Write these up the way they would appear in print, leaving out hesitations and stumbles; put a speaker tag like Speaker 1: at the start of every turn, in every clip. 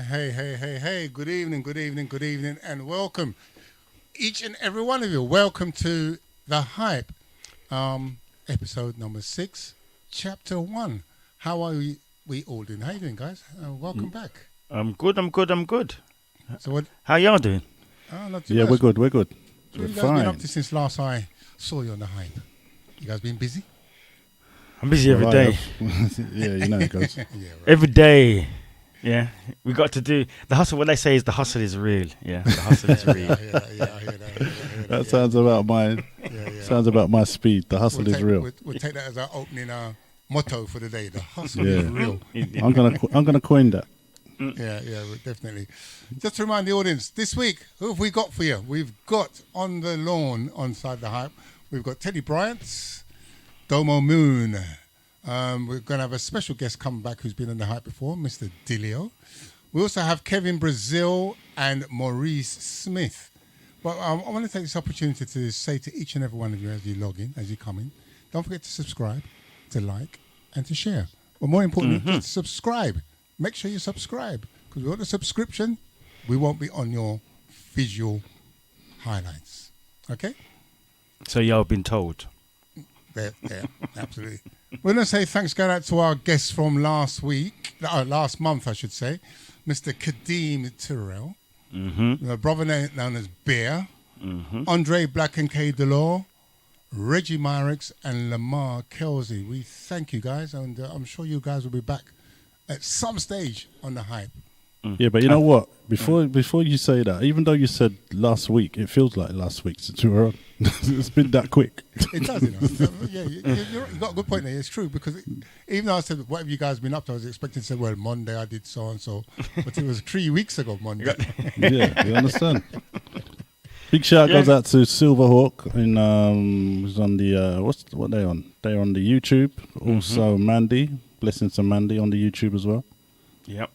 Speaker 1: Hey. Good evening, and welcome. Each and every one of you, welcome to The Hype, episode number 6, chapter 1. How are we all doing? How you doing, guys? Welcome back.
Speaker 2: I'm good.
Speaker 1: So what?
Speaker 2: How y'all doing?
Speaker 1: Not too
Speaker 3: Yeah,
Speaker 1: bad.
Speaker 3: we're good.
Speaker 1: So
Speaker 3: We're
Speaker 1: you guys
Speaker 3: fine.
Speaker 1: been up to since last I saw you on The Hype? You guys been busy?
Speaker 2: I'm busy every day.
Speaker 3: Yeah, you know it goes.
Speaker 1: Yeah, right.
Speaker 2: Every day. Yeah. We got to do the hustle. What they say is the hustle is real. Yeah. The hustle is real.
Speaker 1: Yeah, I hear that.
Speaker 3: That sounds about my
Speaker 1: Yeah.
Speaker 3: sounds about my speed. The hustle is real.
Speaker 1: We'll take that as our opening motto for the day. The hustle
Speaker 3: Yeah.
Speaker 1: is real.
Speaker 3: I'm gonna coin that.
Speaker 1: Yeah, definitely. Just to remind the audience, this week, who have we got for you? We've got on the lawn, onside The Hype, we've got Teddy Bryant, Domo Moon. We're going to have a special guest come back who's been on The Hype before, Mr. Dilio. We also have Kevin Brazil and Maurice Smith. But I want to take this opportunity to say to each and every one of you as you log in, as you come in, don't forget to subscribe, to like, and to share. But more importantly, to subscribe. Make sure you subscribe, because without a subscription, we won't be on your visual highlights. Okay?
Speaker 2: So y'all been told.
Speaker 1: There, absolutely. We're going to say thanks going out to our guests from last month, I should say, Mr. Kadeem Tyrrell, a brother known as Bear, Andre Black and K. Delore, Reggie Myrix, and Lamar Kelsey. We thank you guys, and I'm sure you guys will be back at some stage on The Hype.
Speaker 3: Yeah, but you know what? Before you say that, even though you said last week, it feels like last week since we were on. It's been that quick.
Speaker 1: It does, you know. Yeah, you got a good point there. It's true, because even though I said, what have you guys been up to? I was expecting to say, well, Monday I did so and so, but it was 3 weeks ago Monday.
Speaker 3: Yeah, you understand. Big shout goes out to Silverhawk who's on the what they on? They're on the YouTube. Also Mandy, blessings to Mandy on the YouTube as well.
Speaker 2: Yep.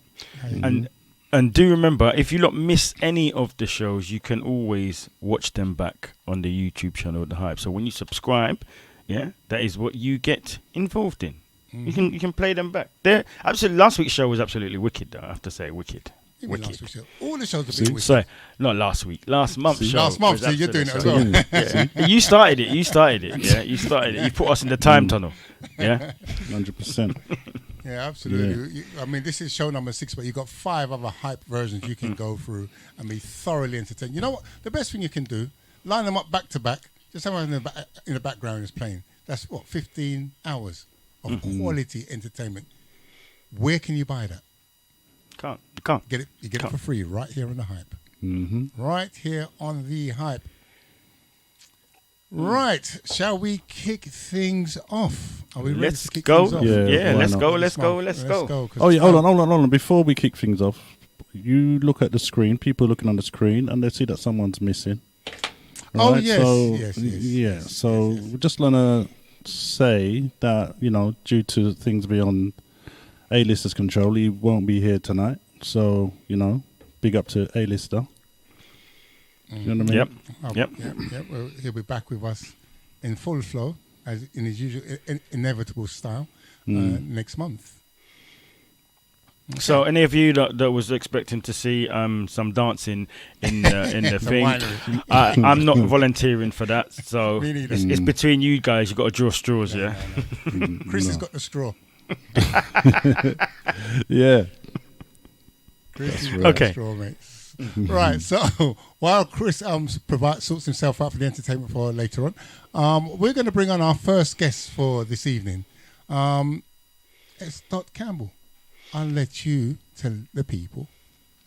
Speaker 2: And do remember, if you lot miss any of the shows, you can always watch them back on the YouTube channel, The Hype. So when you subscribe, that is what you get involved in. You can play them back. Last week's show was absolutely wicked, though, I have to say, wicked.
Speaker 1: Last week's show. All the shows have been wicked.
Speaker 2: Sorry, not last week. Last month's show.
Speaker 1: Last month,
Speaker 2: was
Speaker 1: you're doing it as
Speaker 2: absolutely
Speaker 1: well.
Speaker 2: Yeah. You started it. Yeah, you started it. You put us in the time tunnel. Yeah.
Speaker 3: 100%.
Speaker 1: Yeah, absolutely. I mean, this is show number 6, but you've got 5 other Hype versions you can go through and be thoroughly entertained. You know what? The best thing you can do, line them up back to back. Just have one in the background is playing. That's 15 hours of quality entertainment. Where can you buy that?
Speaker 2: You can't.
Speaker 1: You get it for free right here on The Hype. Right here on The Hype. Right, shall we kick things off? Are we ready to kick things off?
Speaker 3: Yeah,
Speaker 2: let's
Speaker 3: why
Speaker 2: go.
Speaker 3: Oh yeah, hold on. Before we kick things off, you look at the screen. People are looking on the screen, and they see that someone's missing.
Speaker 1: Oh
Speaker 3: Right?
Speaker 1: yes.
Speaker 3: So we're just gonna say that due to things beyond A-lister's control, he won't be here tonight. So big up to A-lister. You know what I mean?
Speaker 2: Yep.
Speaker 1: Well, he'll be back with us in full flow, as in his usual inevitable style, next month.
Speaker 2: So, any of you that was expecting to see some dancing in the thing, I'm not volunteering for that. So, it's between you guys. You've got to draw straws,
Speaker 1: No. Chris has got the straw.
Speaker 3: Yeah.
Speaker 1: Chris has got
Speaker 2: Okay.
Speaker 1: the straw, mate. Right, so while Chris sorts himself out for the entertainment for later on, we're going to bring on our first guest for this evening. It's Dot Campbell. I'll let you tell the people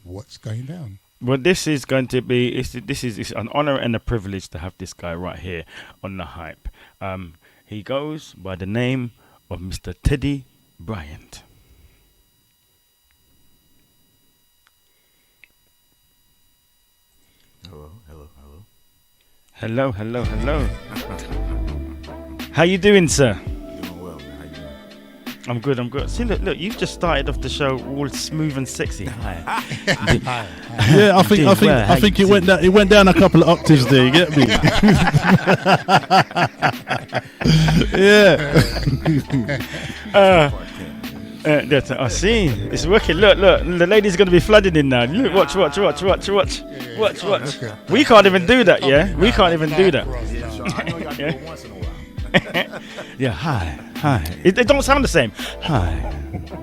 Speaker 1: what's going down.
Speaker 2: Well, this is going to be it's an honor and a privilege to have this guy right here on The Hype. He goes by the name of Mr. Teddy Bryant. Hello. How you doing, sir?
Speaker 4: Doing well, man. How you doing?
Speaker 2: I'm good. See, look, you've just started off the show all smooth and sexy. Hi.
Speaker 3: Yeah, I think it went down a couple of octaves there. You get me? Yeah.
Speaker 2: I see. It's working. Look. The lady's going to be flooding in now. Look, watch. Watch.
Speaker 1: Okay.
Speaker 2: We can't even do that, yeah? We can't even do that.
Speaker 4: Yeah, sure. I know y'all do it once in a while.
Speaker 2: Yeah, hi. It don't sound the same. Hi,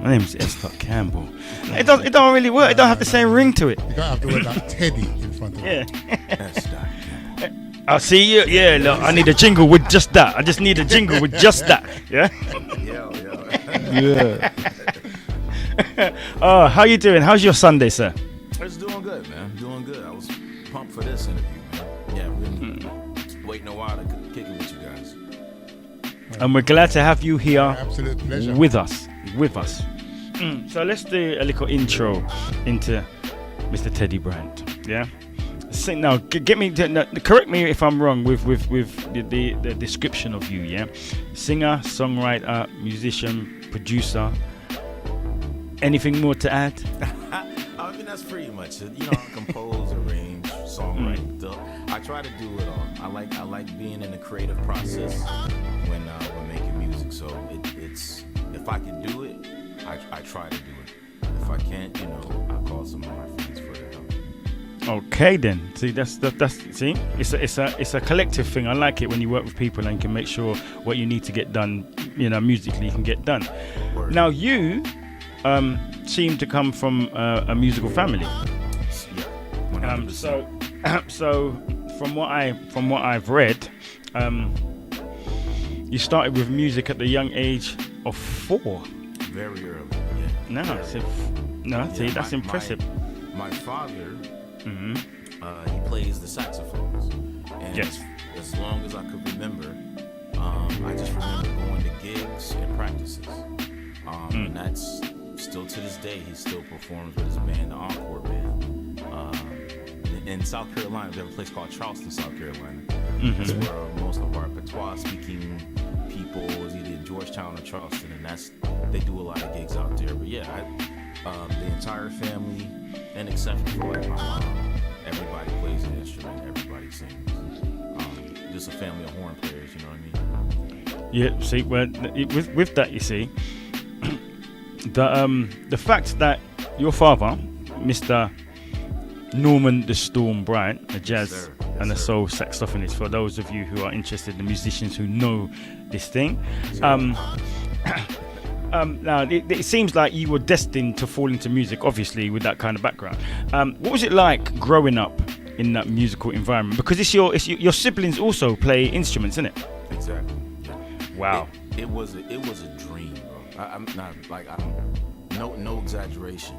Speaker 2: my name's Esther Campbell. It don't really work. It don't have the same ring to it.
Speaker 1: You don't have to wear that Teddy in front of it.
Speaker 2: Yeah. I see you. Yeah, look, I need a jingle with just that. I just need a jingle with just that. Yeah.
Speaker 4: Yeah.
Speaker 2: Oh, how you doing? How's your Sunday, sir?
Speaker 4: It's doing good, man. Doing good. I was pumped for this interview, man. Yeah, we've been waiting a while to kick it with you guys.
Speaker 2: And we're glad to have you here
Speaker 1: Absolute pleasure.
Speaker 2: with us. So let's do a little intro into Mr. Teddy Bryant. Yeah. Sing now. Correct me if I'm wrong with the description of you. Yeah. Singer, songwriter, musician, producer. Anything more to add?
Speaker 4: I mean, that's pretty much it. You know, I compose, arrange, songwrite. I try to do it all. I like being in the creative process when making music. So it's if I can do it, I try to do it. If I can't, you know, I call some of my friends for their help.
Speaker 2: Okay then. See, that's see, it's a collective thing. I like it when you work with people and you can make sure what you need to get done, you know, musically you can get done.
Speaker 4: Word.
Speaker 2: Now you seem to come from a musical family.
Speaker 4: Yeah, 100%.
Speaker 2: So from what I've read, you started with music at the young age of 4.
Speaker 4: Very early.
Speaker 2: No,
Speaker 4: Yeah.
Speaker 2: see, that's impressive.
Speaker 4: My father,
Speaker 2: Hmm.
Speaker 4: he plays the saxophones, and
Speaker 2: Yes.
Speaker 4: as long as I could remember, I just remember going to gigs and practices, and that's still to this day. He still performs with his band, the Encore Band, in South Carolina. We have a place called Charleston, South Carolina. That's where most of our patois-speaking people is either in Georgetown or Charleston, and they do a lot of gigs out there. But yeah, the entire family, and except for like my mom, everybody plays an instrument, everybody sings. Just a family of horn players, you know what I mean?
Speaker 2: Yeah. See, well, with that, you see, the fact that your father, Mr. Norman the Storm Bryant, a jazz
Speaker 4: sir.
Speaker 2: and a
Speaker 4: Yes, sir.
Speaker 2: soul saxophonist, for those of you who are interested, the musicians who know this thing. Now, it seems like you were destined to fall into music, obviously, with that kind of background. What was it like growing up in that musical environment? Because your siblings also play instruments, isn't it?
Speaker 4: Exactly. Yeah.
Speaker 2: Wow.
Speaker 4: It was a dream, bro. I'm not like no exaggeration.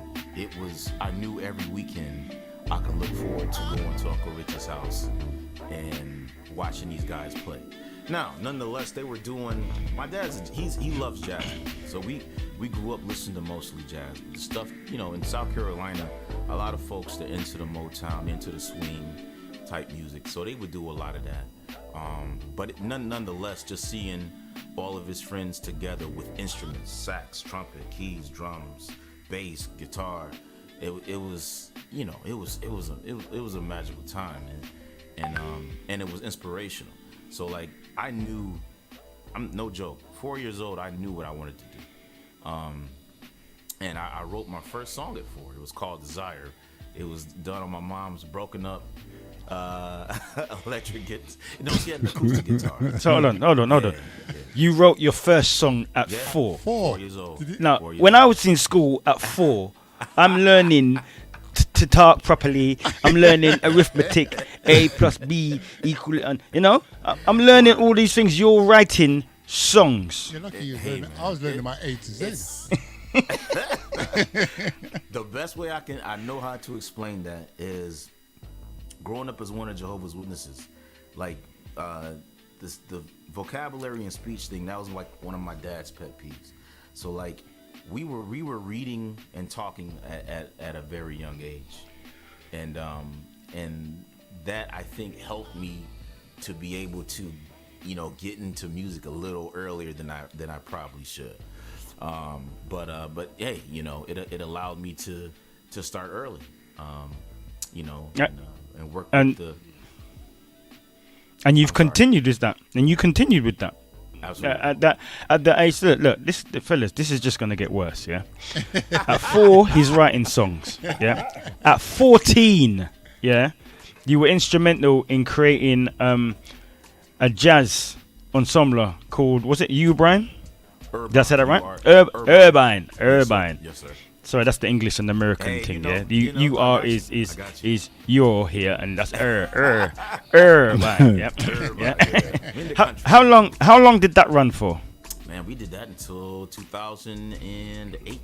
Speaker 4: I knew every weekend I could look forward to going to Uncle Rich's house and watching these guys play. Now, nonetheless, they were doing. My dad's he loves jazz, so we grew up listening to mostly jazz stuff. You know, in South Carolina, a lot of folks that into the Motown, into the swing type music, so they would do a lot of that. But nonetheless, just seeing all of his friends together with instruments, sax, trumpet, keys, drums, bass, guitar, it was, you know, it was a magical time, and it was inspirational. So like I knew, I'm no joke, 4 years old, I knew what I wanted to do. And I wrote my first song at 4. It was called Desire. It was done on my mom's broken up electric guitar. No, she had an acoustic guitar.
Speaker 2: So hold on.
Speaker 4: Yeah.
Speaker 2: You wrote your first song at
Speaker 4: Yeah.
Speaker 2: 4.
Speaker 4: 4 years old.
Speaker 2: Now,
Speaker 4: 4 years
Speaker 2: when
Speaker 4: old.
Speaker 2: I was in school at 4, I'm learning to talk properly. I'm learning arithmetic, A plus B equal, and you know, I'm learning all these things. You're writing songs.
Speaker 1: You're lucky you
Speaker 4: Hey,
Speaker 1: learned.
Speaker 4: man,
Speaker 1: I was learning my A to Z.
Speaker 4: It's- the best way I know how to explain that is growing up as one of Jehovah's Witnesses. Like the vocabulary and speech thing, that was like one of my dad's pet peeves. So like we were reading and talking at a very young age, and that I think helped me to be able to, you know, get into music a little earlier than I probably should. But hey, you know, it allowed me to start early, you know, and work
Speaker 2: And-
Speaker 4: with the.
Speaker 2: And you've continued with that. And you continued with that.
Speaker 4: Absolutely.
Speaker 2: At that age, look, this fellas, this is just gonna get worse. Yeah. At 4, he's writing songs. Yeah. At 14, yeah, you were instrumental in creating a jazz ensemble called, was it you, Brian?
Speaker 4: Irvine,
Speaker 2: Did I say that right?
Speaker 4: Irvine.
Speaker 2: Irvine.
Speaker 4: Yes, sir.
Speaker 2: Sorry, that's the English and American
Speaker 4: Hey,
Speaker 2: thing.
Speaker 4: you know,
Speaker 2: Yeah.
Speaker 4: you know,
Speaker 2: You
Speaker 4: I
Speaker 2: are
Speaker 4: got you.
Speaker 2: is
Speaker 4: I got you.
Speaker 2: you're here, and that's Irvine. Yep.
Speaker 4: Irvine,
Speaker 2: Yeah.
Speaker 4: yeah. In the country.
Speaker 2: How long did that run for?
Speaker 4: Man, we did that until 2008.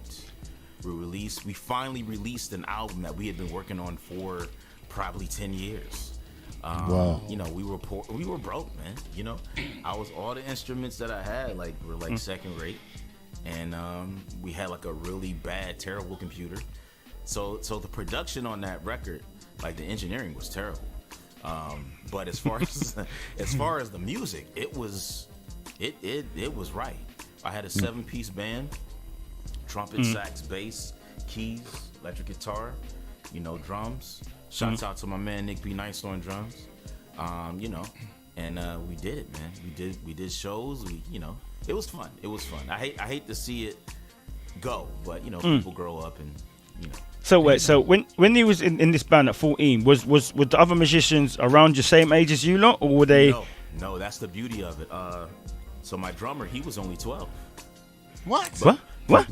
Speaker 4: We finally released an album that we had been working on for probably 10 years.
Speaker 3: Wow.
Speaker 4: You know, we were poor, we were broke, man. You know, all the instruments that I had were like second rate, and we had like a really bad, terrible computer. So the production on that record, like the engineering was terrible. But as far as the music, it was right. I had a 7-piece band, trumpet, sax, bass, keys, electric guitar, you know, drums. Shouts out to my man Nick B. Nice on drums. You know, and we did it, man. We did shows. It was fun. It was fun. I hate to see it go, but you know, people grow up and you know.
Speaker 2: So wait, so when he was in this band at 14, was the other musicians around your same age as you lot, or were they?
Speaker 4: No, that's the beauty of it. So my drummer, he was only 12.
Speaker 1: What?
Speaker 2: What?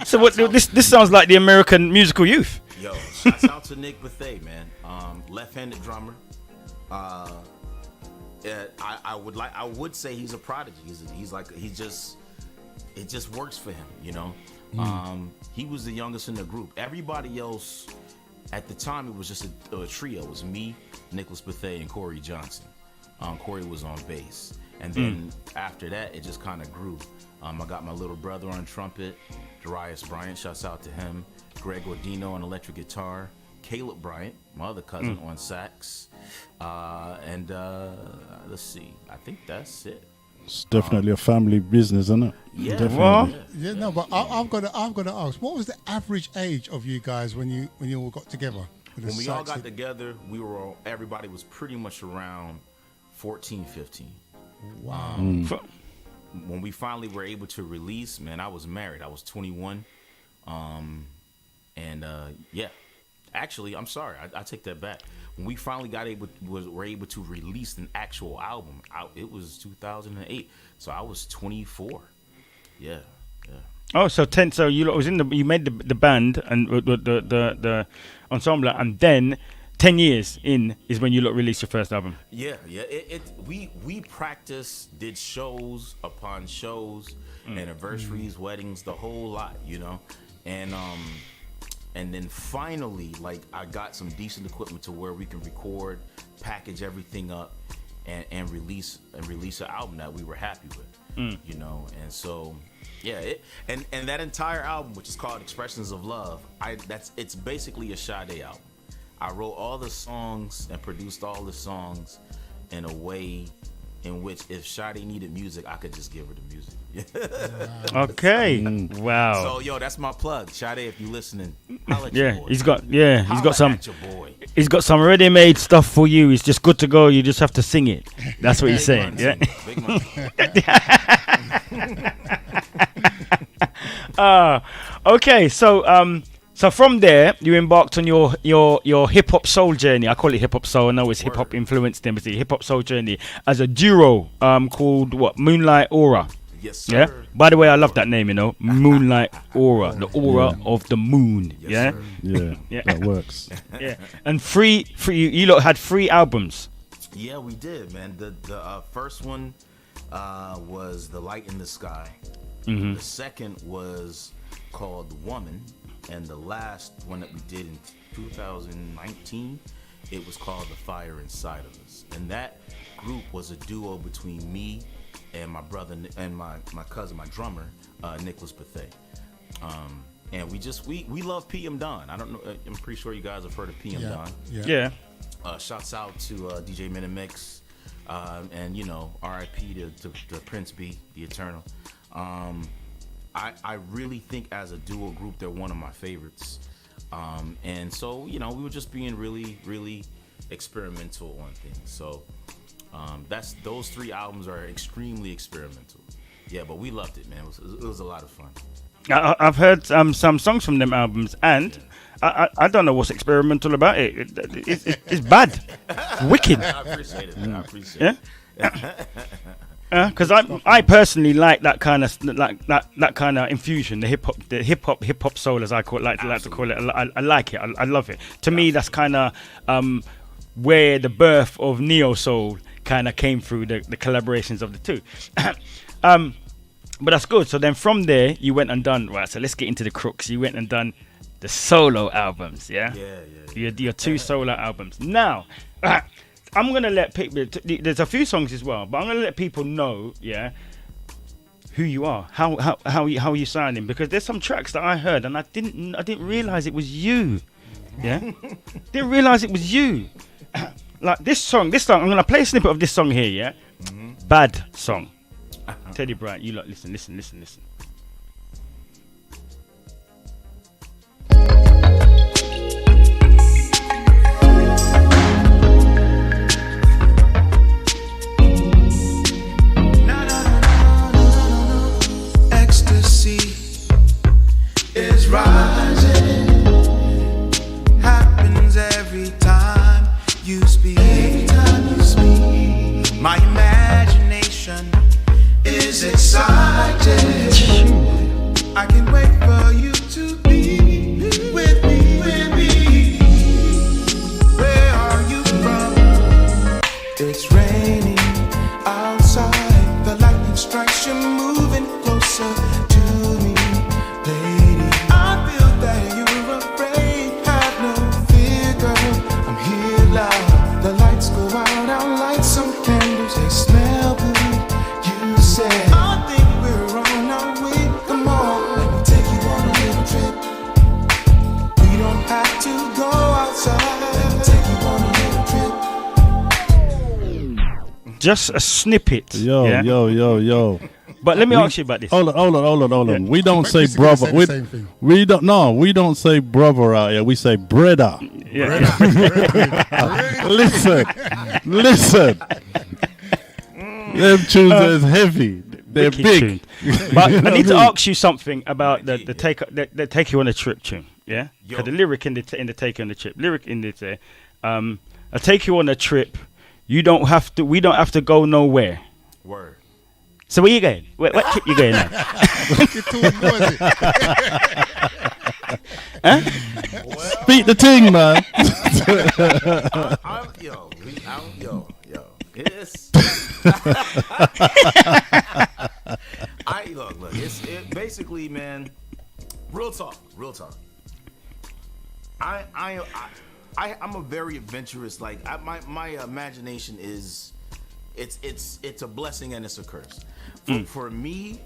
Speaker 2: So what? This sounds like the American musical youth.
Speaker 4: Yo, shouts out to Nick Bethay, man. Left-handed drummer. I would say he's a prodigy. It just works for him, you know. He was the youngest in the group. Everybody else at the time, it was just a trio. It was me, Nicholas Bethay, and Corey Johnson. Corey was on bass, and then after that, it just kind of grew. I got my little brother on trumpet, Darius Bryant. Shouts out to him. Greg Ordino on electric guitar, Caleb Bryant, my other cousin, on sax, and let's see, I think that's it.
Speaker 3: It's definitely a family business, isn't it?
Speaker 4: Yeah,
Speaker 3: Definitely.
Speaker 2: Well,
Speaker 1: Yeah, no, but I've got to ask, what was the average age of you guys when you all got together? With the
Speaker 4: when we all
Speaker 1: sax-
Speaker 4: got together, everybody was pretty much around 14, 15.
Speaker 1: Wow.
Speaker 4: When we finally were able to release, man, I was married. I was 21. Yeah, actually, I'm sorry. I take that back. When we finally were able to release an actual album, it was 2008. So I was 24. Yeah.
Speaker 2: oh, so 10. So you lot was you made the band and the ensemble, and then 10 years in is when you lot released your first album.
Speaker 4: Yeah. We practiced, did shows upon shows, anniversaries, weddings, the whole lot, you know, and then finally, like, I got some decent equipment to where we can record, package everything up, and release an album that we were happy with, you know. And so, yeah, and that entire album, which is called Expressions of Love, it's basically a Sade album. I wrote all the songs and produced all the songs in a way in which if Sade needed music, I could just give her the music.
Speaker 2: Okay. Wow.
Speaker 4: So yo, that's my plug. Sade, if you listening, holla at your
Speaker 2: Yeah,
Speaker 4: boy.
Speaker 2: he's got
Speaker 4: Holla
Speaker 2: some
Speaker 4: at your boy.
Speaker 2: he's got some ready-made stuff for you. It's just good to go. You just have to sing it. That's what he's saying.
Speaker 4: Big
Speaker 2: Yeah.
Speaker 4: money. Big money.
Speaker 2: Okay. So from there, you embarked on your hip hop soul journey. I call it hip hop soul. I know it's hip hop influenced them, but it's a hip hop soul journey as a duo called what? Moonlight Aura.
Speaker 4: Yes, sir.
Speaker 2: Yeah. By the way, I love that name. You know, Moonlight Aura, the aura of the moon.
Speaker 4: Yes,
Speaker 2: Yeah.
Speaker 4: sir.
Speaker 3: Yeah,
Speaker 2: Yeah.
Speaker 3: that works.
Speaker 2: Yeah. And you lot had 3 albums.
Speaker 4: Yeah, we did, man. The first one was The Light in the Sky. The second was called Woman, and the last one that we did in 2019, it was called The Fire Inside of Us. And that group was a duo between me and my brother and my cousin, my drummer, Nicholas Bethay. And we love PM Dawn. I don't know. I'm pretty sure you guys have heard of PM Dawn.
Speaker 2: Yeah.
Speaker 4: Shouts out to DJ Minimix, and you know, R.I.P. to Prince B, the Eternal. I really think as a duo group, they're one of my favorites. And so, you know, we were just being really, really experimental on things. So Those 3 albums are extremely experimental. Yeah, but we loved it, man. It was a lot of fun.
Speaker 2: I've heard some songs from them albums, and I don't know what's experimental about it. It's bad, wicked.
Speaker 4: I appreciate it, man. I appreciate it.
Speaker 2: Because I personally like that kind of that kind of infusion, the hip hop soul, as I like to call it. I like it. I love it. To me, that's kind of where the birth of neo soul kind of came through the collaborations of the two. But that's good. So then from there, you went and done, right, so let's get into the crooks. You went and done the solo albums, yeah?
Speaker 4: Yeah.
Speaker 2: Your 2 solo albums. Now, I'm going to let people, there's a few songs as well, but I'm going to let people know, yeah, who you are, how you sounding, because there's some tracks that I heard and I didn't realize it was you, yeah? Didn't realize it was you. Like this song, I'm going to play a snippet of this song here, yeah? Bad song. Teddy Bryant, you lot, listen.
Speaker 5: Ecstasy is rising, happens every time you speak. My imagination is excited. I can't wait for you to be with me. Where are you from? It's raining outside. The lightning strikes you, moving closer to me, lady. I feel that you're afraid. Have no fear, girl. I'm here loud. The lights go out. I'll light some candles. They smell good. You said, I think we're on our way. Come on, let me take you on a little trip. We don't have to go outside. Let me take you on a little trip.
Speaker 2: Just a snippet.
Speaker 3: Yo.
Speaker 2: But let me ask you about this.
Speaker 3: Hold on.
Speaker 2: Yeah.
Speaker 3: We don't say
Speaker 1: Basically
Speaker 3: brother.
Speaker 1: say the same thing.
Speaker 3: We don't say brother out here. We say brother.
Speaker 2: Yeah.
Speaker 3: Listen. Them tunes is heavy. They're
Speaker 2: Wicked
Speaker 3: big.
Speaker 2: tune. But I need to ask you something about the take you on a trip tune. Yeah.
Speaker 4: Yo.
Speaker 2: 'Cause the lyric in the take you on the trip. Lyric in the I take you on a trip. We don't have to go nowhere.
Speaker 4: Word.
Speaker 2: So where you going? What trip you going on?
Speaker 1: You're too noisy.
Speaker 3: Beat the ting, man.
Speaker 4: Yo. It's. Look. It's basically, man. Real talk. I'm a very adventurous. Like my imagination is, it's a blessing and it's a curse. For me,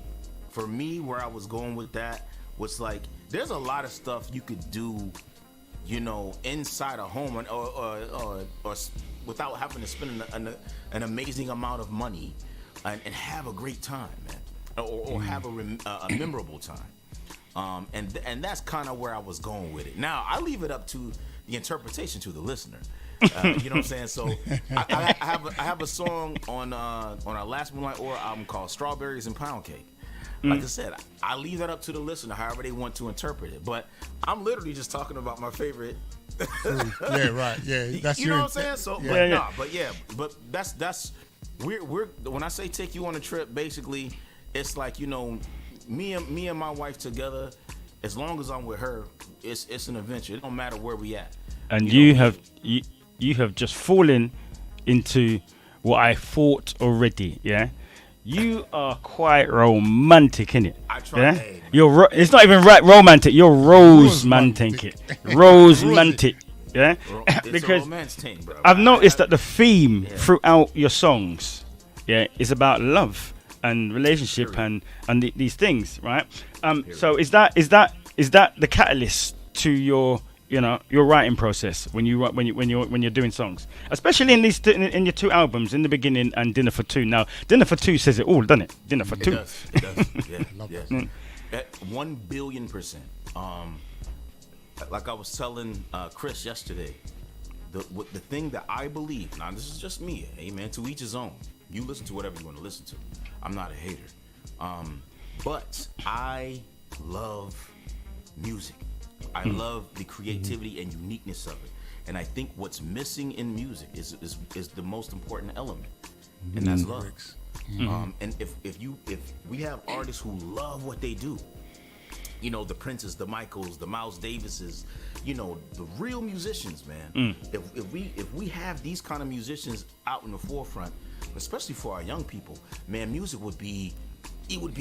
Speaker 4: where I was going with that was like, there's a lot of stuff you could do, inside a home or without having to spend an amazing amount of money and have a great time, man, or have a memorable time. And that's kind of where I was going with it. Now I leave it up to the interpretation to the listener. You know what I'm saying? So I have a song on our last Moonlight Aura album called Strawberries and Pound Cake. Like I said, I leave that up to the listener, however they want to interpret it. But I'm literally just talking about my favorite.
Speaker 1: Yeah, right. Yeah, that's
Speaker 4: you know what I'm saying? So,
Speaker 1: yeah.
Speaker 4: but that's we're when I say take you on a trip, basically, it's like, me and my wife together. As long as I'm with her, it's an adventure. It don't matter where we at.
Speaker 2: And you have just fallen into what I thought already. Yeah. You are quite romantic, innit?
Speaker 4: I try.
Speaker 2: Yeah?
Speaker 4: Hey,
Speaker 2: it's not even right romantic. You're romantic. Romantic. Yeah?
Speaker 4: it's
Speaker 2: Because
Speaker 4: a romance team, bro.
Speaker 2: I've noticed that the theme throughout your songs, is about love and relationship and these things, right? So is that the catalyst to your your writing process when you're doing songs, especially in in your 2 albums, in the beginning and Dinner for Two. Now Dinner for Two says it all, doesn't it? Dinner for Two.
Speaker 4: It does. Yeah, yes. At 1,000,000,000%. Like I was telling Chris yesterday, the thing that I believe. Now this is just me. Hey man, to each his own. You listen to whatever you want to listen to. I'm not a hater. But I love music. I love the creativity and uniqueness of it. And I think what's missing in music is the most important element, and that's love. And if we have artists who love what they do, you know, the Princes, the Michaels, the Miles Davises, you know, the real musicians, man. If we have these kind of musicians out in the forefront, especially for our young people, man, music would be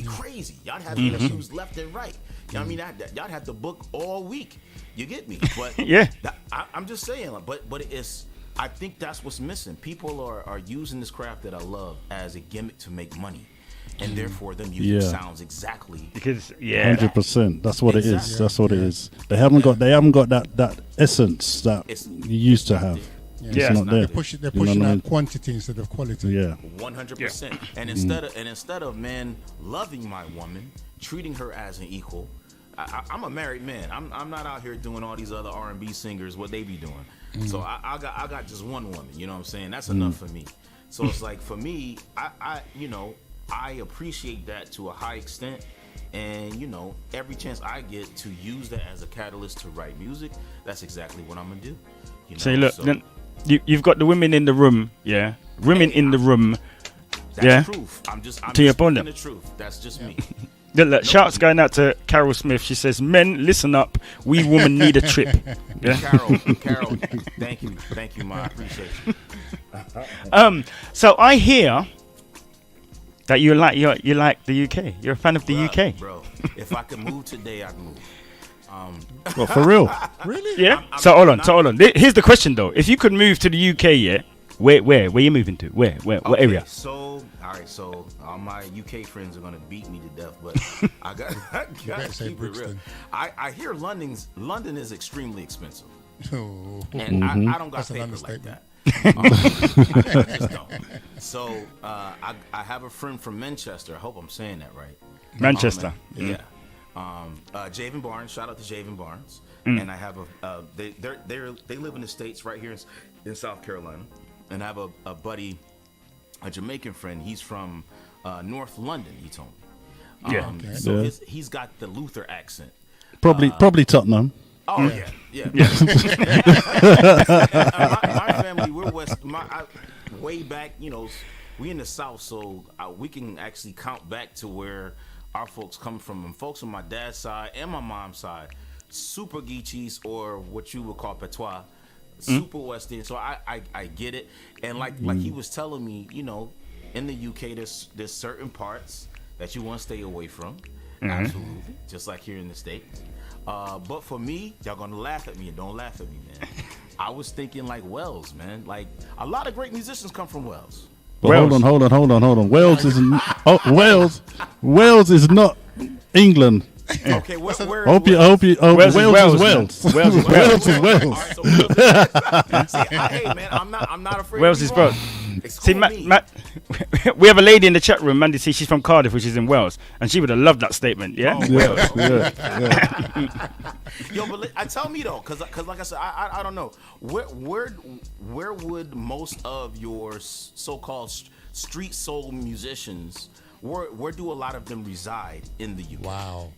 Speaker 4: crazy. Y'all have interviews left and right. You know what I mean? Y'all have to book all week. You get me? But
Speaker 2: Yeah.
Speaker 4: I'm just saying. But it's. I think that's what's missing. People are using this craft that I love as a gimmick to make money, and therefore the music sounds exactly.
Speaker 2: Because
Speaker 3: 100%. That's what it is.
Speaker 4: Exactly.
Speaker 3: That's what it is. They haven't got that essence that you used to have.
Speaker 2: Yeah.
Speaker 3: It's not there.
Speaker 1: They're pushing
Speaker 3: You know what I mean?
Speaker 1: out quantity instead of quality.
Speaker 3: Yeah.
Speaker 4: 100%. And instead of man loving my woman, treating her as an equal, I'm a married man. I'm not out here doing all these other R&B singers what they be doing. So I got just one woman. You know what I'm saying? That's enough for me. So it's like for me, I appreciate that to a high extent. And you know, every chance I get to use that as a catalyst to write music, that's exactly what I'm gonna do. You know?
Speaker 2: So look, then you've got the women in the room, yeah. Women in the room,
Speaker 4: that's
Speaker 2: yeah.
Speaker 4: truth. I'm just
Speaker 2: To your
Speaker 4: speaking
Speaker 2: opponent.
Speaker 4: the truth. That's just me.
Speaker 2: Look, shouts going out to Carol Smith. She says, "Men, listen up. We women need a trip." Yeah.
Speaker 4: Carol, thank you, ma. I appreciate you.
Speaker 2: So I hear that you like the UK. You're a fan of the UK.
Speaker 4: Bro. If I could move today, I'd move.
Speaker 3: Well, for real.
Speaker 1: Really?
Speaker 2: Yeah. So hold on. Here's the question though: if you could move to the UK, yeah, where you moving to? Where? What area?
Speaker 4: So, all right. So, all my UK friends are gonna beat me to death, but I got to
Speaker 1: say
Speaker 4: keep it real.
Speaker 1: Brixton.
Speaker 4: I hear London is extremely expensive,
Speaker 1: Oh.
Speaker 4: and I don't got
Speaker 1: That's an
Speaker 4: paper like
Speaker 1: understatement.
Speaker 4: that. I just don't. So, I have a friend from Manchester. I hope I'm saying that right.
Speaker 2: Manchester.
Speaker 4: Yeah. Javen Barnes. Shout out to Javen Barnes. And I have they live in the States right here in South Carolina. And I have a buddy, a Jamaican friend. He's from North London. He told me.
Speaker 2: Yeah.
Speaker 4: So
Speaker 3: Yeah.
Speaker 4: he's got the Luther accent.
Speaker 3: Probably Tottenham.
Speaker 4: Oh yeah. My family, we're way back. You know, we in the South, so we can actually count back to where our folks come from. And folks on my dad's side and my mom's side, super Geechees, or what you would call patois, super West End. So I get it. And like he was telling me, you know, in the UK, there's certain parts that you want to stay away from. Absolutely, just like here in the States. But for me, y'all gonna laugh at me, and don't laugh at me, man. I was thinking like Wales, man. Like a lot of great musicians come from Wales.
Speaker 3: But
Speaker 2: Wales.
Speaker 3: hold on. Wales is Wales is not England.
Speaker 4: Okay, where is
Speaker 3: Wales is
Speaker 2: Wales is
Speaker 3: Wales.
Speaker 2: Wales.
Speaker 3: Wales is
Speaker 4: All
Speaker 3: Wales.
Speaker 4: right, so Wales is- See, hey man, I'm not afraid.
Speaker 2: Wales
Speaker 4: to be
Speaker 2: is bro.
Speaker 4: wrong. It's
Speaker 2: See,
Speaker 4: cool with me.
Speaker 2: Matt, we have a lady in the chat room, Mandy. See, she's from Cardiff, which is in Wales, and she would have loved that statement. Yeah.
Speaker 4: Yo, but tell me though, cause like I said, I don't know where would most of your so-called street soul musicians, where do a lot of them reside in the UK?
Speaker 1: Wow.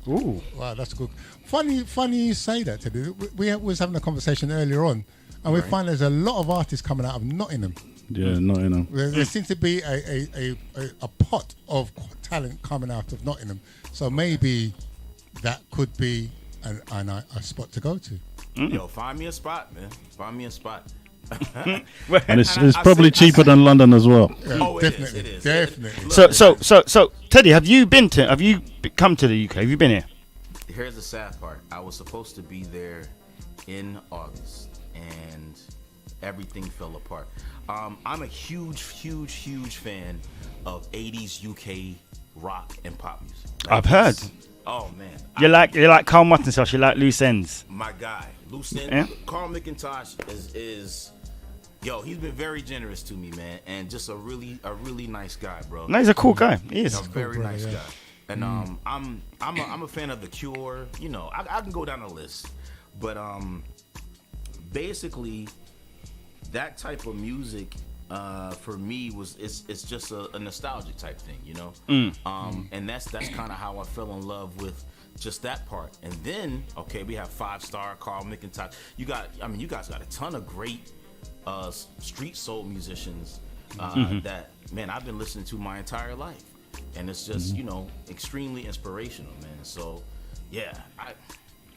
Speaker 2: Ooh.
Speaker 1: Wow, that's good. Funny you say that, Teddy. We was having a conversation earlier on, and we find there's a lot of artists coming out of Nottingham.
Speaker 3: Yeah, Nottingham.
Speaker 1: There seems to be a pot of talent coming out of Nottingham. So maybe that could be a spot to go to.
Speaker 4: Yo, find me a spot, man. Find me a spot.
Speaker 3: And it's probably cheaper than London as well.
Speaker 1: Yeah,
Speaker 4: Oh,
Speaker 1: definitely,
Speaker 4: it is.
Speaker 1: definitely.
Speaker 2: So, Teddy, have you come to the UK? Have you been here?
Speaker 4: Here's the sad part. I was supposed to be there in August, and everything fell apart. I'm a huge fan of 80s UK rock and pop music.
Speaker 2: I've heard.
Speaker 4: Oh man,
Speaker 2: You like Carl Muttonsoft. You like Loose Ends.
Speaker 4: my guy, Lucien,
Speaker 2: Yeah?
Speaker 4: Carl McIntosh is yo. He's been very generous to me, man, and just a really nice guy, bro.
Speaker 2: No, he's a cool guy. He is.
Speaker 4: A very
Speaker 1: brother,
Speaker 4: nice
Speaker 1: yeah.
Speaker 4: guy. And I'm a fan of The Cure. You know, I can go down the list, but basically that type of music for me it's just a nostalgic type thing, you know. And that's kind of how I fell in love with just that part. And then we have 5 Star, Carl McIntosh. You guys got a ton of great street soul musicians that, man, I've been listening to my entire life, and it's just extremely inspirational, man. So yeah,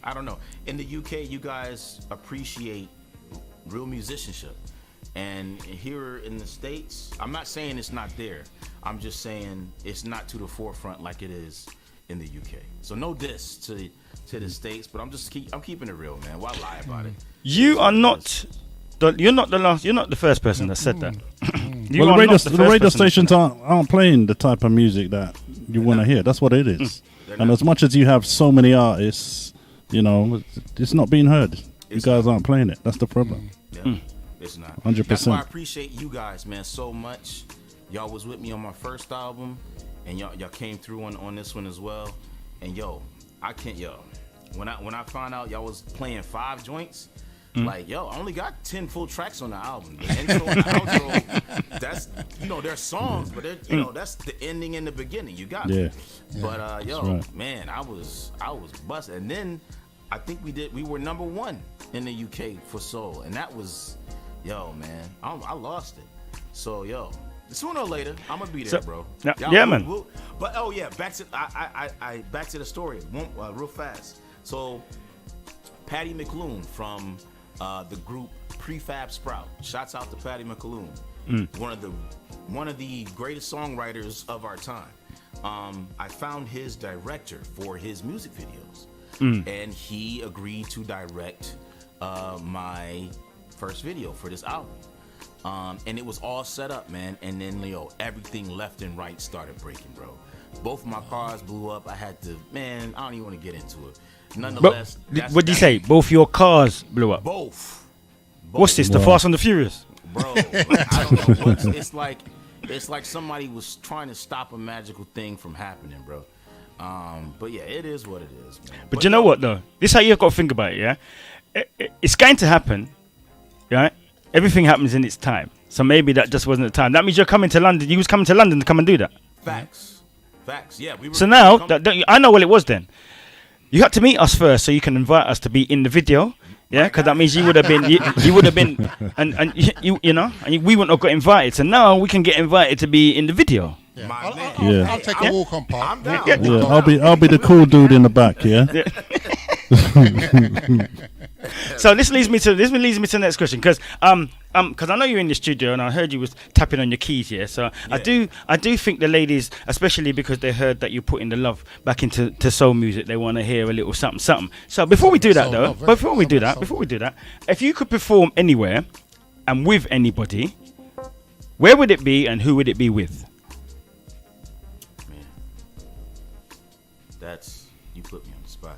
Speaker 4: I don't know. In the UK, you guys appreciate real musicianship. And here in the States, I'm not saying it's not there. I'm just saying it's not to the forefront like it is in the UK. So no diss to the States, but I'm keeping it real, man. Why lie about it?
Speaker 2: You're not the first person that said that.
Speaker 3: Well, the radio stations aren't playing the type of music that you want to hear. That's what it is. And as much as you have so many artists, it's not being heard. You guys aren't playing it. That's the problem.
Speaker 4: Yeah. It's not.
Speaker 3: 100%.
Speaker 4: That's why I appreciate you guys, man, so much. Y'all was with me on my first album, and y'all came through on this one as well. And when I found out y'all was playing 5 joints, like, I only got 10 full tracks on the album. The intro and the outro, that's they're songs, but that's the ending and the beginning. You got it. But right. Man, I was busted. And then I think we were number 1 in the UK for soul, and that was. Man, I lost it. So, sooner or later, I'm gonna be there, bro.
Speaker 2: Man.
Speaker 4: But back to the story, real fast. So, Patty McLoone from the group Prefab Sprout. Shouts out to Patty McLoone, one of the greatest songwriters of our time. I found his director for his music videos, and he agreed to direct my first video for this album, and it was all set up, man. And then everything left and right started breaking, bro. Both of my cars blew up. I had to, man, I don't even want to get into it. Nonetheless,
Speaker 2: what did you say? Both your cars blew up.
Speaker 4: Both.
Speaker 2: What's this? The Fast and the Furious,
Speaker 4: bro? I don't know. It's like somebody was trying to stop a magical thing from happening, bro. But yeah, it is what it is, man.
Speaker 2: But you know what though? This is how you've got to think about it. Yeah, it's going to happen. Right? Everything happens in its time. So maybe that just wasn't the time. That means you're coming to London. You was coming to London to come and do that.
Speaker 4: Facts. Yeah.
Speaker 2: So now, I know what it was then. You had to meet us first so you can invite us to be in the video. Yeah, because that means you would have been, you would have been, and we wouldn't have got invited. So now we can get invited to be in the video.
Speaker 1: Yeah. I'll take a walk on part.
Speaker 4: I'm down.
Speaker 3: Yeah, I'll be the cool dude in the back. Yeah.
Speaker 2: So this leads me to the next question, because I know you're in the studio and I heard you was tapping on your keys here. So yeah. I do think the ladies, especially because they heard that you put in the love back into soul music, they want to hear a little something. So before we do that before we do that, if you could perform anywhere and with anybody, where would it be and who would it be with?
Speaker 4: Man, you put me on the spot.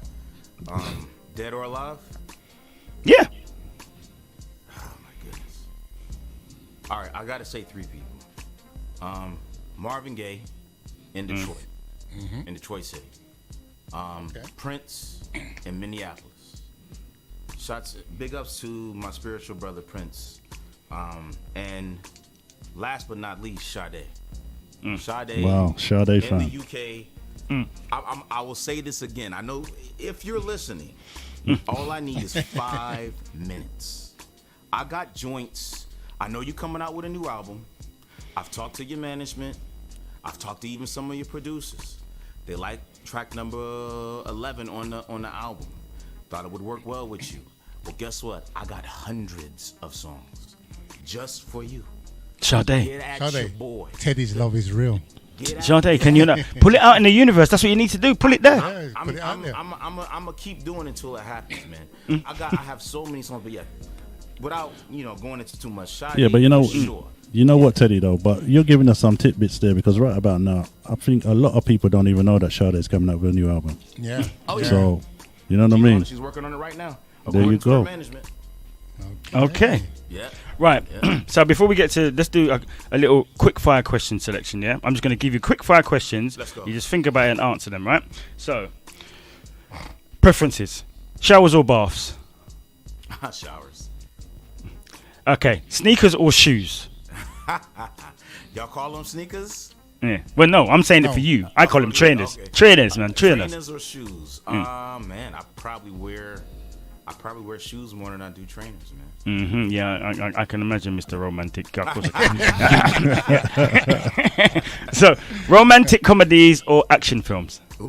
Speaker 4: Dead or alive?
Speaker 2: Yeah.
Speaker 4: Oh my goodness. All right, I gotta say 3 people. Marvin Gaye in Detroit, in Detroit City. Prince in Minneapolis. Big ups to my spiritual brother Prince. And last but not least, Sade. Sade.
Speaker 3: Wow, Sade
Speaker 4: in the UK. I will say this again. I know if you're listening, all I need is 5 minutes. I got joints. I know you're coming out with a new album. I've talked to your management. I've talked to even some of your producers. They like track number 11 on the album. Thought it would work well with you. Well, guess what? I got hundreds of songs just for you.
Speaker 2: Sade.
Speaker 4: Get at your boy.
Speaker 1: Teddy's love is real.
Speaker 2: Sade, can you not pull it out in the universe? That's what you need to do. Pull it there.
Speaker 1: Yeah, put it out there.
Speaker 4: I'm gonna keep doing it until it happens, man. I have so many songs, but yeah, without going into too much. Sade,
Speaker 3: yeah, but
Speaker 4: sure.
Speaker 3: You know what, Teddy, though? But you're giving us some tidbits there, because right about now, I think a lot of people don't even know that Sade is coming out with a new album.
Speaker 1: Yeah.
Speaker 4: Oh yeah.
Speaker 3: So you know what I mean?
Speaker 4: She's working on it right now.
Speaker 3: There you go.
Speaker 4: Management.
Speaker 2: Okay.
Speaker 4: Yeah.
Speaker 2: Right.
Speaker 4: Yeah.
Speaker 2: So before we get to, let's do a little quick fire question selection. Yeah. I'm just going to give you quick fire questions.
Speaker 4: Let's go.
Speaker 2: You just think about it and answer them. Right. So, preferences: showers or baths?
Speaker 4: Showers.
Speaker 2: Okay, sneakers or shoes?
Speaker 4: Y'all call them sneakers?
Speaker 2: Yeah. Well, no, I'm saying it for you. I call them trainers.
Speaker 4: Okay.
Speaker 2: Trainers, man. Trainers.
Speaker 4: Trainers or shoes? Man, I probably wear shoes more than I do trainers, man.
Speaker 2: Yeah, I can imagine Mr. Romantic. Of course. So, romantic comedies or action films?
Speaker 4: Ooh,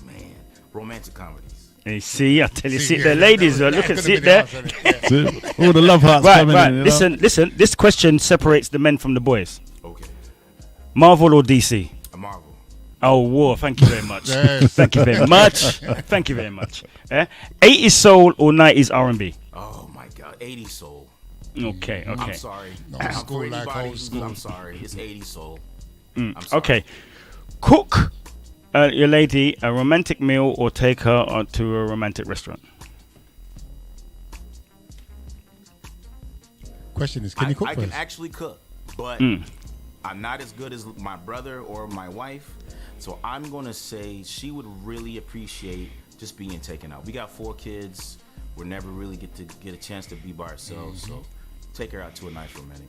Speaker 4: man, romantic comedies.
Speaker 2: You see, I tell you, sit
Speaker 1: yeah,
Speaker 2: there, ladies. Look at
Speaker 1: could've
Speaker 2: sit
Speaker 1: been
Speaker 2: there.
Speaker 1: the answer, yeah.
Speaker 3: All the love hearts
Speaker 2: Right,
Speaker 3: coming
Speaker 2: right.
Speaker 3: in. You know?
Speaker 2: Listen. This question separates the men from the boys.
Speaker 4: Okay,
Speaker 2: Marvel or DC?
Speaker 4: a Marvel.
Speaker 2: Oh, war. Thank you very much.
Speaker 1: Yes.
Speaker 2: Thank you very much. Thank you very much. 80s soul or 90s R&B?
Speaker 4: Oh my God, 80s soul.
Speaker 2: Okay.
Speaker 4: I'm sorry.
Speaker 1: No,
Speaker 4: I'm
Speaker 1: school
Speaker 4: for
Speaker 1: like
Speaker 4: anybody
Speaker 1: old
Speaker 4: who's-
Speaker 1: school.
Speaker 4: I'm sorry. It's 80s soul. I'm sorry.
Speaker 2: Okay. Cook your lady a romantic meal or take her to a romantic restaurant.
Speaker 1: Question is, can you cook
Speaker 4: I
Speaker 1: for
Speaker 4: can
Speaker 1: us?
Speaker 4: actually cook, but I'm not as good as my brother or my wife. So I'm gonna say she would really appreciate just being taken out. We got 4 kids. We're never really get a chance to be by ourselves. So take her out to a nice romantic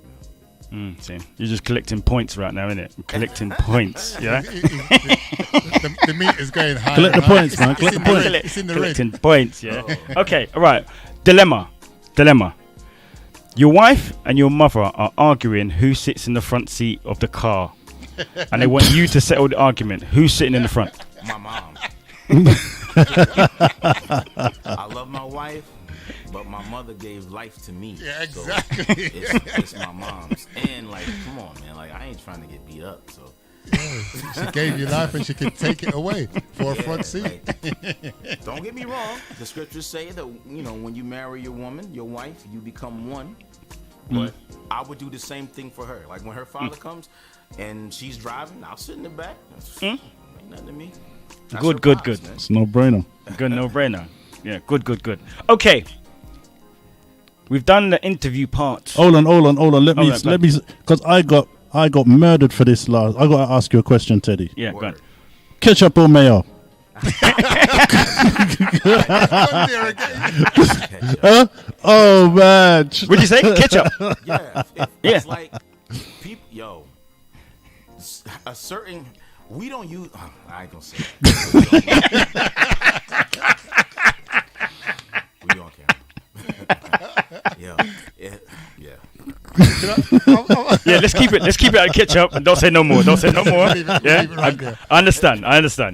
Speaker 4: meal.
Speaker 2: See, you're just collecting points right now, innit? Collecting points, yeah.
Speaker 1: The meat is going high.
Speaker 3: Collect the points, man. Collect the points.
Speaker 1: It's in the red.
Speaker 2: Collecting points, yeah. Okay, all right. Dilemma. Your wife and your mother are arguing who sits in the front seat of the car, and they want you to settle the argument. Who's sitting in the front?
Speaker 4: My mom. I love my wife, but my mother gave life to me.
Speaker 1: Yeah,
Speaker 4: So
Speaker 1: exactly.
Speaker 4: it's my mom's. And like, come on, man. Like, I ain't trying to get beat up. So
Speaker 1: She gave you life and she can take it away for a front seat.
Speaker 4: like, don't get me wrong. The scriptures say that when you marry your woman, your wife, you become one. But I would do the same thing for her. Like when her father comes and she's driving, I'll sit in the back. Ain't nothing to me. That's
Speaker 2: Good,
Speaker 4: her
Speaker 2: good,
Speaker 4: pops,
Speaker 2: good.
Speaker 4: man.
Speaker 3: It's no brainer.
Speaker 2: Good, no brainer. Yeah, good. Okay, we've done the interview part.
Speaker 3: Hold on. Let me,
Speaker 2: Alright, go
Speaker 3: because I got murdered for this last. I got to ask you a question, Teddy.
Speaker 2: Yeah, go on.
Speaker 3: Ketchup or mayo? Oh man.
Speaker 2: What'd you say? Ketchup.
Speaker 4: Yeah,
Speaker 2: Yeah.
Speaker 4: it's like people, a certain. We don't use. I ain't gonna say. We on camera. Yeah.
Speaker 2: Yeah, let's keep it at ketchup and don't say no more.
Speaker 1: Leave it
Speaker 2: Yeah,
Speaker 1: right there.
Speaker 2: I understand.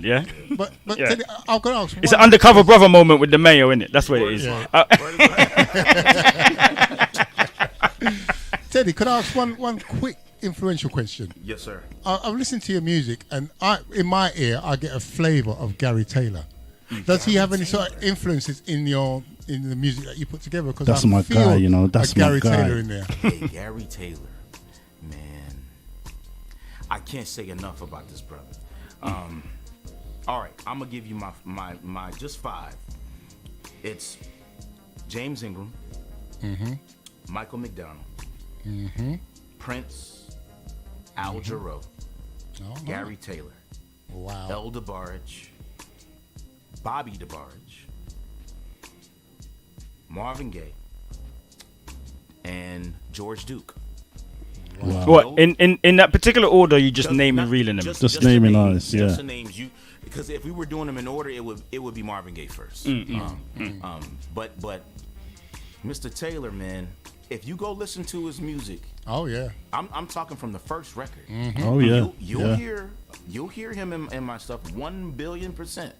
Speaker 2: Yeah,
Speaker 1: But
Speaker 2: Yeah.
Speaker 1: Teddy, I'm gonna ask.
Speaker 2: it's an undercover brother moment with the mayo, innit? That's what it is.
Speaker 1: Yeah. Teddy, could I ask one quick influential question?
Speaker 4: Yes, sir.
Speaker 1: I've listened to your music, and in my ear, I get a flavour of Gary Taylor. Does he have any sort of influences in the music that you put together? Because
Speaker 3: That's
Speaker 1: I
Speaker 3: my
Speaker 1: feel
Speaker 3: guy, you know, that's
Speaker 1: a Gary
Speaker 3: my guy.
Speaker 1: Taylor in there.
Speaker 4: Hey, Gary Taylor, man, I can't say enough about this brother. All right, I'm gonna give you my just 5. It's James Ingram, Michael McDonald, Prince, Al Jarreau,
Speaker 1: Oh,
Speaker 4: Gary Taylor,
Speaker 1: wow.
Speaker 4: El DeBarge, Bobby DeBarge, Marvin Gaye, and George Duke.
Speaker 3: Wow.
Speaker 2: What in that particular order? You just name and reeling them.
Speaker 3: Just
Speaker 4: the
Speaker 3: naming
Speaker 4: names,
Speaker 3: artists,
Speaker 4: Just
Speaker 3: yeah.
Speaker 4: the names because if we were doing them in order, it would be Marvin Gaye first. But Mr. Taylor, man, if you go listen to his music,
Speaker 1: Oh yeah.
Speaker 4: I'm talking from the first record.
Speaker 3: Oh yeah.
Speaker 4: You'll hear him in my stuff 1,000,000,000%.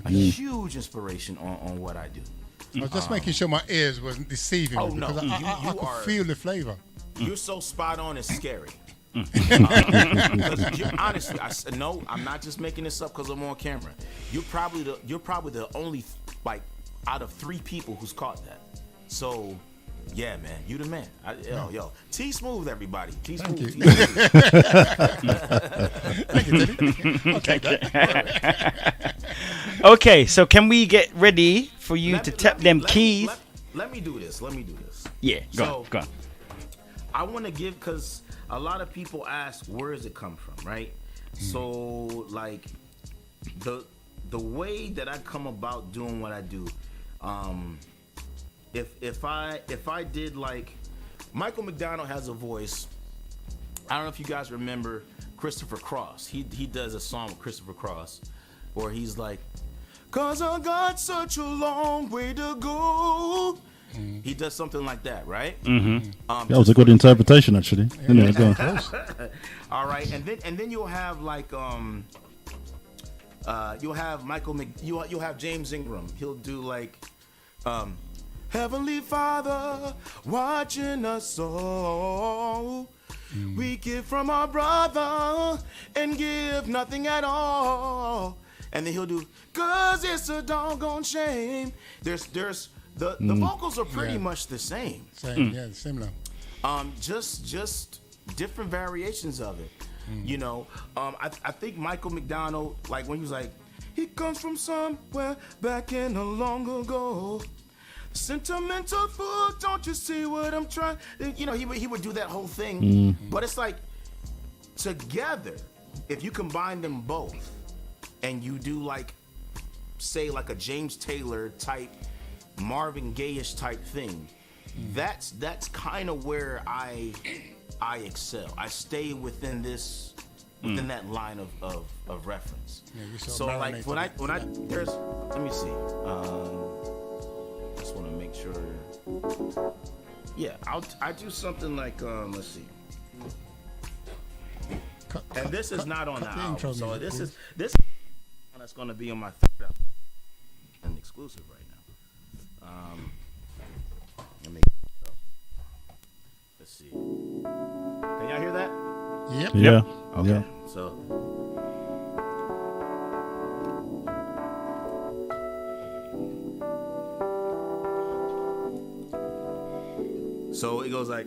Speaker 4: A huge inspiration on what I do.
Speaker 1: I was just making sure my ears wasn't deceiving me
Speaker 4: no,
Speaker 1: because I
Speaker 4: you
Speaker 1: could
Speaker 4: are-
Speaker 1: feel the flavour.
Speaker 4: You're so spot on, it's scary. Because honestly, no, I'm not just making this up because I'm on camera. You're probably the only out of 3 people who's caught that. So, yeah, man, you the man. Yo, T Smooth, everybody. T
Speaker 1: Thank
Speaker 4: Smooth.
Speaker 1: you.
Speaker 4: T Smooth.
Speaker 1: Thank you, Teddy. Okay, that.
Speaker 2: Okay, so can we get ready for you to tap them keys?
Speaker 4: Let me do this.
Speaker 2: Yeah, go on.
Speaker 4: I want to give, because a lot of people ask, where does it come from, right? So, like, the way that I come about doing what I do, if I did like Michael McDonald has a voice. I don't know if you guys remember Christopher Cross. He does a song with Christopher Cross where he's like, "'Cause I got such a long way to go." He does something like that, right?
Speaker 2: Mm-hmm.
Speaker 3: That was a good interpretation, actually. Anyway, go on.
Speaker 4: All right, and then you'll have like you'll have you'll have James Ingram. He'll do like Heavenly Father watching us all. We give from our brother and give nothing at all. And then he'll do, "'Cause it's a doggone shame." There's the vocals are pretty much the same.
Speaker 1: Yeah, similar.
Speaker 4: Just different variations of it. You know, I think Michael McDonald, like when he was like, "He comes from somewhere back in a long ago. Sentimental fool, don't you see what I'm trying?" You know, he would do that whole thing. But it's like, together, if you combine them both, and you do like, say like a James Taylor type, Marvin Gaye-ish type thing, that's kind of where I excel. I stay within that line of reference.
Speaker 1: Yeah, you
Speaker 4: So like when I there's, let me see. Just want to make sure. Yeah, I do something like let's see. And this is not on the album, so this is that's going to be on my third album, an exclusive right now. Let me. Let's see. Can y'all hear that?
Speaker 1: Yep.
Speaker 3: Yeah.
Speaker 4: Okay.
Speaker 3: Yeah.
Speaker 4: So it goes like,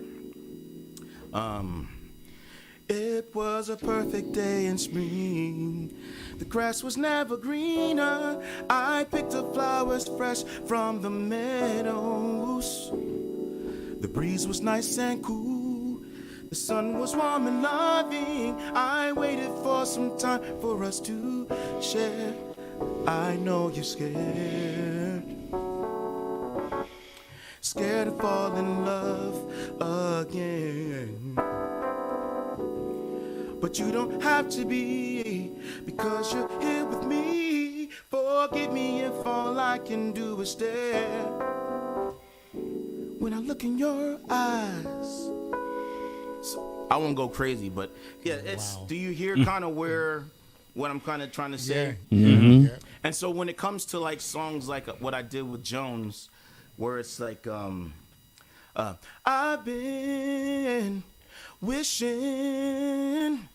Speaker 4: it was a perfect day in spring. The grass was never greener. I picked up flowers fresh from the meadows. The breeze was nice and cool. The sun was warm and loving. I waited for some time for us to share. I know you're scared. Scared to fall in love again. But you don't have to be, because you're here with me. Forgive me if all I can do is stare. When I look in your eyes. So, I won't go crazy, but yeah, it's. Do you hear kind of what I'm kind of trying to say?
Speaker 1: Yeah.
Speaker 4: And so when it comes to like songs like what I did with Jones, where it's like, I've been wishing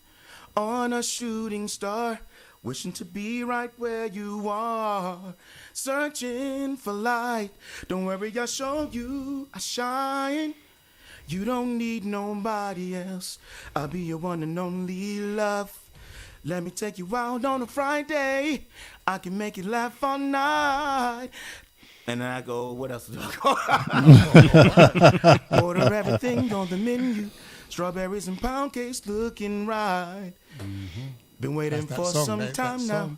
Speaker 4: on a shooting star, wishing to be right where you are, searching for light. Don't worry, I'll show you I shine. You don't need nobody else. I'll be your one and only love. Let me take you out on a Friday. I can make you laugh all night. And then I go, what else do I go? Order everything on the menu. Strawberries and pound cakes looking right. Been waiting for some time now.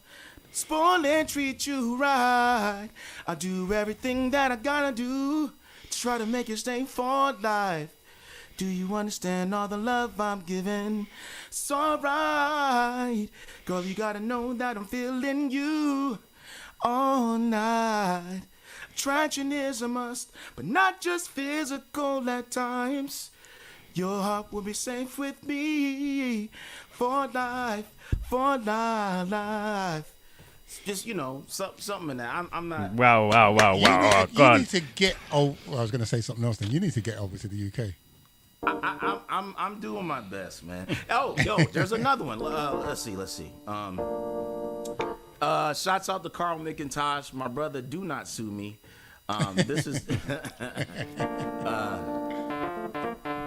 Speaker 4: Spoil and treat you right. I do everything that I gotta do to try to make you stay for life. Do you understand all the love I'm giving? It's alright. Girl, you gotta know that I'm feeling you all night. Attraction is a must, but not just physical at times. Your heart will be safe with me for life, for life. Just, you know, something in that. I'm not.
Speaker 2: Wow.
Speaker 1: You need to get. Oh, I was going to say something else. Then you need to get over to the UK.
Speaker 4: I'm doing my best, man. Oh, yo, there's another one. Let's see. Shouts out to Carl McIntosh, my brother. Do not sue me. This is.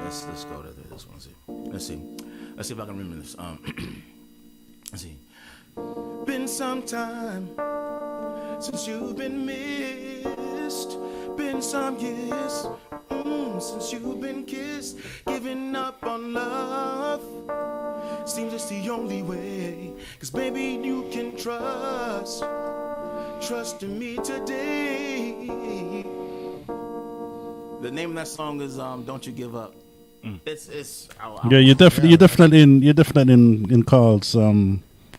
Speaker 4: Let's go to this one. Let's see if I can remember this. Let's see. Been some time since you've been missed. Been some years since you've been kissed. Giving up on love seems it's the only way. 'Cause baby, you can trust in me today. The name of that song is "Don't You Give Up." It's.
Speaker 3: Yeah, you're definitely in Carl's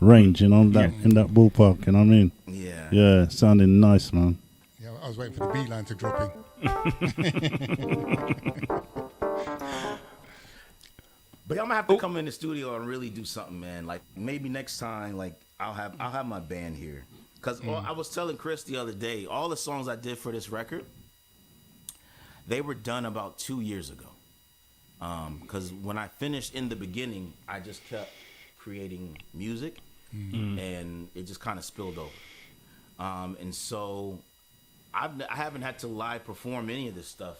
Speaker 3: range, you know, that in that ballpark. You know what I mean?
Speaker 4: Yeah.
Speaker 3: Yeah, sounding nice, man.
Speaker 1: Yeah, I was waiting for the B line to drop in.
Speaker 4: But I'm gonna have to come in the studio and really do something, man. Like maybe next time, like I'll have my band here. Cause I was telling Chris the other day, all the songs I did for this record, they were done about 2 years ago. Cause when I finished in the beginning, I just kept creating music, and it just kind of spilled over. And so I haven't had to live perform any of this stuff,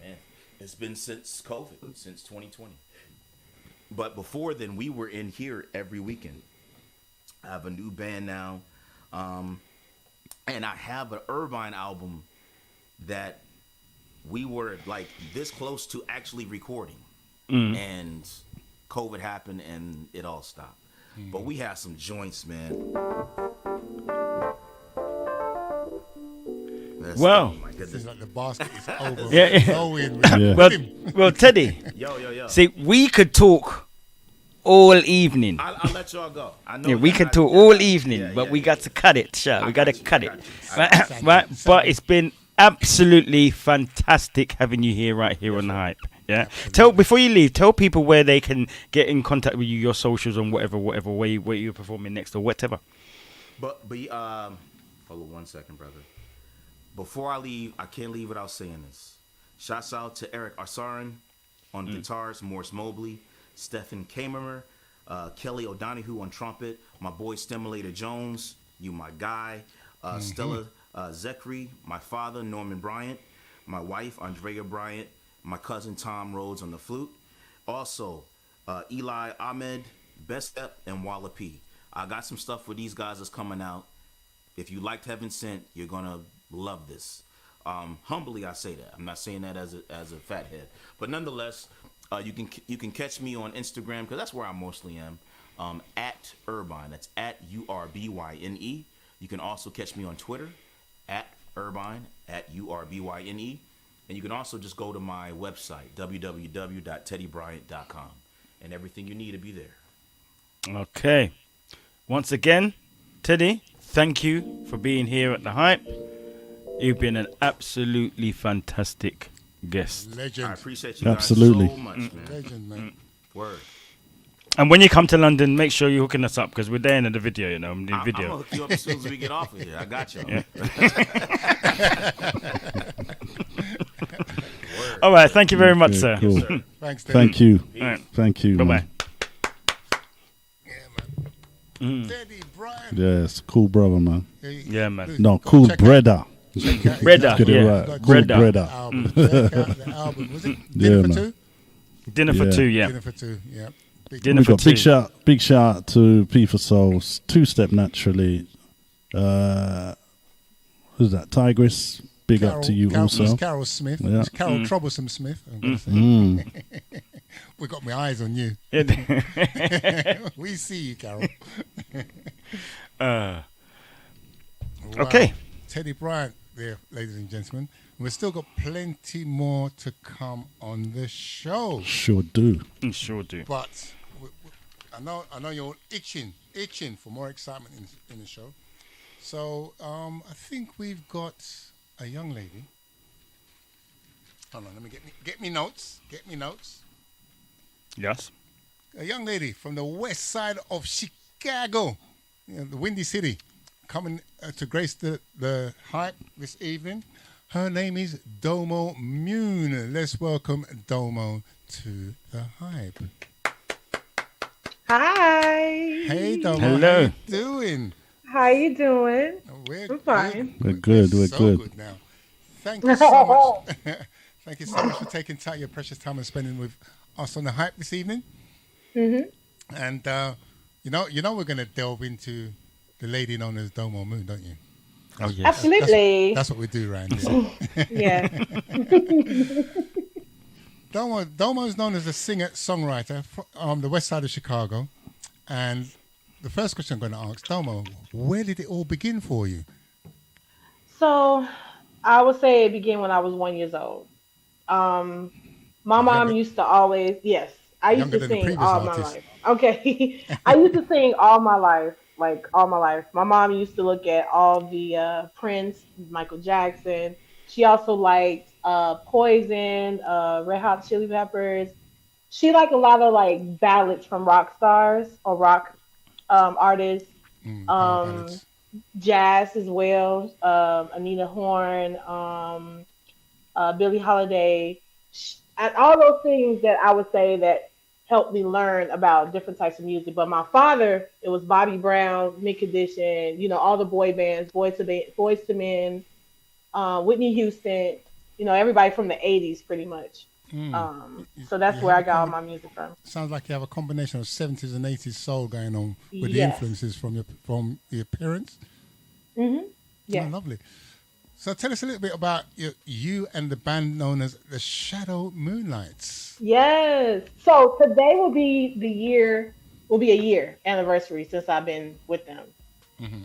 Speaker 4: man. It's been since COVID, since 2020. But before then, we were in here every weekend. I have a new band now, and I have an Irvine album that we were like this close to actually recording, and COVID happened and it all stopped. But we had some joints, man.
Speaker 2: Wow.
Speaker 4: Oh my goodness.
Speaker 1: Seems like the basket is over.
Speaker 2: Yeah.
Speaker 1: Flowing.
Speaker 2: Well, Teddy,
Speaker 4: Yo.
Speaker 2: see, we could talk all evening.
Speaker 4: I'll let y'all go. I know.
Speaker 2: Yeah, we could talk all evening, but we got to cut it, sure. We got to cut it. Right? But it's been absolutely fantastic having you here, right here on the Hype. Yeah. Before you leave, tell people where they can get in contact with you, your socials and whatever where you're performing next or whatever.
Speaker 4: But hold on 1 second, brother. Before I leave, I can't leave without saying this. Shouts out to Eric Arsarin on guitars, Morris Mobley, Stephen Kamerer, Kelly O'Donoghue on trumpet, my boy Stimulator Jones, you my guy, Stella Zechary, my father Norman Bryant, my wife Andrea Bryant, my cousin Tom Rhodes on the flute. Also, Eli Ahmed, Bestep, and Walla P. I got some stuff for these guys that's coming out. If you liked Heaven Sent, you're gonna love this. Humbly, I say that. I'm not saying that as a fathead, but nonetheless, you can catch me on Instagram because that's where I mostly am. At Urbine, that's at URBYNE. You can also catch me on Twitter at Urbine at URBYNE, and you can also just go to my website www.teddybryant.com, and everything you need to be there.
Speaker 2: Okay. Once again, Teddy, thank you for being here at the Hype. You've been an absolutely fantastic guest.
Speaker 1: Legend.
Speaker 4: I appreciate you guys
Speaker 3: Absolutely.
Speaker 4: so much, man.
Speaker 1: Legend, man.
Speaker 4: Word.
Speaker 2: And when you come to London, make sure you're hooking us up because we're there in the video, you know. I'm doing
Speaker 4: I'm
Speaker 2: video.
Speaker 4: gonna hook you up as soon as we get off of here. I got you.
Speaker 2: Yeah. All right. Thank you very much, sir.
Speaker 3: Cool.
Speaker 4: Yes, sir.
Speaker 1: Thanks, Teddy.
Speaker 3: Thank you.
Speaker 2: All right.
Speaker 3: Thank you.
Speaker 2: Bye-bye.
Speaker 3: man.
Speaker 1: Yeah, man. Teddy Bryant.
Speaker 3: Yes, cool brother, man.
Speaker 2: Yeah, man.
Speaker 3: No,
Speaker 1: Go
Speaker 3: cool
Speaker 1: check
Speaker 3: brother.
Speaker 2: Brother,
Speaker 3: Get it
Speaker 2: yeah.
Speaker 3: right.
Speaker 1: out-
Speaker 3: Cool
Speaker 2: Brother.
Speaker 3: brother.
Speaker 1: Album. Check out the album. Was it
Speaker 3: Yeah,
Speaker 1: Dinner for
Speaker 3: man.
Speaker 1: Two?
Speaker 2: Dinner for
Speaker 3: Yeah.
Speaker 2: two, yeah.
Speaker 1: Dinner for Two, yeah.
Speaker 2: Dinner
Speaker 3: We
Speaker 2: for
Speaker 3: got
Speaker 2: two.
Speaker 3: big shout to P for Souls, Two Step Naturally. Who's that? Tigress. Big up to you also.
Speaker 1: It's Carol Smith.
Speaker 3: Yeah.
Speaker 1: It's Carol Troublesome Smith. I'm gonna say.
Speaker 3: Mm.
Speaker 1: We got my eyes on you. We see you, Carol. Wow.
Speaker 2: Okay.
Speaker 1: Teddy Bryant there, ladies and gentlemen. We've still got plenty more to come on the show.
Speaker 3: Sure do.
Speaker 2: Sure do.
Speaker 1: But I know you're itching for more excitement in the show. So I think we've got a young lady. Hold on, let me get me notes. Get me notes.
Speaker 2: Yes.
Speaker 1: A young lady from the west side of Chicago, the Windy City, coming to grace the Hype this evening. Her name is Domo Mune. Let's welcome Domo to the Hype.
Speaker 6: Hi.
Speaker 1: Hey, Domo.
Speaker 2: Hello.
Speaker 1: How you doing?
Speaker 6: How you doing?
Speaker 1: We're
Speaker 6: I'm fine.
Speaker 3: We're good. We're
Speaker 1: so
Speaker 3: good.
Speaker 1: now. Thank you so much. Thank you so much for taking your precious time and spending with us on the Hype this evening. Mm-hmm. And you know we're going to delve into the lady known as Domo Moon, don't you?
Speaker 2: Oh, yes.
Speaker 6: Absolutely.
Speaker 1: That's what we do around here.
Speaker 6: Yeah.
Speaker 1: Domo is known as a singer-songwriter from the west side of Chicago. And the first question I'm going to ask, Domo, where did it all begin for you?
Speaker 6: So I would say it began when I was 1 year old. My mom
Speaker 1: Younger-
Speaker 6: used to always, yes, I used
Speaker 1: Younger
Speaker 6: to
Speaker 1: than the
Speaker 6: sing
Speaker 1: previous
Speaker 6: all my
Speaker 1: artist.
Speaker 6: life. Okay. I used to sing all my life, like all my life. My mom used to look at all the Prince, Michael Jackson. She also liked Poison, Red Hot Chili Peppers. She liked a lot of like ballads from rock stars or rock artists.
Speaker 1: Power
Speaker 6: Um,
Speaker 1: ballads.
Speaker 6: Jazz as well. Anita Horn, Billie Holiday, and all those things that I would say that helped me learn about different types of music. But my father, it was Bobby Brown, Nick Condition, all the boy bands, Boys to Men, Whitney Houston, everybody from the '80s, pretty much. So that's
Speaker 1: You
Speaker 6: where
Speaker 1: have
Speaker 6: I
Speaker 1: a
Speaker 6: got all
Speaker 1: combi-
Speaker 6: my music from.
Speaker 1: Sounds like you have a combination of 70s and 80s soul going on with the
Speaker 6: Yes.
Speaker 1: influences from the appearance. Oh,
Speaker 6: Yeah.
Speaker 1: lovely. So tell us a little bit about you and the band known as the Shadow Moonlights.
Speaker 6: Yes. So today will be a year anniversary since I've been with them.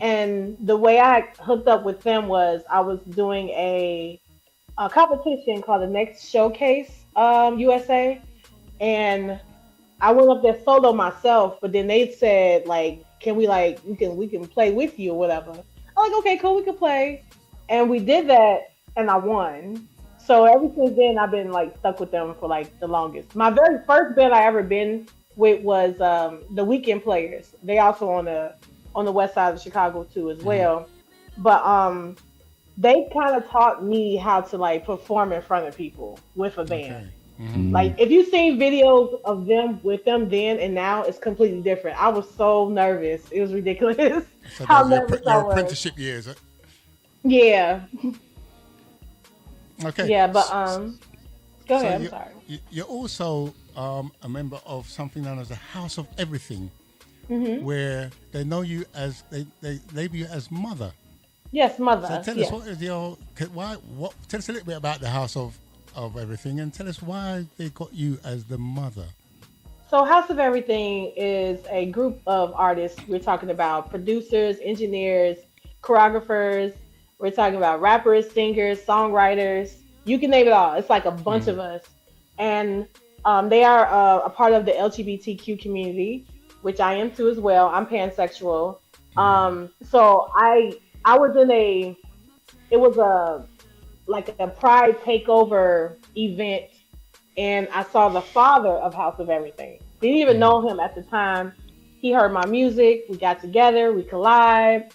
Speaker 6: And the way I hooked up with them was I was doing a competition called the Next Showcase USA, and I went up there solo myself. But then they said like, "Can we we can play with you or whatever?" I'm like, "Okay, cool, we can play," and we did that, and I won. So ever since then, I've been like stuck with them for like the longest. My very first band I ever been with was the Weekend Players. They also on the west side of Chicago too as well. But they kind of taught me how to like perform in front of people with a band. Like if you've seen videos of them with them then and now, it's completely different. I was so nervous. It was ridiculous
Speaker 1: So
Speaker 6: how
Speaker 1: those are
Speaker 6: nervous I
Speaker 1: your
Speaker 6: was.
Speaker 1: apprenticeship years.
Speaker 6: Yeah.
Speaker 1: Okay.
Speaker 6: Yeah, but go
Speaker 1: So
Speaker 6: ahead, I'm
Speaker 1: you-
Speaker 6: sorry.
Speaker 1: You're also a member of something known as the House of Everything, where they know you as they label you as mother.
Speaker 6: Yes, mother.
Speaker 1: So tell
Speaker 6: yes.
Speaker 1: us what is your why? Tell us a little bit about the House of Everything, and tell us why they got you as the mother.
Speaker 6: So House of Everything is a group of artists. We're talking about producers, engineers, choreographers. We're talking about rappers, singers, songwriters. You can name it all. It's like a bunch of us. And they are a part of the LGBTQ community, which I am too as well. I'm pansexual. So I was it was like a pride takeover event, and I saw the father of House of Everything. Didn't even know him at the time. He heard my music. We got together. We collab,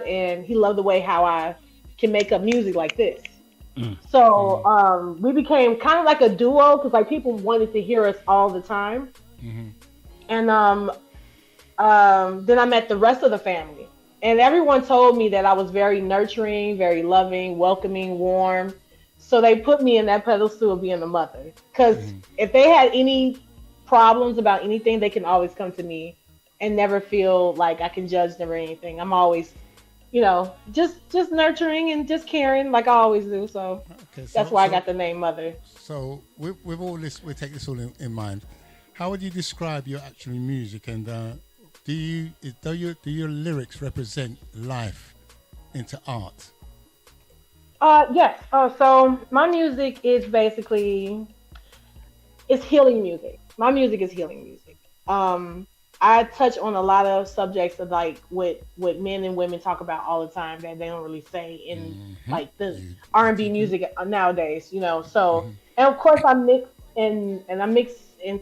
Speaker 6: and he loved the way how I can make up music like this. So we became kind of like a duo because like people wanted to hear us all the time. And then I met the rest of the family, and everyone told me that I was very nurturing, very loving, welcoming, warm. So they put me in that pedestal of being a mother. Because if they had any problems about anything, they can always come to me and never feel like I can judge them or anything. I'm always, just nurturing and just caring like I always do. So
Speaker 1: Okay,
Speaker 6: that's why I got the name Mother.
Speaker 1: So with all this, we take this all in mind. How would you describe your actual music, and do your lyrics represent life into art?
Speaker 6: Yes. So my music is basically it's healing music. My music is healing music. I touch on a lot of subjects of like what men and women talk about all the time that they don't really say in like the R&B music nowadays. So and of course I mix and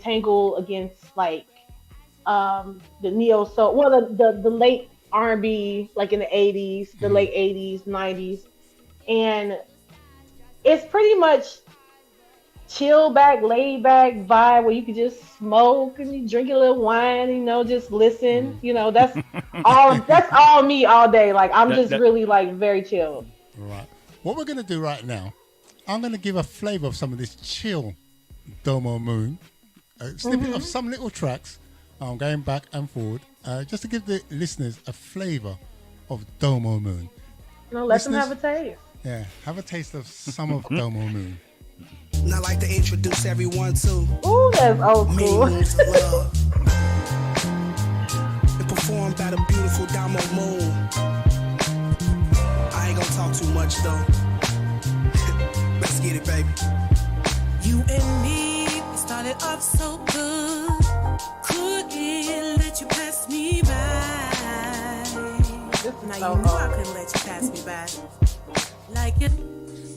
Speaker 6: tangle against like the neo soul, well the late R&B like in the 80s, the late 80s, 90s. And it's pretty much chill back, laid back vibe where you can just smoke and you drink a little wine, just listen. That's all me all day. Like I'm just really like very chill.
Speaker 1: Right. What we're gonna do right now, I'm gonna give a flavor of some of this chill Domo Moon, a snippet of some little tracks. I'm going back and forward, just to give the listeners a flavor of Domo Moon.
Speaker 6: Let them
Speaker 1: Listeners?
Speaker 6: have a taste.
Speaker 1: Yeah, have a taste of some of Domo Moon.
Speaker 7: And I like to introduce everyone to
Speaker 6: Ooh, that's old
Speaker 7: Many
Speaker 6: school.
Speaker 7: Moons of Love. And performed by the beautiful Domo Moon. I ain't gonna talk too much though. Let's get it, baby.
Speaker 8: You and me, we started off so good. Couldn't let you pass me by. Now you know I couldn't let you pass me by. Like it.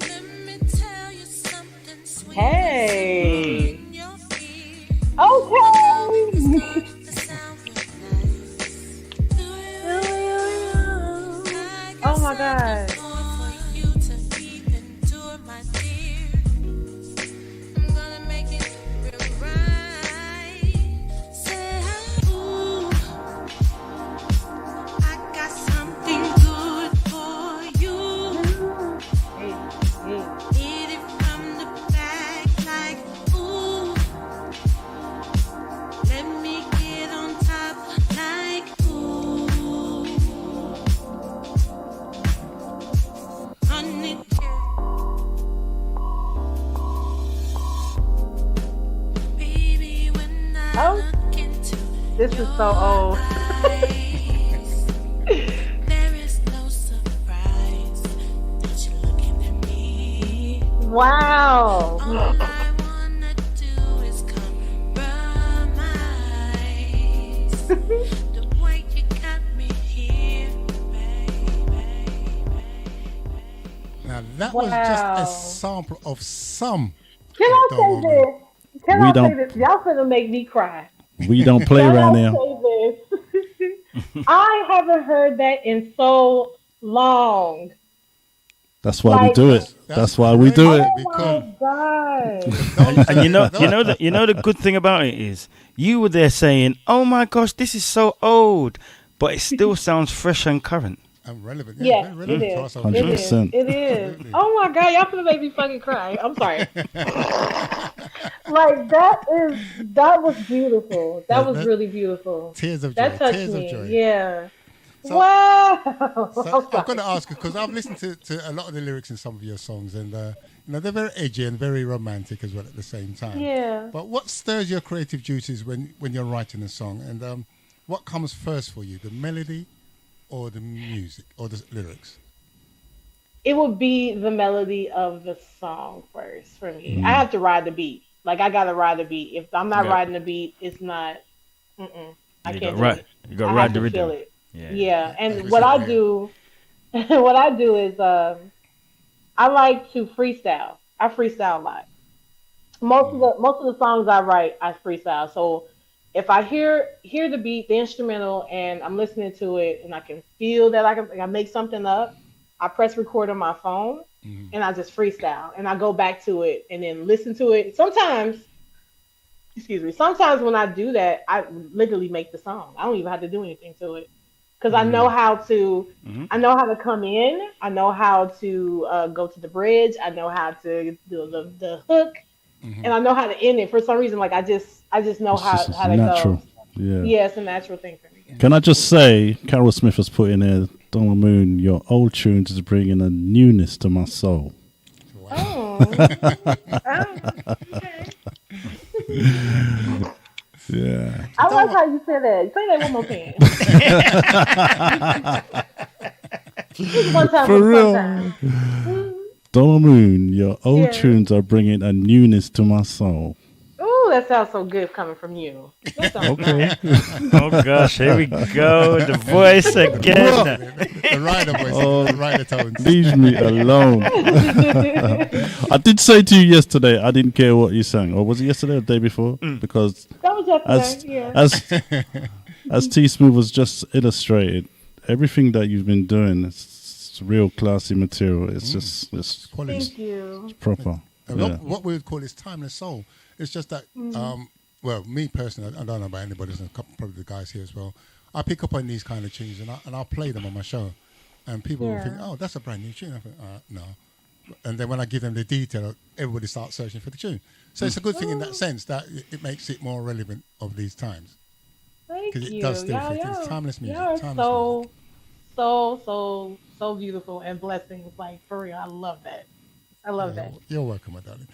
Speaker 8: Let me tell you something sweet.
Speaker 6: Hey.
Speaker 8: In your ear.
Speaker 6: Okay. Oh my God. Oh, this is so old.
Speaker 8: There is no surprise that you're looking at me.
Speaker 6: Wow.
Speaker 8: All I wanna do is compromise. The way you got me here, baby.
Speaker 1: Now that was just
Speaker 6: Wow.
Speaker 1: a sample of some.
Speaker 6: Can I
Speaker 1: of
Speaker 6: say
Speaker 1: Domo Moon.
Speaker 6: this? Can
Speaker 3: We
Speaker 6: I
Speaker 3: don't-
Speaker 6: say this? Y'all finna make me cry.
Speaker 3: We don't play
Speaker 6: Can
Speaker 3: around
Speaker 6: I
Speaker 3: here.
Speaker 6: say this? I haven't heard that in so long.
Speaker 3: That's why we
Speaker 6: Like-
Speaker 3: do it. That's why we do it.
Speaker 6: Oh
Speaker 1: Because
Speaker 6: my God.
Speaker 2: And you know the good thing about it is you were there saying, "Oh my gosh, this is so old," but it still sounds fresh and current.
Speaker 1: I'm relevant.
Speaker 6: Yeah,
Speaker 1: very relevant
Speaker 6: it
Speaker 1: to
Speaker 6: is.
Speaker 1: our
Speaker 6: It
Speaker 1: subject.
Speaker 6: is.
Speaker 3: 100%.
Speaker 6: It is. Oh my God, y'all finna make me fucking cry. I'm sorry. Like that was beautiful. That was really beautiful.
Speaker 1: Tears of joy.
Speaker 6: That touched
Speaker 1: Tears
Speaker 6: me.
Speaker 1: of joy.
Speaker 6: Yeah.
Speaker 1: So-
Speaker 6: Wow.
Speaker 1: So
Speaker 6: I'm
Speaker 1: I've got
Speaker 6: sorry.
Speaker 1: to ask you because I've listened to a lot of the lyrics in some of your songs, and they're very edgy and very romantic as well at the same time.
Speaker 6: Yeah.
Speaker 1: But what stirs your creative juices when you're writing a song, and what comes first for you, the melody, or the music, or the lyrics?
Speaker 6: It would be the melody of the song first for me. I have to ride the beat. Like I gotta ride the beat. If I'm not
Speaker 2: Yeah.
Speaker 6: riding the beat, it's not. I
Speaker 2: You
Speaker 6: can't
Speaker 2: got
Speaker 6: do it.
Speaker 2: You got
Speaker 6: I
Speaker 2: to ride
Speaker 6: have
Speaker 2: the
Speaker 6: to
Speaker 2: rhythm.
Speaker 6: feel it.
Speaker 2: Yeah.
Speaker 6: Yeah, and
Speaker 1: Like we
Speaker 6: what
Speaker 1: said,
Speaker 6: I
Speaker 1: yeah.
Speaker 6: do, what I do is I like to freestyle. I freestyle a lot. Most of the songs I write, I freestyle. So if I hear the beat, the instrumental, and I'm listening to it, and I can feel that I can make something up, I press record on my phone, and I just freestyle, and I go back to it, and then listen to it. Sometimes when I do that, I literally make the song. I don't even have to do anything to it. Because I know how to, come in. I know how to go to the bridge. I know how to do the hook, and I know how to end it. For some reason, like I just know
Speaker 3: It's
Speaker 6: how
Speaker 3: just
Speaker 6: to
Speaker 3: natural.
Speaker 6: go.
Speaker 3: Yeah.
Speaker 6: Yeah, it's a natural thing for me.
Speaker 3: Can I just say, Carol Smith has put in there, Domo Moon, your old tunes is bringing a newness to my soul.
Speaker 6: Oh, okay.
Speaker 3: Yeah.
Speaker 6: I like how you said that. Say that one more time. Just one time
Speaker 3: For
Speaker 6: the
Speaker 3: real.
Speaker 6: fun time.
Speaker 3: Domo Moon, your old
Speaker 6: Yeah.
Speaker 3: tunes are bringing a newness to my soul.
Speaker 6: Ooh, that sounds so good coming from you. That sounds nice.
Speaker 2: Oh gosh, here we go. The voice again.
Speaker 1: The rider voice, the rider tones.
Speaker 3: Leave me alone. I did say to you yesterday, I didn't care what you sang. Or was it yesterday or the day before? Because
Speaker 6: That was yesterday.
Speaker 3: as T Smooth was just illustrated, everything that you've been doing is real classy material. It's just it's
Speaker 1: Quality.
Speaker 6: Thank you.
Speaker 3: proper.
Speaker 1: And
Speaker 3: Yeah.
Speaker 1: what we would call is timeless soul. It's just that, well, me personally, I don't know about anybody, there's a couple, probably the guys here as well. I pick up on these kind of tunes and I'll play them on my show. And people will think, oh, that's a brand new tune. I think, no. And then when I give them the detail, everybody starts searching for the tune. So it's a good thing in that sense that it makes it more relevant of these times.
Speaker 6: Thank
Speaker 1: Because
Speaker 6: you.
Speaker 1: it does still
Speaker 6: Y'all-
Speaker 1: fit. It's
Speaker 6: y'all-
Speaker 1: timeless music.
Speaker 6: Y'all are
Speaker 1: Timeless
Speaker 6: so beautiful and blessings. Like for real, I love that. I love that.
Speaker 1: You're welcome, my darling.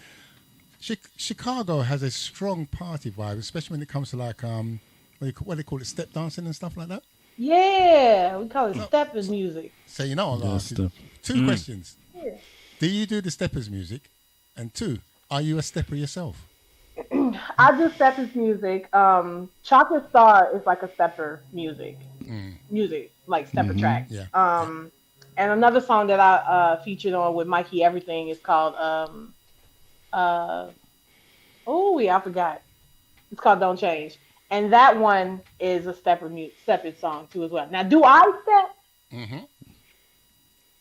Speaker 1: Chicago has a strong party vibe, especially when it comes to like what they call it, step dancing and stuff like that.
Speaker 6: Yeah, we call it steppers music.
Speaker 1: So you know, I'll
Speaker 3: Yeah,
Speaker 1: ask you
Speaker 3: step.
Speaker 1: two questions.
Speaker 6: Yeah.
Speaker 1: Do you do the steppers music? And two, Are you a stepper yourself?
Speaker 6: I do steppers music. Chocolate Star is like a stepper music, like stepper track.
Speaker 1: Yeah.
Speaker 6: And another song that I featured on with Mikey Everything is called I forgot. It's called Don't Change, and that one is a stepper song too as well. Now, do I step?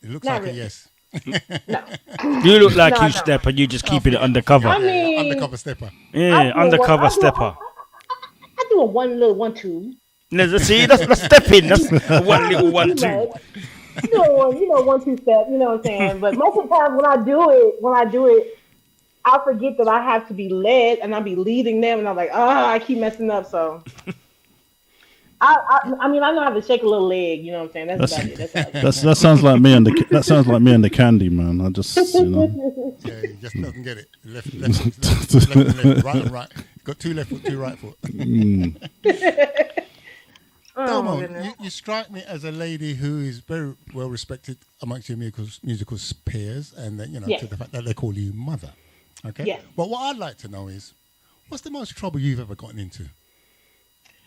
Speaker 1: It looks
Speaker 6: Not
Speaker 1: like
Speaker 6: really.
Speaker 1: a yes.
Speaker 6: No.
Speaker 2: You look like
Speaker 6: No,
Speaker 2: you
Speaker 6: I don't.
Speaker 2: step and you just keep it undercover.
Speaker 6: I mean,
Speaker 1: Undercover stepper.
Speaker 2: Yeah,
Speaker 6: I do
Speaker 2: undercover
Speaker 6: I
Speaker 2: stepper.
Speaker 6: do a one little 1-2.
Speaker 2: See, that's stepping. That's one little 1-2.
Speaker 6: You know, 1-2 step. You know what I'm saying? But most of the time when I do it, I forget that I have to be led, and I'll be leading them, and I'm like, I keep messing up. So, I mean, I know how to shake a little leg. You know what I'm saying? That's about it. That's all.
Speaker 3: That sounds like me and the Candy Man. I just
Speaker 1: Yeah, he just doesn't get it. Left and left, right and right. Got 2 left foot, 2 right foot.
Speaker 6: Oh, my
Speaker 1: Domo,
Speaker 6: goodness.
Speaker 1: you strike me as a lady who is very well respected amongst your musical peers, and that,
Speaker 6: Yes.
Speaker 1: to the fact that they call you mother. Okay.
Speaker 6: Yes.
Speaker 1: But what I'd like to know is, what's the most trouble you've ever gotten into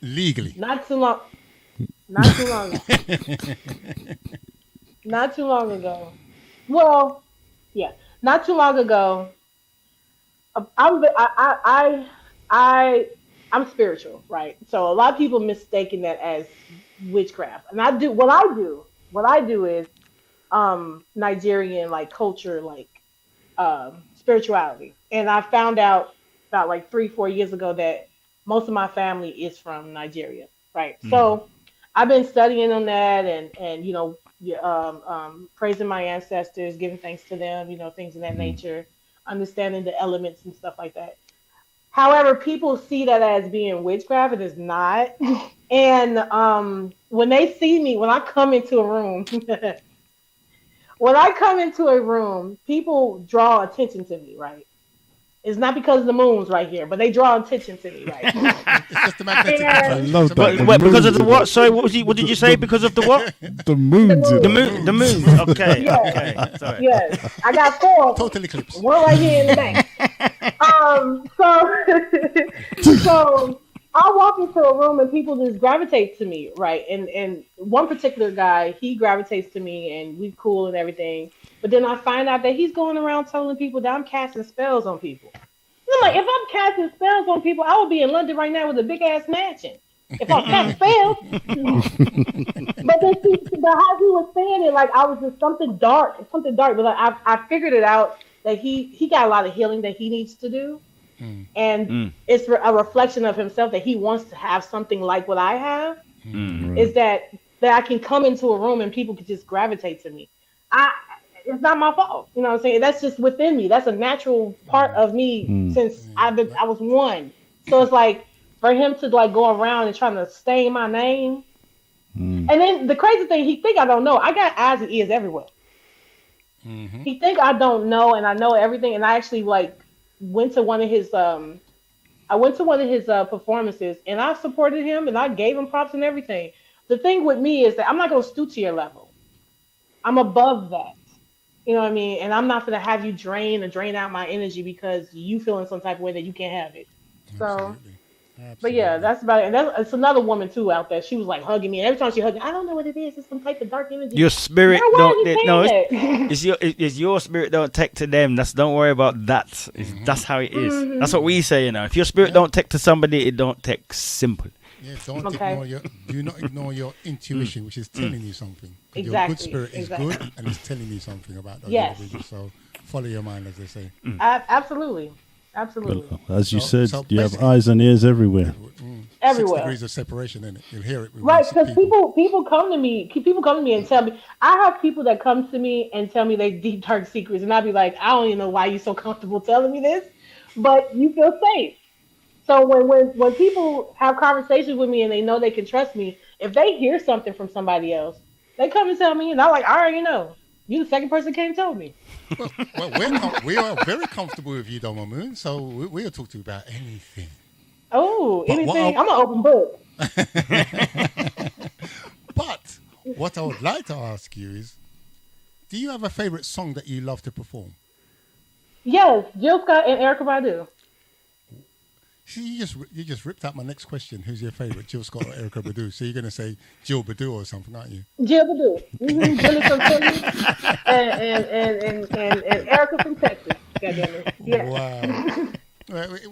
Speaker 1: legally?
Speaker 6: Not too long. Not too long ago. Well, yeah, not too long ago. I'm spiritual, right? So a lot of people mistaken that as witchcraft, and what I do is Nigerian like culture, like spirituality, and I found out about like 3-4 years ago that most of my family is from Nigeria, right? So I've been studying on that and praising my ancestors, giving thanks to them, things of that nature, understanding the elements and stuff like that. However, people see that as being witchcraft. It is not. And when they see me, when I come into a room, people draw attention to me, right? It's not because of the moon's right here, but they draw attention to me, right?
Speaker 1: It's just the magnetic
Speaker 6: Yeah.
Speaker 1: attraction.
Speaker 3: love
Speaker 1: It's a
Speaker 3: that.
Speaker 1: magnetic-
Speaker 2: Wait, because of the what? Sorry, what did you say? Because of the what?
Speaker 3: The moon's in
Speaker 2: The
Speaker 3: it.
Speaker 2: moon. The moon. Okay.
Speaker 6: Yeah.
Speaker 2: Okay. Sorry.
Speaker 6: Yes, I got 4 of them.
Speaker 1: Total eclipse.
Speaker 6: One right here in the back. So I walk into a room and people just gravitate to me, right? And one particular guy, he gravitates to me and we cool and everything. But then I find out that he's going around telling people that I'm casting spells on people. And I'm like, if I'm casting spells on people, I would be in London right now with a big ass mansion. If I cast spells. But then how he was saying it, like I was just something dark. But like, I figured it out that he got a lot of healing that he needs to do. And it's a reflection of himself that he wants to have something like what I have. Is that I can come into a room and people can just gravitate to me. It's not my fault. You know what I'm saying? That's just within me. That's a natural part of me since I was 1. So it's like for him to like go around and trying to stain my name. And then the crazy thing, he think I don't know. I got eyes and ears everywhere. He think I don't know, and I know everything. And I actually like went to one of his performances, and I supported him, and I gave him props and everything. The thing with me is that I'm not gonna stoop to your level. I'm above that. You know what I mean? And I'm not gonna have you drain out my energy because you feel in some type of way that you can't have it. So.
Speaker 1: Absolutely.
Speaker 6: But yeah, that's about it. And it's another woman too out there. She was like hugging me, and every time she hugged me, I don't know what it is. It's some type of dark energy.
Speaker 2: Your spirit
Speaker 6: Girl, why
Speaker 2: don't.
Speaker 6: are you
Speaker 2: No,
Speaker 6: saying that?
Speaker 2: it's your spirit don't take to them. Don't worry about that. That's how it is. That's what we say. If your spirit don't take to somebody, it don't take. Simple.
Speaker 1: Yeah, don't
Speaker 6: Okay.
Speaker 1: do not ignore your intuition, which is telling you something.
Speaker 6: Exactly,
Speaker 1: Your good spirit is
Speaker 6: exactly.
Speaker 1: good and it's telling you something about those
Speaker 6: Yes.
Speaker 1: individuals. So follow your mind, as they say.
Speaker 6: Absolutely.
Speaker 3: As you
Speaker 1: So-
Speaker 3: said,
Speaker 1: so
Speaker 3: you have
Speaker 1: basically-
Speaker 3: eyes and ears everywhere.
Speaker 1: 6
Speaker 6: Everywhere.
Speaker 1: degrees of separation in it. You'll hear it. With
Speaker 6: Right,
Speaker 1: most
Speaker 6: because people come to me and tell me. I have people that come to me and tell me they deep dark secrets, and I'll be like, I don't even know why you're so comfortable telling me this, but you feel safe. So when people have conversations with me and they know they can trust me, if they hear something from somebody else, they come and tell me, and I'm like, I already know. You the second person that came and told me.
Speaker 1: Well, we are very comfortable with you, Domo Moon, so we'll talk to you about anything.
Speaker 6: Oh,
Speaker 1: But
Speaker 6: anything?
Speaker 1: what
Speaker 6: I'm an open book.
Speaker 1: But what I would like to ask you is, do you have a favorite song that you love to perform?
Speaker 6: Yes, Jill Scott and Erica Badu.
Speaker 1: See, you just ripped out my next question. Who's your favorite, Jill Scott or Erica Badu? So you're going to say Jill Badu or something, aren't you?
Speaker 6: Jill Badu. Mm-hmm. Jilly from Philly and Erica from Texas. Goddamn it. Yeah.
Speaker 1: Wow.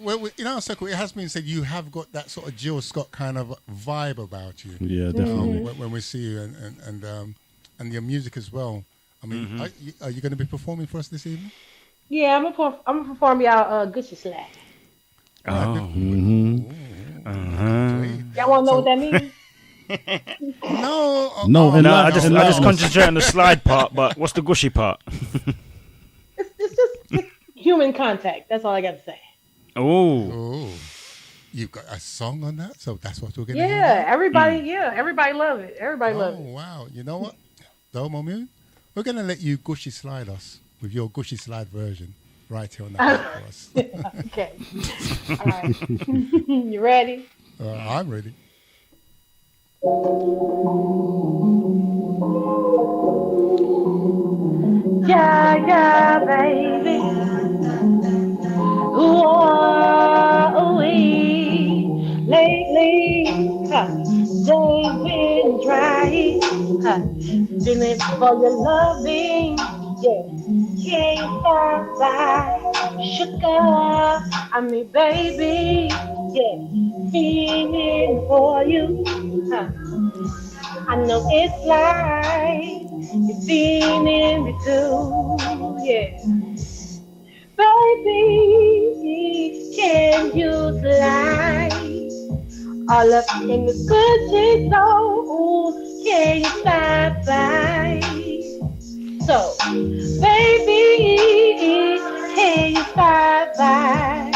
Speaker 1: Well, in our circle, it has been said you have got that sort of Jill Scott kind of vibe about you.
Speaker 3: Yeah, definitely.
Speaker 1: When we see you and your music as well. I mean, are you going to be performing for us this evening?
Speaker 6: Yeah, I'm gonna perform y'all Gucci Slap.
Speaker 2: Oh.
Speaker 6: Y'all wanna know what that means?
Speaker 1: No.
Speaker 3: No,
Speaker 2: No, I just concentrate on the slide part, but what's the gushy part?
Speaker 6: It's just human contact. That's all I got to say.
Speaker 2: Oh.
Speaker 1: Oh, you've got a song on that, so that's what we're going to hear.
Speaker 6: Yeah, everybody love it. Everybody love
Speaker 1: Oh,
Speaker 6: it.
Speaker 1: wow. You know what, Domo Moon? We're going to let you gushy slide us with your gushy slide version right here on the mic for us.
Speaker 6: Okay. All right. You ready?
Speaker 1: I'm ready.
Speaker 6: Yeah, baby. Ooh-wee. Lately, they've been dry. Feeling for your loving. Yeah. Can't stop by. Sugar. I mean, baby. Yeah. Feeling for you. I know it's like you're feeling me too, yeah. Baby, can you slide all up in the Gucci zone? Can you stop by? So, baby, can you stop by?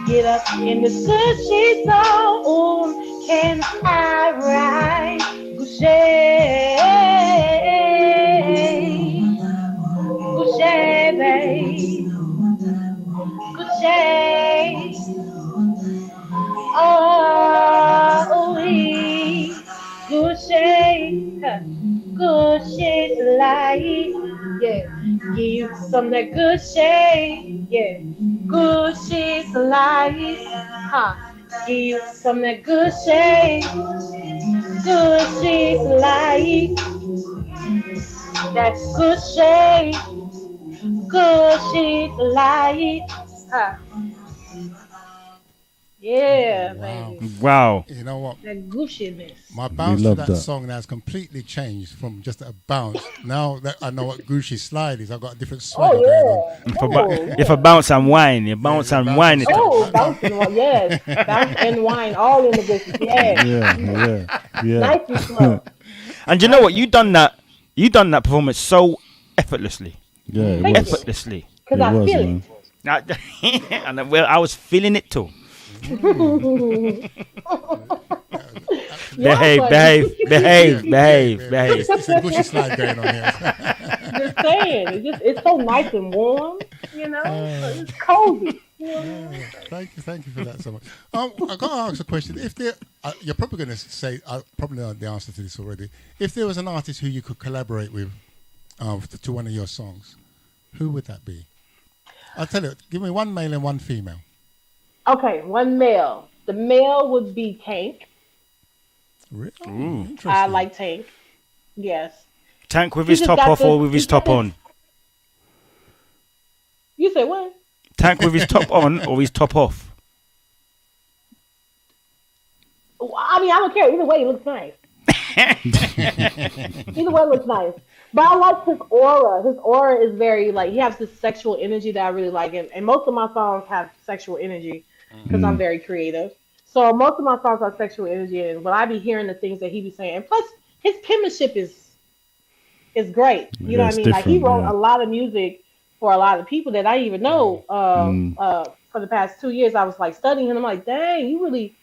Speaker 6: Get up in the Gucci zone. Can I ride Gucci? Gucci, babe. Gucci. Oh, Gucci. Gucci light. Yeah. Give you some of that Gucci. Yeah. Gucci light. Huh. Give you some of that Gucci light. That's Gucci light. Yeah, baby.
Speaker 2: Wow.
Speaker 1: You know what?
Speaker 6: That Gucci-ness.
Speaker 1: My bounce to
Speaker 3: love
Speaker 1: that
Speaker 3: that.
Speaker 1: song now has completely changed from just a bounce. Now that I know what Gucci slide is, I've got a different swagger going on.
Speaker 2: If I bounce and whine, you bounce and whine it.
Speaker 6: Oh, bouncing, yes. Bounce and wine, all in the Gucci. Yes.
Speaker 3: Yeah.
Speaker 6: Nice and slow.
Speaker 2: And you know what? You done that performance so effortlessly.
Speaker 3: Yeah, it
Speaker 6: Thank
Speaker 3: was.
Speaker 6: you.
Speaker 2: Effortlessly.
Speaker 6: Because
Speaker 3: It
Speaker 6: I
Speaker 3: was,
Speaker 6: feel
Speaker 3: man.
Speaker 2: And well, I was feeling it too. Behave.
Speaker 1: It's a Gucci slide going on here.
Speaker 6: Just saying, it's so nice and warm, you know. It's cozy. You know?
Speaker 1: Thank you for that so much. I got to ask a question. If there, you're probably going to say, probably know the answer to this already. If there was an artist who you could collaborate with to one of your songs, who would that be? I'll tell you. Give me one male and one female.
Speaker 6: Okay, one male. The male would be Tank.
Speaker 1: Really? Interesting.
Speaker 6: I like Tank. Yes.
Speaker 2: Tank with
Speaker 6: He
Speaker 2: his
Speaker 6: just
Speaker 2: top
Speaker 6: got
Speaker 2: off or
Speaker 6: this-
Speaker 2: with his
Speaker 6: he got
Speaker 2: top on?
Speaker 6: You say what?
Speaker 2: Tank with his top on or his top off?
Speaker 6: I mean, I don't care. Either way, it looks nice. Either way, it looks nice. But I like his aura. His aura is very, like, he has this sexual energy that I really like. And most of my songs have sexual energy because I'm very creative. So most of my songs have sexual energy. And when I be hearing the things that he be saying, and plus his penmanship is great. You know what I mean? Like, he
Speaker 3: different,
Speaker 6: wrote
Speaker 3: yeah.
Speaker 6: a lot of music for a lot of people that I even know. For the past 2 years, I was like studying him. I'm like, dang, you really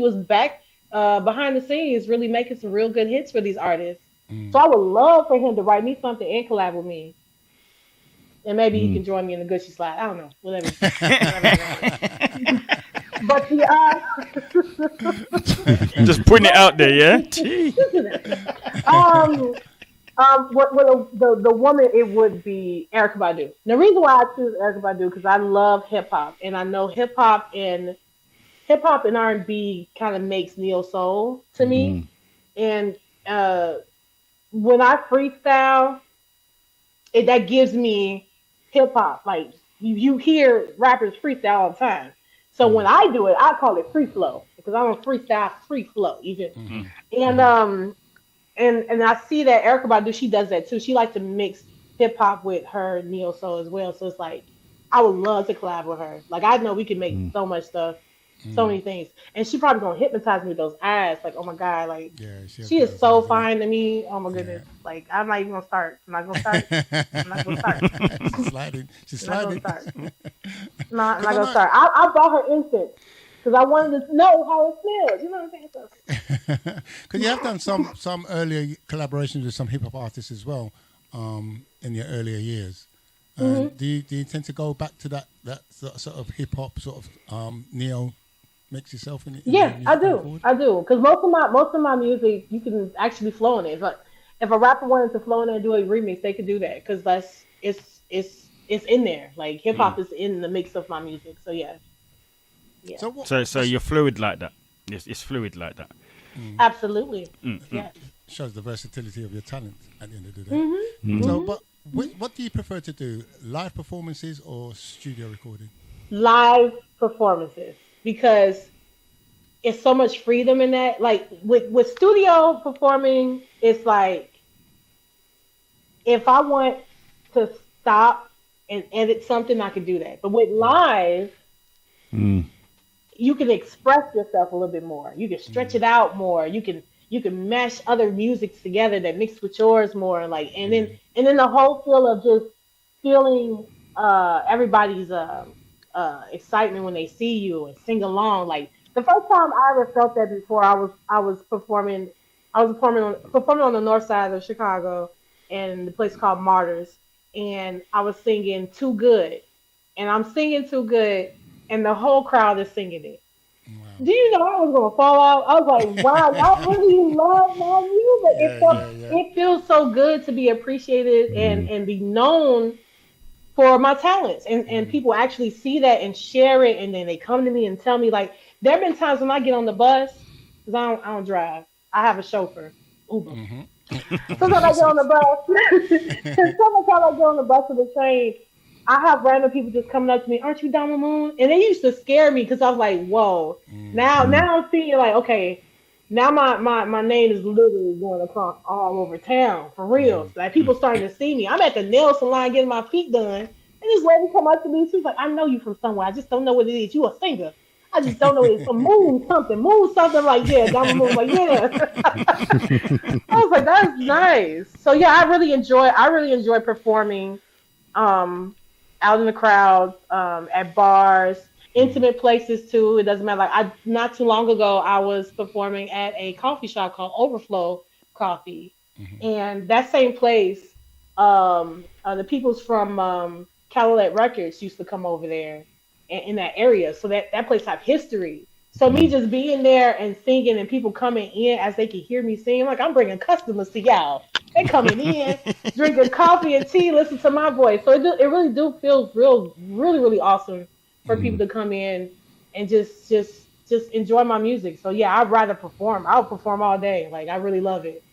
Speaker 6: was back behind the scenes, really making some real good hits for these artists. So I would love for him to write me something and collab with me. And maybe he can join me in the Gucci slide. I don't know. Whatever. But the
Speaker 2: Just putting it out there, yeah?
Speaker 6: The woman, it would be Erykah Badu. The reason why I choose Erykah Badu because I love hip hop, and I know hip hop and R&B kind of makes neo soul to me. And when I freestyle, that gives me hip hop. Like you hear rappers freestyle all the time. So when I do it, I call it free flow because I'm a freestyle free flow. And I see that Erykah Badu, she does that too. She likes to mix hip hop with her neo soul as well. So it's like I would love to collab with her. Like I know we can make so much stuff, so many things, and she probably gonna hypnotize me with those eyes. Like oh my god, like she is so fine to me. Oh my goodness, like I'm not even gonna start. I'm not gonna start.
Speaker 1: She's sliding. She's sliding.
Speaker 6: I'm not gonna start. I bought her incense. Because I wanted to know how it smells. You know what I'm saying?
Speaker 1: Because you have done some earlier collaborations with some hip hop artists as well in your earlier years. Do you tend to go back to that sort of hip hop sort of neo mix yourself in it?
Speaker 6: Yeah, I do. Because most of my music you can actually flow in it. But if a rapper wanted to flow in there and do a remix, they could do that because it's in there. Like hip hop is in the mix of my music. So yeah. Yeah.
Speaker 2: So you're fluid like that. It's fluid like that.
Speaker 6: Absolutely. Yeah.
Speaker 1: Shows the versatility of your talent at the end of the day. So, but what do you prefer to do? Live performances or studio recording?
Speaker 6: Live performances because it's so much freedom in that. Like with studio performing, it's like if I want to stop and edit something, I could do that. But with live. You can express yourself a little bit more. You can stretch it out more. You can mesh other musics together that mix with yours more. Like and then the whole feel of just feeling everybody's excitement when they see you and sing along. Like the first time I ever felt that before, I was performing on the north side of Chicago in the place called Martyrs, and I was singing Too Good, and I'm singing Too Good. And the whole crowd is singing it. Wow. Do you know I was gonna fall out? I was like, "Wow, y'all really love my music." It feels so good to be appreciated and be known for my talents, and people actually see that and share it, and then they come to me and tell me. Like, there have been times when I get on the bus because I don't drive. I have a chauffeur, Uber. Sometimes I get on the bus. Sometimes I get on the bus or the train. I have random people just coming up to me, aren't you Diamond Moon? And they used to scare me because I was like, whoa. Now I'm seeing like, okay, now my name is literally going across all over town, for real. Like people starting to see me. I'm at the nail salon getting my feet done. And this lady come up to me, she's like, I know you from somewhere. I just don't know what it is. You a singer. I just don't know what it is. Some Moon something. I'm like, yeah, Diamond Moon. Like, yeah. I was like, that's nice. So yeah, I really enjoy performing out in the crowd, at bars, intimate places too. It doesn't matter. Like not too long ago, I was performing at a coffee shop called Overflow Coffee, and that same place, the peoples from Cadillac Records used to come over there in that area. So that place have history. So me just being there and singing and people coming in as they can hear me sing, like I'm bringing customers to y'all. They coming in, drinking coffee and tea, listen to my voice. So it really do feel really awesome for people to come in and just enjoy my music. So yeah, I'd rather perform. I'll perform all day. Like I really love it.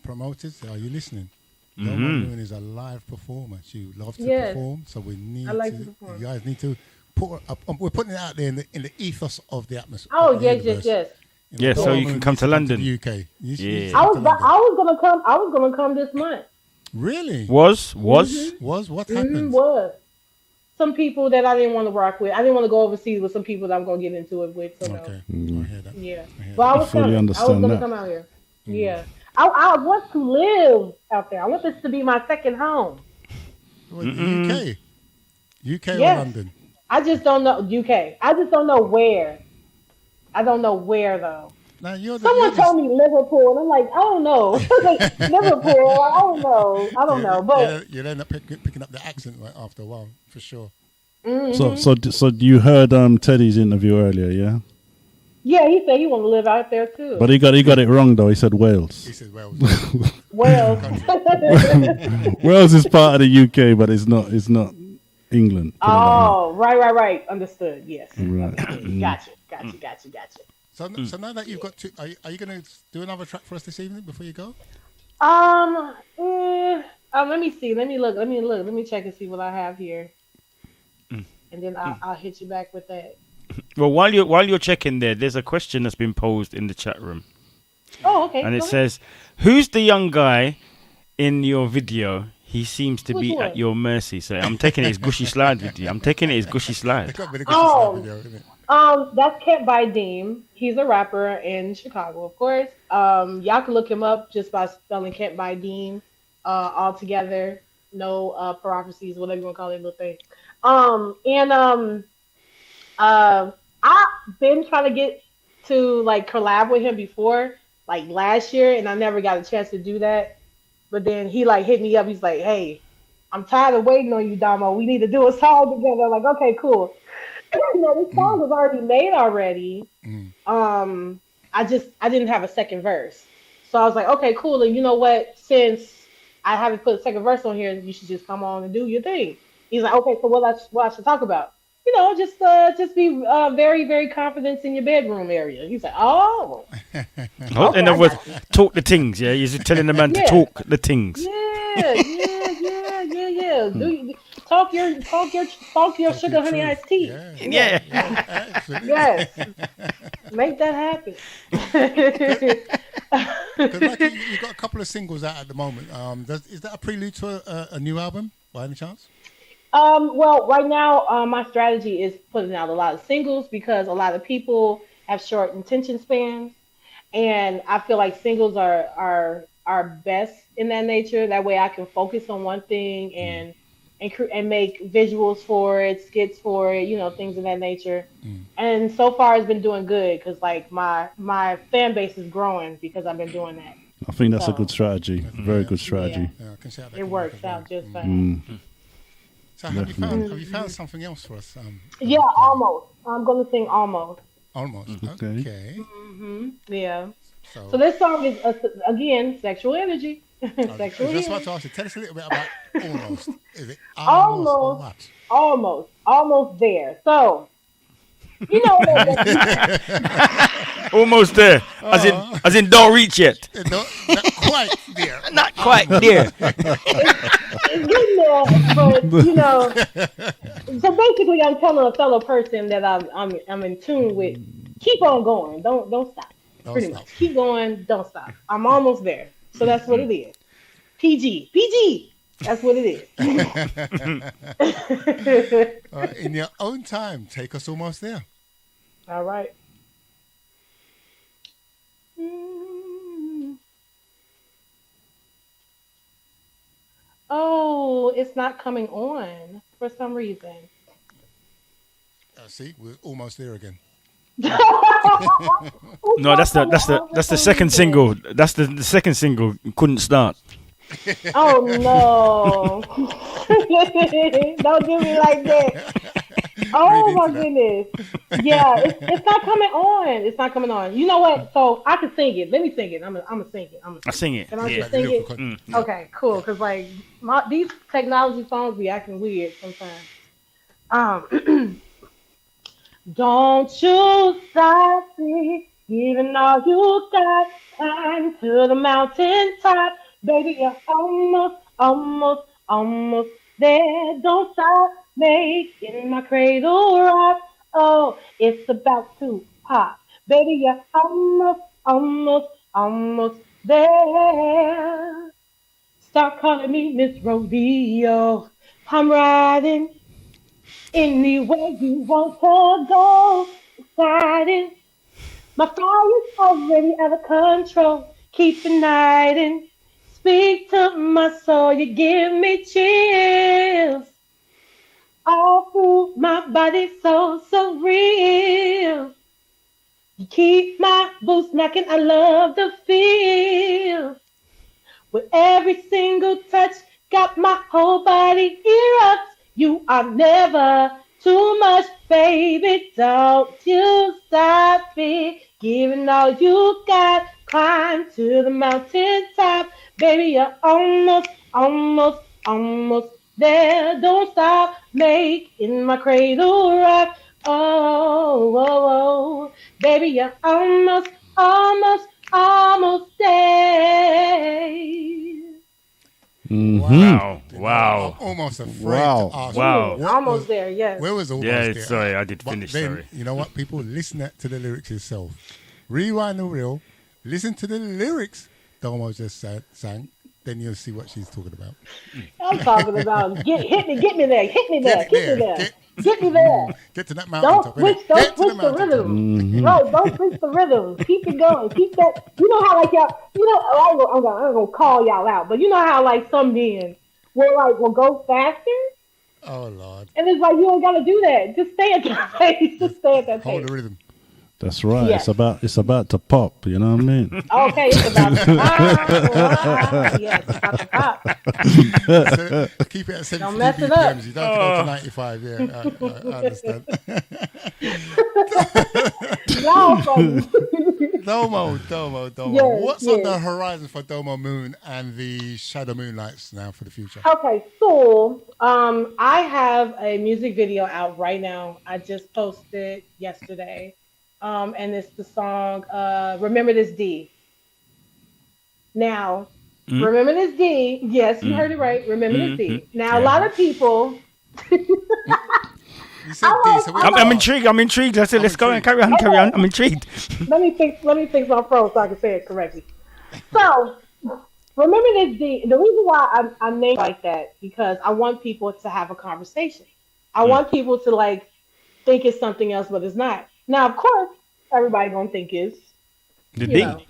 Speaker 1: Promoters, are you listening? No one doing is a live performer. You love to perform, so we need to perform. You guys need to put up. We're putting it out there in the ethos of the atmosphere.
Speaker 6: Oh yes.
Speaker 2: Yeah, so you can come to London.
Speaker 1: To the UK.
Speaker 6: I was gonna come this month.
Speaker 1: Really?
Speaker 2: Was what
Speaker 1: happened?
Speaker 6: Was some people that I didn't want to rock with. I didn't want to go overseas with some people that I'm gonna get into it with. So
Speaker 1: okay, I hear that.
Speaker 6: Yeah, but I was gonna come out here. Yeah, I want to live out there. I want this to be my second home.
Speaker 1: Well, UK or London?
Speaker 6: I just don't know UK. I just don't know where. I don't know where though.
Speaker 1: Now,
Speaker 6: someone told me Liverpool, and I'm like, I don't know. Like, Liverpool, I don't know. But
Speaker 1: you'll end up picking up the accent after a while, for sure.
Speaker 3: So you heard Teddy's interview earlier, yeah?
Speaker 6: Yeah, he said he want to live out there too.
Speaker 3: But he got it wrong though. He said
Speaker 1: He
Speaker 3: Wales.
Speaker 1: said Wales.
Speaker 6: Well,
Speaker 3: Wales is part of the UK, but it's not. It's not England. Put it
Speaker 6: oh, right. Understood. Yes.
Speaker 3: that way. Right.
Speaker 6: Gotcha.
Speaker 1: So now that you've got two, are you going to do another track for us this evening before you go?
Speaker 6: Let me see. Let me look. Let me check and see what I have here, and then I'll hit you back with that.
Speaker 2: Well, while you're checking there's a question that's been posed in the chat room,
Speaker 6: Oh, okay.
Speaker 2: and it
Speaker 6: go ahead.
Speaker 2: says, "Who's the young guy in your video? He seems to
Speaker 6: Which
Speaker 2: be
Speaker 6: one?
Speaker 2: at your mercy." So I'm taking it as Gushy Slide video. I'm taking it as Gushy
Speaker 1: It's
Speaker 2: Slide.
Speaker 1: got a bit of good
Speaker 6: Oh.
Speaker 1: video, isn't it?
Speaker 6: That's Kent by Deem. He's a rapper in Chicago, of course. Y'all can look him up just by spelling Kent by Deem, all together. No parentheses, whatever you want to call it, little thing. I've been trying to get to like collab with him before, like last year, and I never got a chance to do that. But then he like hit me up. He's like, "Hey, I'm tired of waiting on you, Damo. We need to do a song together." I'm like, okay, cool. This song was already made already. I didn't have a second verse, so I was like, okay, cool. And you know what? Since I haven't put a second verse on here, you should just come on and do your thing. He's like, okay, so what I should talk about? You know, just be very, very confident in your bedroom area. He's like, oh,
Speaker 2: Oh, in other words, talk the things. Yeah, you're just telling the man to
Speaker 6: Yeah.
Speaker 2: talk the things.
Speaker 6: yeah. Talk your sugar honey iced tea.
Speaker 1: Yeah.
Speaker 2: Yeah.
Speaker 1: Absolutely.
Speaker 6: Yes, make that happen.
Speaker 1: Because like you've got a couple of singles out at the moment. Is that a prelude to a new album by any chance?
Speaker 6: Well, right now, my strategy is putting out a lot of singles because a lot of people have short attention spans, and I feel like singles are best in that nature. That way, I can focus on one thing and make visuals for it, skits for it, things of that nature. And so far, it's been doing good because like my fan base is growing because I've been doing that.
Speaker 3: I think that's a
Speaker 6: So-
Speaker 3: good strategy. Very good strategy.
Speaker 1: Yeah, I can see how that
Speaker 6: It
Speaker 1: can
Speaker 6: works
Speaker 1: work as well.
Speaker 6: out just fine.
Speaker 1: So have you found something else for us?
Speaker 6: Yeah, almost. I'm gonna sing almost.
Speaker 1: Almost.
Speaker 3: Okay.
Speaker 1: Okay.
Speaker 6: Yeah.
Speaker 1: So,
Speaker 6: So this song is again sexual energy. Sexual
Speaker 1: I was just
Speaker 6: energy.
Speaker 1: about to ask you. Tell us a little bit about almost. Is it almost or what?
Speaker 6: Almost there. So you know
Speaker 2: Almost there. As in, don't reach yet.
Speaker 1: Not quite there.
Speaker 2: Not quite there.
Speaker 6: it's getting there, but so basically, I'm telling a fellow person that I'm in tune with. Keep on going. Don't stop.
Speaker 1: Don't
Speaker 6: Pretty
Speaker 1: stop.
Speaker 6: much. Keep going. Don't stop. I'm almost there. So that's what it is. PG. That's what it is.
Speaker 1: In your own time, take us almost there.
Speaker 6: All right. Oh, it's not coming on for some reason.
Speaker 1: See, we're almost there again.
Speaker 2: No, that's the second single. That's the second single. Couldn't start.
Speaker 6: Oh no! Don't do me like that. Oh my goodness! Yeah, it's not coming on. It's not coming on. You know what? So I can sing it. Let me sing it. I'm gonna sing it.
Speaker 2: I sing it.
Speaker 6: Can I
Speaker 2: Yeah.
Speaker 6: just sing it?
Speaker 1: Yeah.
Speaker 6: Okay, cool. Because like these technology phones be acting weird sometimes. Don't you stop me, even though you got time to the mountain top. Baby, you're almost there. Don't stop making my cradle rock. Oh, it's about to pop. Baby, you're almost there. Stop calling me Miss Rodeo. I'm riding anywhere you want to go. Exciting. My fire's already out of control. Keep igniting. Speak to my soul. You give me chills. All through my body, so real. You keep my boots knocking. I love the feel. With every single touch, got my whole body erupts. You are never too much, baby. Don't you stop me. it. Give it all you got. Climb to the mountain top. Baby, you're almost there. Don't stop. Making my cradle rock. Oh, oh, oh. Baby, you're almost there.
Speaker 2: Wow.
Speaker 1: You know,
Speaker 2: Wow.
Speaker 1: I'm almost afraid
Speaker 3: Wow.
Speaker 1: to ask.
Speaker 2: Wow.
Speaker 1: what
Speaker 6: Almost
Speaker 1: was-
Speaker 6: there, yes.
Speaker 1: Where was almost
Speaker 2: Yeah,
Speaker 1: there?
Speaker 2: sorry, I did
Speaker 1: But
Speaker 2: finish,
Speaker 1: then,
Speaker 2: sorry.
Speaker 1: you know what, people? Listen to the lyrics yourself. Rewind the reel. Listen to the lyrics Domo just sang. Then you'll see what she's talking about.
Speaker 6: I'm talking about hit me there, hit me there,
Speaker 1: Get
Speaker 6: hit
Speaker 1: it
Speaker 6: me
Speaker 1: there.
Speaker 6: there, get me there.
Speaker 1: Get to that
Speaker 6: Don't
Speaker 1: mountaintop.
Speaker 6: switch,
Speaker 1: innit?
Speaker 6: don't
Speaker 1: Get to
Speaker 6: switch the
Speaker 1: mountaintop.
Speaker 6: rhythm. No, don't switch the rhythm. Keep it going. Keep that. You know how like y'all. You know, I'm gonna call y'all out, but you know how like some men will go faster,
Speaker 1: Oh Lord,
Speaker 6: and it's like you don't gotta do that. Just stay at that pace. Just stay at that
Speaker 1: hold
Speaker 6: pace.
Speaker 1: the rhythm.
Speaker 3: That's right.
Speaker 6: Yes.
Speaker 3: It's about to pop. You know what I mean?
Speaker 6: Okay, it's about to pop. Yes, it's about to pop.
Speaker 1: So, keep it at 70
Speaker 6: Don't mess it up.
Speaker 1: BPMs. You don't have to go to 95. Yeah, I understand.
Speaker 6: Y'all funny.
Speaker 1: Domo.
Speaker 6: Yes,
Speaker 1: What's on
Speaker 6: yes.
Speaker 1: the horizon for Domo Moon and the Shadow Moonlights now for the future?
Speaker 6: Okay, so I have a music video out right now. I just posted yesterday, and it's the song "Remember This D." Now, remember this D. Yes, you heard it right. Remember this D. Now, a lot of people.
Speaker 1: You said D, so
Speaker 2: I'm intrigued. I said, let's go and carry on. I'm intrigued.
Speaker 6: Let me fix my phone so I can say it correctly. So, remember this D. The reason why I named it like that because I want people to have a conversation. I want people to like think it's something else, but it's not. Now, of course, everybody gonna think it's
Speaker 2: The
Speaker 6: you
Speaker 2: D.
Speaker 6: know.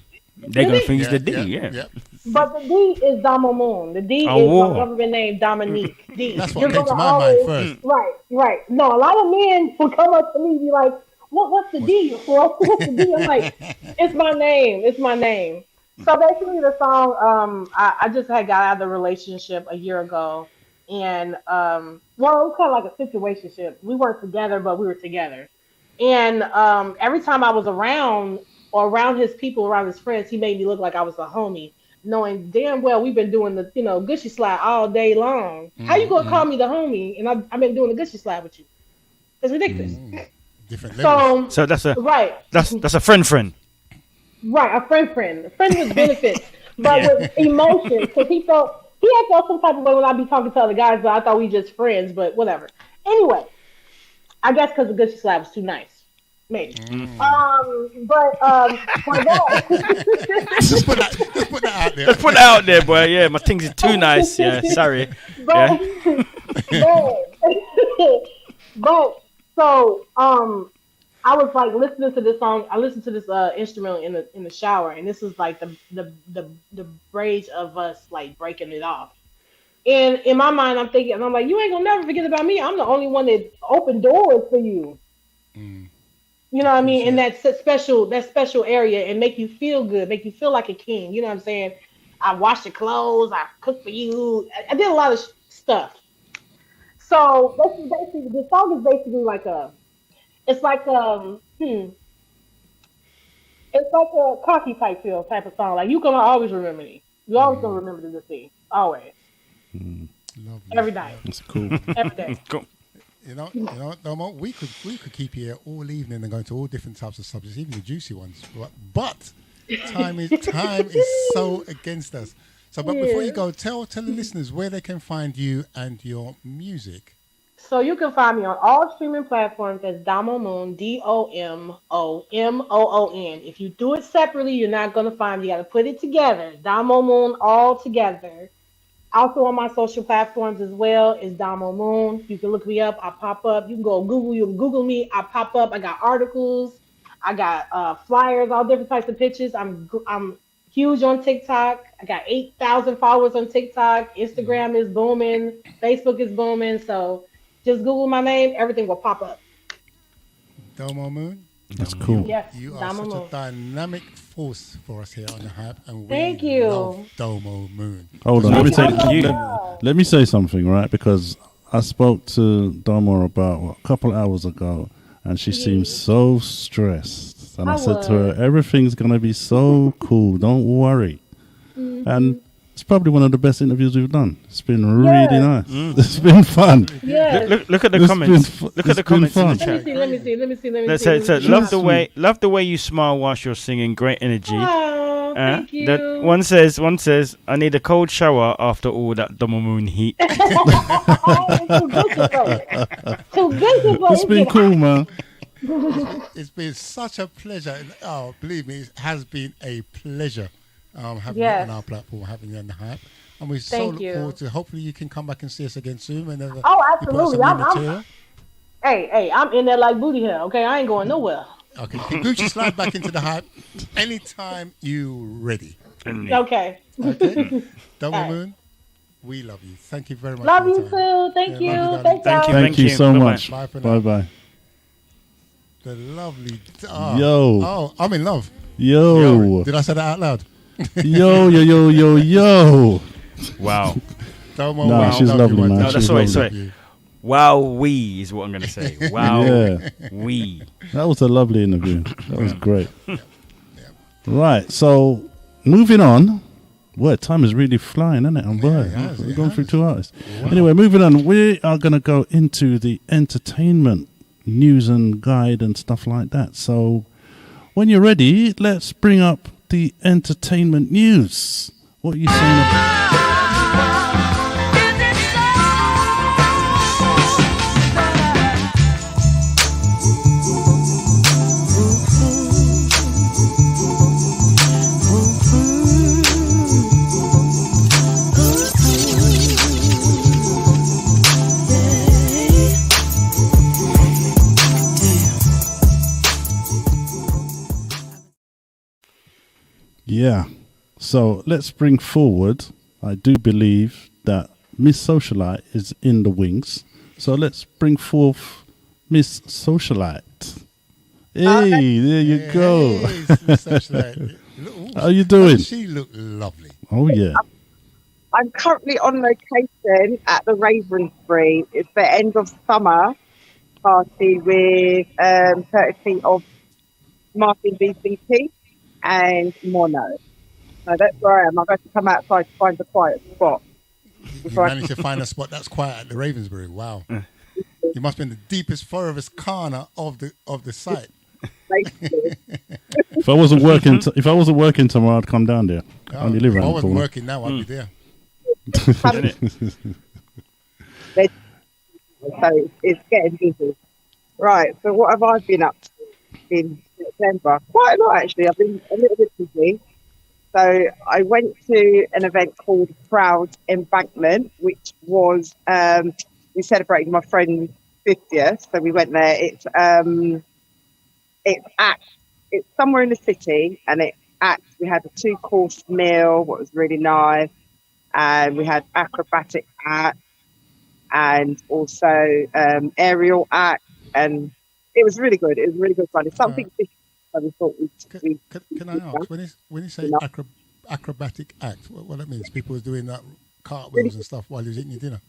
Speaker 2: They're going to think it's
Speaker 1: Yeah,
Speaker 2: the D, yeah.
Speaker 6: But the D is Domo Moon. The D
Speaker 2: Oh,
Speaker 6: is
Speaker 2: whoa.
Speaker 6: my government name, Dominique. D.
Speaker 1: That's what
Speaker 6: You're
Speaker 1: came to
Speaker 6: gonna
Speaker 1: my mind
Speaker 6: always-
Speaker 1: first.
Speaker 6: Right. No, a lot of men will come up to me and be like, what's the D for? What's the D? I'm like, it's my name. It's my name. So basically the song, I just had got out of the relationship a year ago. And, well, it was kind of like a situationship. We weren't together, but we were together. And every time I was around his people, around his friends, he made me look like I was a homie, knowing damn well we've been doing the, Gushy slide all day long. How you gonna call me the homie? And I've been doing the Gushy slide with you. It's ridiculous.
Speaker 1: Different levels.
Speaker 6: So,
Speaker 2: So that's a
Speaker 6: right,
Speaker 2: that's a friend.
Speaker 6: right, a friend with benefits, but
Speaker 2: Yeah.
Speaker 6: with emotions, because he had felt some type of way when I be talking to other guys, but I thought we just friends, but whatever. Anyway, I guess because the Gushy slide was too nice. Maybe. But for that,
Speaker 1: Just put that out there.
Speaker 2: Let's put it out there, boy. Yeah, my things are too nice. Yeah, sorry.
Speaker 6: but,
Speaker 2: Yeah.
Speaker 6: but so I was like listening to this song. I listened to this instrumental in the shower, and this is like the bridge of us like breaking it off. And in my mind, I'm thinking, and I'm like, you ain't gonna never forget about me. I'm the only one that opened doors for you. You know what I mean? In that special area, and make you feel good, make you feel like a king. You know what I'm saying? I wash your clothes, I cook for you. I did a lot of stuff. So this is basically, the song is basically like it's like a coffee type feel type of song. Like you gonna always remember me. You always gonna remember this thing. Always.
Speaker 1: Lovely.
Speaker 6: Every night.
Speaker 3: That's cool.
Speaker 6: Every day.
Speaker 2: Cool.
Speaker 1: You know, Domo, we could keep you here all evening and go into all different types of subjects, even the juicy ones. But time is so against us. So, but before you go, tell the listeners where they can find you and your music.
Speaker 6: So you can find me on all streaming platforms as Domo Moon, DOMOMOON. If you do it separately, you're not gonna find me. You gotta put it together. Domo Moon all together. Also on my social platforms as well is Domo Moon. You can look me up. I pop up. You can go Google. You can Google me. I pop up. I got articles. I got flyers, all different types of pictures. I'm huge on TikTok. I got 8,000 followers on TikTok. Instagram is booming. Facebook is booming. So just Google my name. Everything will pop up.
Speaker 1: Domo Moon.
Speaker 3: That's cool.
Speaker 6: Yes,
Speaker 1: You are
Speaker 6: Domo
Speaker 1: such
Speaker 6: Moon.
Speaker 1: a dynamic force for us here on the Hype, and we
Speaker 6: Thank you.
Speaker 1: love Domo Moon.
Speaker 3: Hold on.
Speaker 2: Thank you.
Speaker 3: Let me say something, right? Because I spoke to Domo about a couple hours ago, and she seems so stressed. And I
Speaker 6: I
Speaker 3: said to her,
Speaker 6: would.
Speaker 3: everything's going to be so cool. Don't worry. And it's probably one of the best interviews we've done. It's been really nice. It's been fun.
Speaker 6: Yes.
Speaker 2: Look at the
Speaker 3: It's
Speaker 2: comments.
Speaker 3: been fu-
Speaker 2: Look at the
Speaker 3: it's been
Speaker 2: comments in the
Speaker 3: fun.
Speaker 6: Let me
Speaker 2: chat.
Speaker 6: see. Let me see. Let me see. Let me
Speaker 2: Let's
Speaker 6: see.
Speaker 2: say, so
Speaker 6: let me see.
Speaker 2: love the way you smile whilst you're singing. Great energy.
Speaker 6: Oh, thank you.
Speaker 2: That one says, I need a cold shower after all that Domo Moon heat.
Speaker 6: Oh, it's too beautiful. Too beautiful.
Speaker 3: It's been cool, man.
Speaker 1: It's been such a pleasure. Oh, believe me, it has been a pleasure having
Speaker 6: Yes.
Speaker 1: you on our platform, having you on the hype. And we so
Speaker 6: Thank
Speaker 1: look
Speaker 6: you.
Speaker 1: forward to, hopefully you can come back and see us again soon whenever
Speaker 6: Oh,
Speaker 1: you put out
Speaker 6: absolutely.
Speaker 1: some new material.
Speaker 6: Hey, I'm in there like booty hair. Okay, I ain't going nowhere.
Speaker 1: Okay, you can Gucci slide back into the hype anytime you ready.
Speaker 6: Okay.
Speaker 1: Okay? Double
Speaker 6: All right.
Speaker 1: Moon, we love you. Thank you very much.
Speaker 6: Love
Speaker 1: for your
Speaker 6: you
Speaker 1: time.
Speaker 6: too. Thank
Speaker 1: Yeah,
Speaker 6: you.
Speaker 1: love you,
Speaker 6: Thank
Speaker 2: Thank
Speaker 6: y'all.
Speaker 2: you.
Speaker 3: Thank you so
Speaker 2: Bye-bye.
Speaker 3: much.
Speaker 1: Bye for now.
Speaker 3: Bye-bye.
Speaker 1: The lovely.
Speaker 3: Yo.
Speaker 1: Oh, I'm in love.
Speaker 3: Yo.
Speaker 1: Did I say that out loud?
Speaker 3: Yo, yo, yo, yo, yo.
Speaker 2: Wow.
Speaker 1: Domo,
Speaker 3: Nah,
Speaker 1: wow,
Speaker 3: she's
Speaker 1: love
Speaker 3: lovely,
Speaker 1: you,
Speaker 3: man.
Speaker 1: my
Speaker 2: No,
Speaker 1: dear.
Speaker 2: that's
Speaker 3: She's
Speaker 2: sorry,
Speaker 3: lovely.
Speaker 2: sorry. Wow, we is what I'm gonna say. Wow,
Speaker 3: Yeah.
Speaker 2: we.
Speaker 3: That was a lovely interview. That was great. Right, so moving on. Well, time is really flying, isn't it? And boy,
Speaker 1: it has,
Speaker 3: we're
Speaker 1: it
Speaker 3: going through
Speaker 1: has.
Speaker 3: 2 hours. Anyway, moving on. We are going to go into the entertainment news and guide and stuff like that. So when you're ready, let's bring up the entertainment news. What are you saying about? Yeah. So let's bring forward. I do believe that Miss Socialite is in the wings. So let's bring forth Miss Socialite. Hey, there you go.
Speaker 1: Hey, Miss Socialite. Look, ooh,
Speaker 3: How you doing?
Speaker 1: doesn't she look lovely?
Speaker 3: Oh yeah.
Speaker 9: I'm currently on location at the Ravensbury. It's the end of summer party with courtesy of Martin BCT and Mono. So that's where I am. I've had to come outside to find a quiet spot.
Speaker 1: You managed to find a spot that's quiet at the Ravensbury. Wow. You must be in the deepest, farthest corner of the site.
Speaker 9: Basically.
Speaker 3: If I wasn't working tomorrow, I'd come down there. I only live
Speaker 1: if I
Speaker 3: around the
Speaker 1: wasn't
Speaker 3: corner.
Speaker 1: working now, I'd be there.
Speaker 9: So it's getting busy. Right, so what have I been up to in September? Quite a lot, actually. I've been a little bit busy. So I went to an event called Proud Embankment, which was, we celebrated my friend's 50th. So we went there. It's somewhere in the city, and we had a 2-course meal, what was really nice. And we had acrobatic act and also aerial act, and it was really good. It was really good fun. It's something different. So we thought
Speaker 1: Can I ask, when you say acrobatic act, what that means? People was doing that cartwheels and stuff while you was eating your dinner.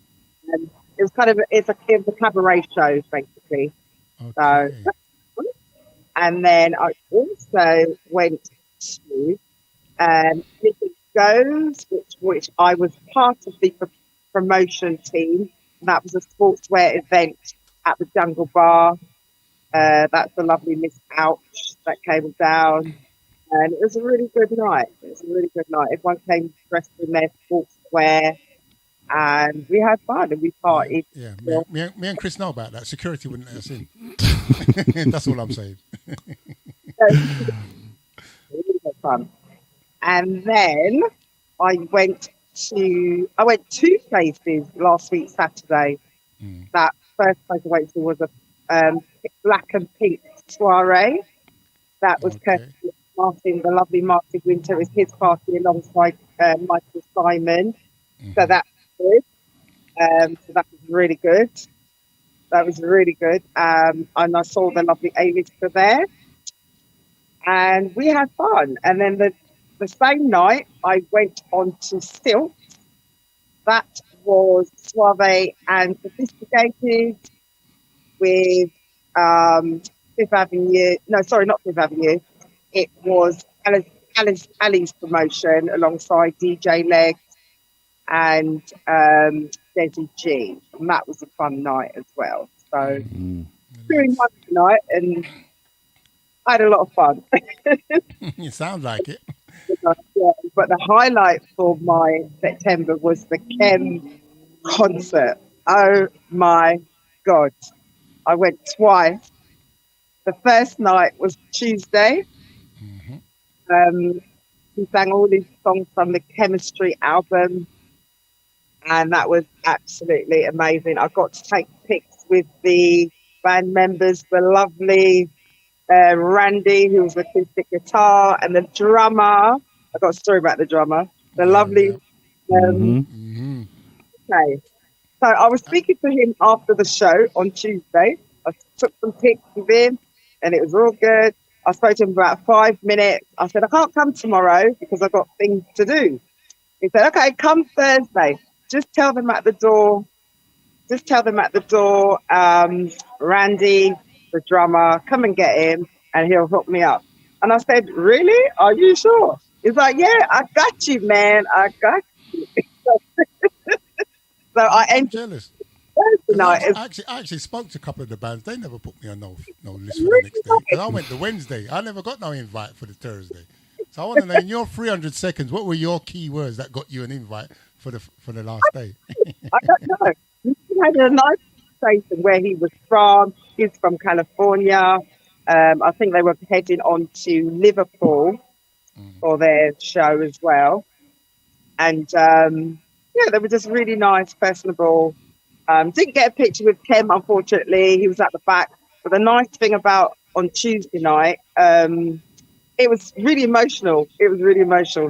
Speaker 9: It was kind of it was a cabaret show basically.
Speaker 1: Okay.
Speaker 9: So, and then I also went to Mythic Goes, which I was part of the promotion team. That was a sportswear event at the Jungle Bar. That's the lovely Miss Ouch that came down. And it was a really good night. Everyone came dressed in their sportswear. And we had fun and we partied.
Speaker 1: Yeah, me and Chris know about that. Security wouldn't let us in. That's all I'm saying.
Speaker 9: Really good fun. And then I went 2 places last week, Saturday. That first place I went to was a black and pink soiree. That was courtesy of Martin, the lovely Martin Winter. It was his party alongside Michael Simon. So that was good. So that was really good. And I saw the lovely A-lister there. And we had fun. And then the same night, I went on to Silk. That was suave and sophisticated with Fifth Avenue. No, sorry, not Fifth Avenue. It was Ali's promotion alongside DJ Legs and Desi G. And that was a fun night as well. So doing one tonight, and I had a lot of fun.
Speaker 1: It sounds like it.
Speaker 9: Yeah, but the highlight for my September was the Kem concert. Oh my God. I went twice. The first night was Tuesday. He sang all these songs from the Chemistry album, and that was absolutely amazing. I got to take pics with the band members, the lovely Randy, who was acoustic guitar, and the drummer. I got a story about the drummer. The lovely. Okay. So I was speaking to him after the show on Tuesday. I took some pics with him, and it was all good. I spoke to him for about 5 minutes. I said, I can't come tomorrow because I've got things to do. He said, okay, come Thursday. Just tell them at the door. Randy, the drummer, come and get him and he'll hook me up. And I said, really? Are you sure? He's like, yeah, I got you, man. I got you. So I entered.
Speaker 1: Jealous.
Speaker 9: Tonight.
Speaker 1: I actually spoke to a couple of the bands. They never put me on no list for the next day. 'Cause I went the Wednesday. I never got no invite for the Thursday. So I want to know, in your 300 seconds, what were your key words that got you an invite for the last day?
Speaker 9: I don't know. We had a nice conversation where he was from. He's from California. I think they were heading on to Liverpool for their show as well. And they were just really nice, personable. Didn't get a picture with Kem, unfortunately. He was at the back. But the nice thing about on Tuesday night, it was really emotional. He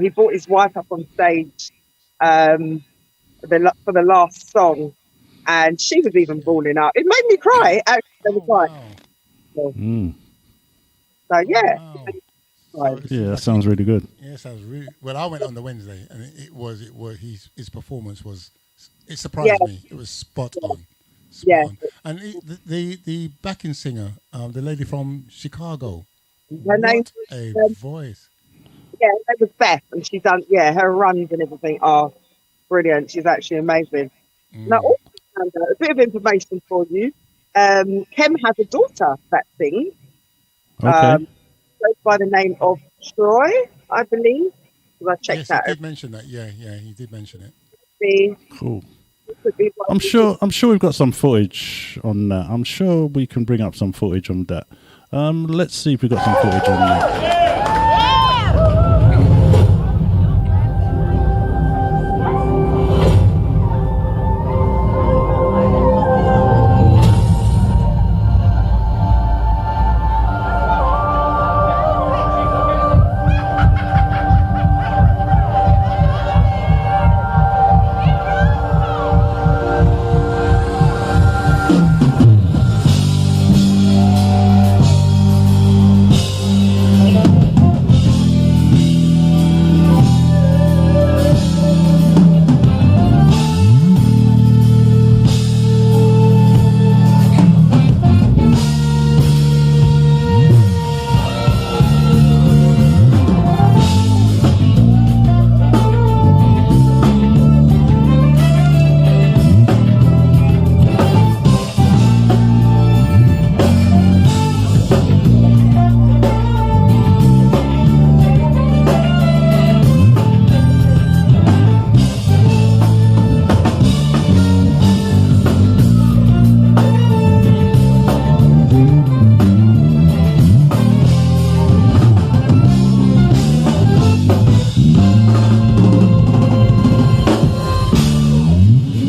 Speaker 9: brought his wife up on stage for the last song, and she was even bawling up. It made me cry. Actually, So yeah.
Speaker 1: Wow.
Speaker 3: Yeah, that sounds really good.
Speaker 1: Yeah, sounds really well. I went on the Wednesday, and it was his performance was. It surprised me. It was spot on. On. And the backing singer, the lady from Chicago.
Speaker 9: Her name
Speaker 1: a voice.
Speaker 9: Yeah, her name was Beth, and she's done. Yeah, her runs and everything are brilliant. She's actually amazing. Now, also, a bit of information for you. Kem has a daughter that sings.
Speaker 3: Okay.
Speaker 9: Goes by the name of Troy, I believe. Because I checked that.
Speaker 1: He did mention that. Yeah, he did mention it.
Speaker 3: Cool. I'm sure we've got some footage on that. I'm sure we can bring up some footage on that. Let's see if we've got some footage on that.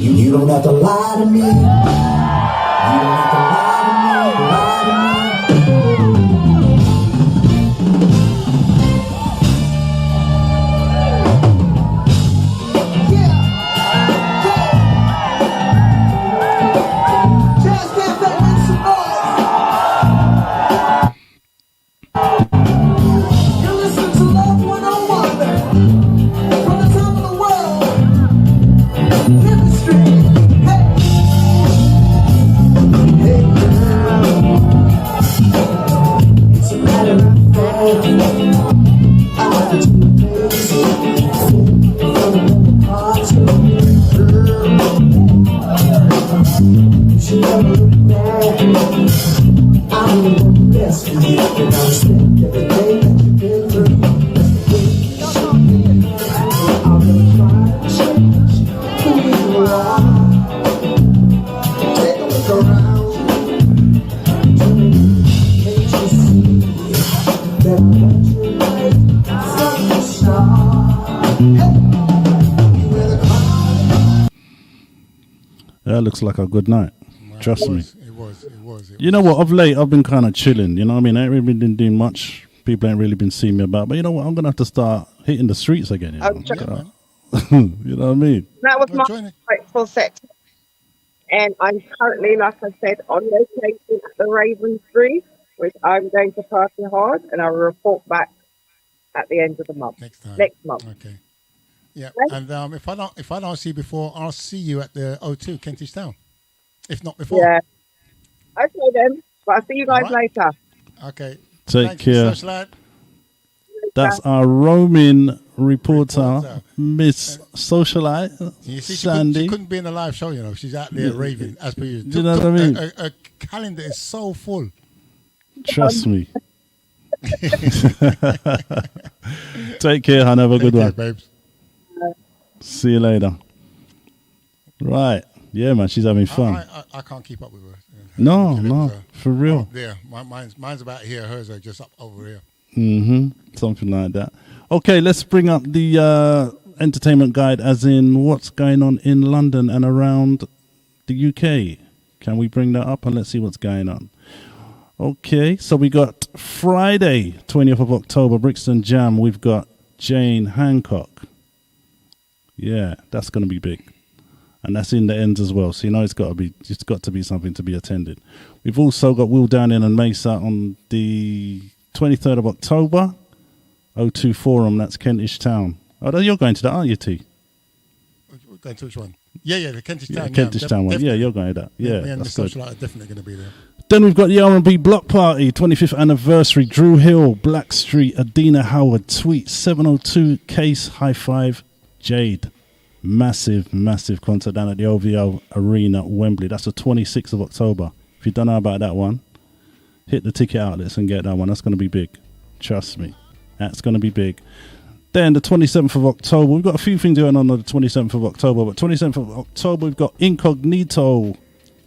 Speaker 10: You don't have to lie to me. You don't have to lie to me. Jazz band better make some noise. You listen to Love 101 from the top of the world. Chemistry. Hey.
Speaker 3: That looks like a good night. Trust me.
Speaker 1: It was.
Speaker 3: You know what? Of late, I've been kind of chilling. You know what I mean? I ain't really been doing much. People ain't really been seeing me about. But you know what? I'm going to have to start hitting the streets again. You know, you know what I mean?
Speaker 9: That was my grateful set. And I'm currently, like I said, on location at the Ravensbury, which I'm going to party hard, and I'll report back at the end of the month. Next month.
Speaker 1: Okay. Yeah. And if I don't see you before, I'll see you at the O2 Kentish Town. If not before.
Speaker 9: Yeah. Okay then. But I'll see you guys later.
Speaker 1: Okay.
Speaker 3: Take care. That's our roaming reporter, Miss Socialite,
Speaker 1: You see,
Speaker 3: Sandy.
Speaker 1: she couldn't be in a live show, you know. She's out there raving, as per usual.
Speaker 3: Do you know what I mean?
Speaker 1: Her calendar is so full.
Speaker 3: Trust me. Take care, hon. Have a good one.
Speaker 1: Babes.
Speaker 3: See you later. Right. Yeah, man. She's having fun.
Speaker 1: I can't keep up with her.
Speaker 3: No, for real.
Speaker 1: Yeah, mine's about here. Hers are just up over here.
Speaker 3: Something like that. Okay, let's bring up the entertainment guide, as in what's going on in London and around the UK. Can we bring that up and let's see what's going on? Okay, so we got Friday, 20th of October, Brixton Jam. We've got Jane Hancock. Yeah, that's going to be big. And that's in the ends as well. So, you know, it's got to be something to be attended. We've also got Will Downing and Mesa on the 23rd of October. O2 Forum, that's Kentish Town. Oh, you're going to that, aren't you, T?
Speaker 1: Going to which one? Yeah, the Kentish Town.
Speaker 3: Kentish Town one. Yeah, you're going to that. Yeah,
Speaker 1: me and the
Speaker 3: that's good.
Speaker 1: Socialite are definitely going to be there.
Speaker 3: Then we've got the R&B Block Party, 25th anniversary. Drew Hill, Blackstreet, Adina Howard, Tweet, 702, Case, High Five, Jade. Massive concert down at the OVO Arena, Wembley. That's the 26th of October. If you don't know about that one, hit the ticket outlets and get that one. That's going to be big. Trust me. That's going to be big. Then the 27th of October, we've got a few things going on the 27th of October, but 27th of October, we've got Incognito,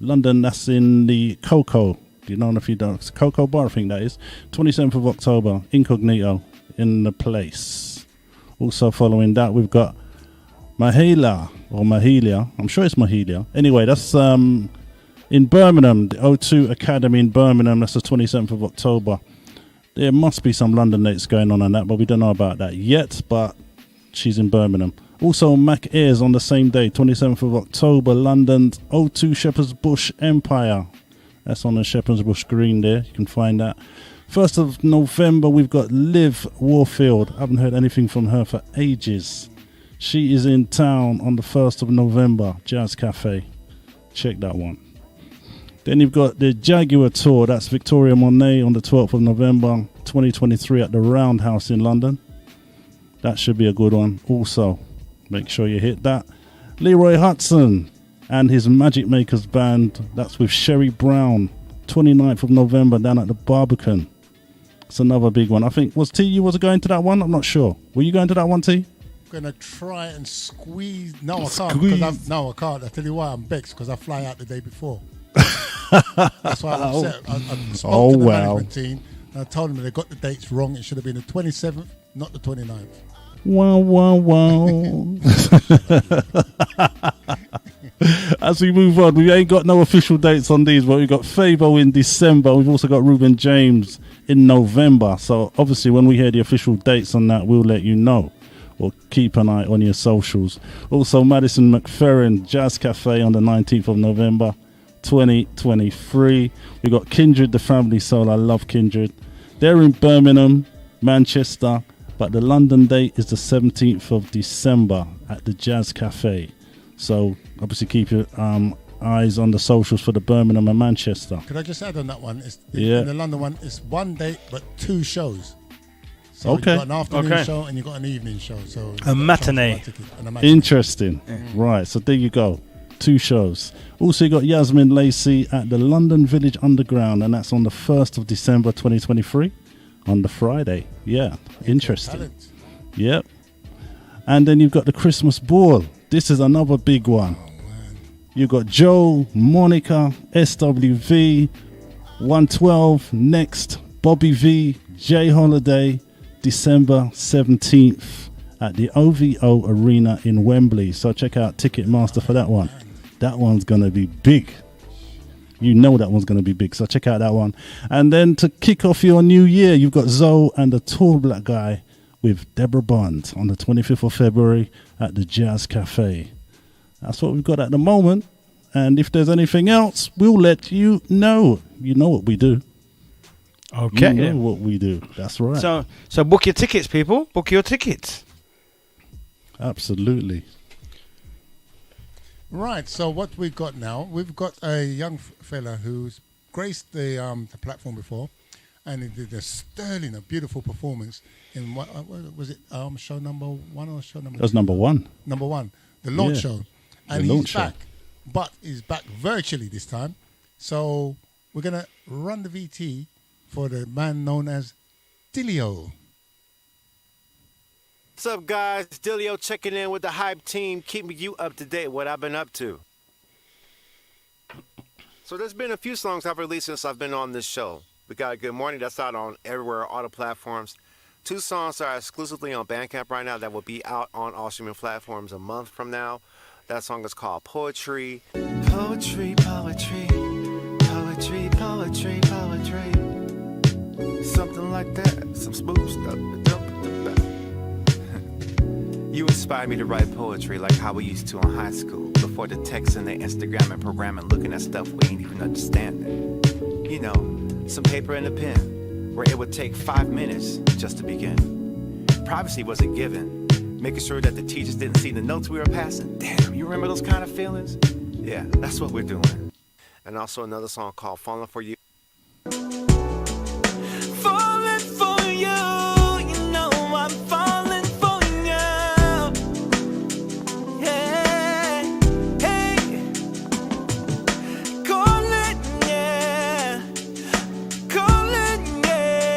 Speaker 3: London. That's in the Coco. You know, if you don't, it's Coco Bar, I think that is. 27th of October, Incognito in the place. Also following that, we've got Mahalia, I'm sure it's Mahalia. Anyway, that's in Birmingham, the O2 Academy in Birmingham. That's the 27th of October. There must be some London dates going on that, but we don't know about that yet, but she's in Birmingham. Also, Mac Ayres on the same day, 27th of October, London's O2 Shepherd's Bush Empire. That's on the Shepherd's Bush Green there. You can find that. 1st of November, we've got Liv Warfield. I haven't heard anything from her for ages. She is in town on the 1st of November, Jazz Cafe. Check that one. Then you've got the Jaguar Tour. That's Victoria Monet on the 12th of November, 2023 at the Roundhouse in London. That should be a good one. Also, make sure you hit that. Leroy Hudson and his Magic Makers band. That's with Sherry Brown, 29th of November down at the Barbican. It's another big one. I think, was T, you was going to that one? I'm not sure. Were you going to that one, T?
Speaker 1: I'm going to try and squeeze. No, I can't. I can't. I tell you why, I'm vexed because I fly out the day before. That's why I'm upset. I spoke to the management team and I told them they got the dates wrong. It should have been the 27th, not the 29th.
Speaker 3: Wow. As we move on, we ain't got no official dates on these, but we've got Fabo in December. We've also got Ruben James in November. So obviously when we hear the official dates on that, we'll let you know. Or keep an eye on your socials. Also, Madison McFerrin Jazz Cafe on the 19th of November, 2023. We've got Kindred, the Family Soul. I love Kindred. They're in Birmingham, Manchester, but the London date is the 17th of December at the Jazz Cafe. So, obviously, keep your eyes on the socials for the Birmingham and Manchester.
Speaker 1: Could I just add on that one?
Speaker 3: Yeah.
Speaker 1: In the London one, it's one date, but two shows. So
Speaker 3: okay.
Speaker 1: You've got an afternoon show and you've got an evening show. So
Speaker 2: a matinee.
Speaker 1: And a matinee.
Speaker 3: Interesting. Right. So there you go. 2 shows. Also, you got Yasmin Lacey at the London Village Underground, and that's on the 1st of December 2023 on the Friday. Yeah, interesting.
Speaker 1: Talent.
Speaker 3: Yep. And then you've got the Christmas Ball. This is another big one. You've got Joe, Monica, SWV, 112, Next, Bobby V, Jay Holiday, December 17th at the OVO Arena in Wembley. So check out Ticketmaster for that one. That one's going to be big. You know that one's going to be big. So check out that one. And then to kick off your new year, you've got Zoe and the Tall Black Guy with Deborah Bond on the 25th of February at the Jazz Cafe. That's what we've got at the moment. And if there's anything else, we'll let you know. You know what we do.
Speaker 2: Okay.
Speaker 3: You know what we do. That's right.
Speaker 2: So book your tickets, people. Book your tickets.
Speaker 3: Absolutely.
Speaker 1: Right, so what we've got now, we've got a young fella who's graced the platform before, and he did a beautiful performance in what was it? Show number 1 or show number?
Speaker 3: That was number 1.
Speaker 1: Number 1, the launch show, and
Speaker 3: The launch
Speaker 1: he's
Speaker 3: show.
Speaker 1: back, but he's back virtually this time. So we're gonna run the VT for the man known as Dilio.
Speaker 11: What's up, guys? Dilio checking in with the Hype Team, keeping you up to date with what I've been up to. So there's been a few songs I've released since I've been on this show. We got Good Morning, that's out on everywhere, all the platforms. 2 songs are exclusively on Bandcamp right now that will be out on all streaming platforms a month from now. That song is called Poetry. Poetry, poetry, poetry, poetry, poetry. Something like that, some smooth stuff. You inspired me to write poetry like how we used to in high school, before the text and the Instagram and programming, looking at stuff we ain't even understanding. You know, some paper and a pen, where it would take 5 minutes just to begin. Privacy was a given, making sure that the teachers didn't see the notes we were passing. Damn, you remember those kind of feelings? Yeah, that's what we're doing. And also another song called Falling For You. Falling for you, you know I'm falling for you. Yeah, hey, calling, yeah, calling, yeah.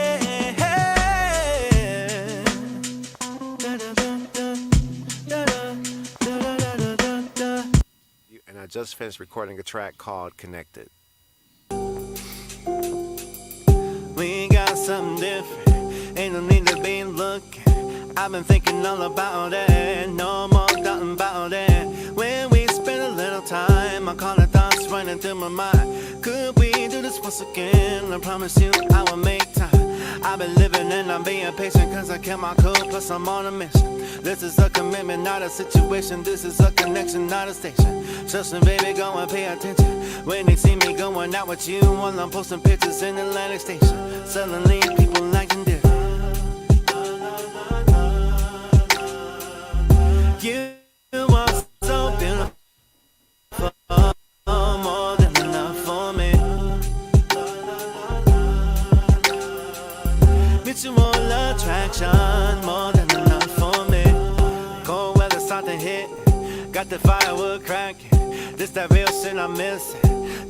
Speaker 11: And I just finished recording a track called Connected. We got something different, ain't no need to be looking. I've been thinking all about it, no more doubting about it. When we spend a little time, I call it thoughts running through my mind. Could we do this once again? I promise you I will make time. I've been living and I'm being patient, cause I kept my cool, plus I'm on a mission. This is a commitment, not a situation. This is a connection, not a station. Trust me, baby, go and pay attention. When they see me going out with you, while I'm posting pictures in Atlantic Station, suddenly people acting different. You are so beautiful, more than enough for me. Mutual attraction, more than enough for me. Cold weather starting to hit, got the firewood cracking. This that real shit I'm missing.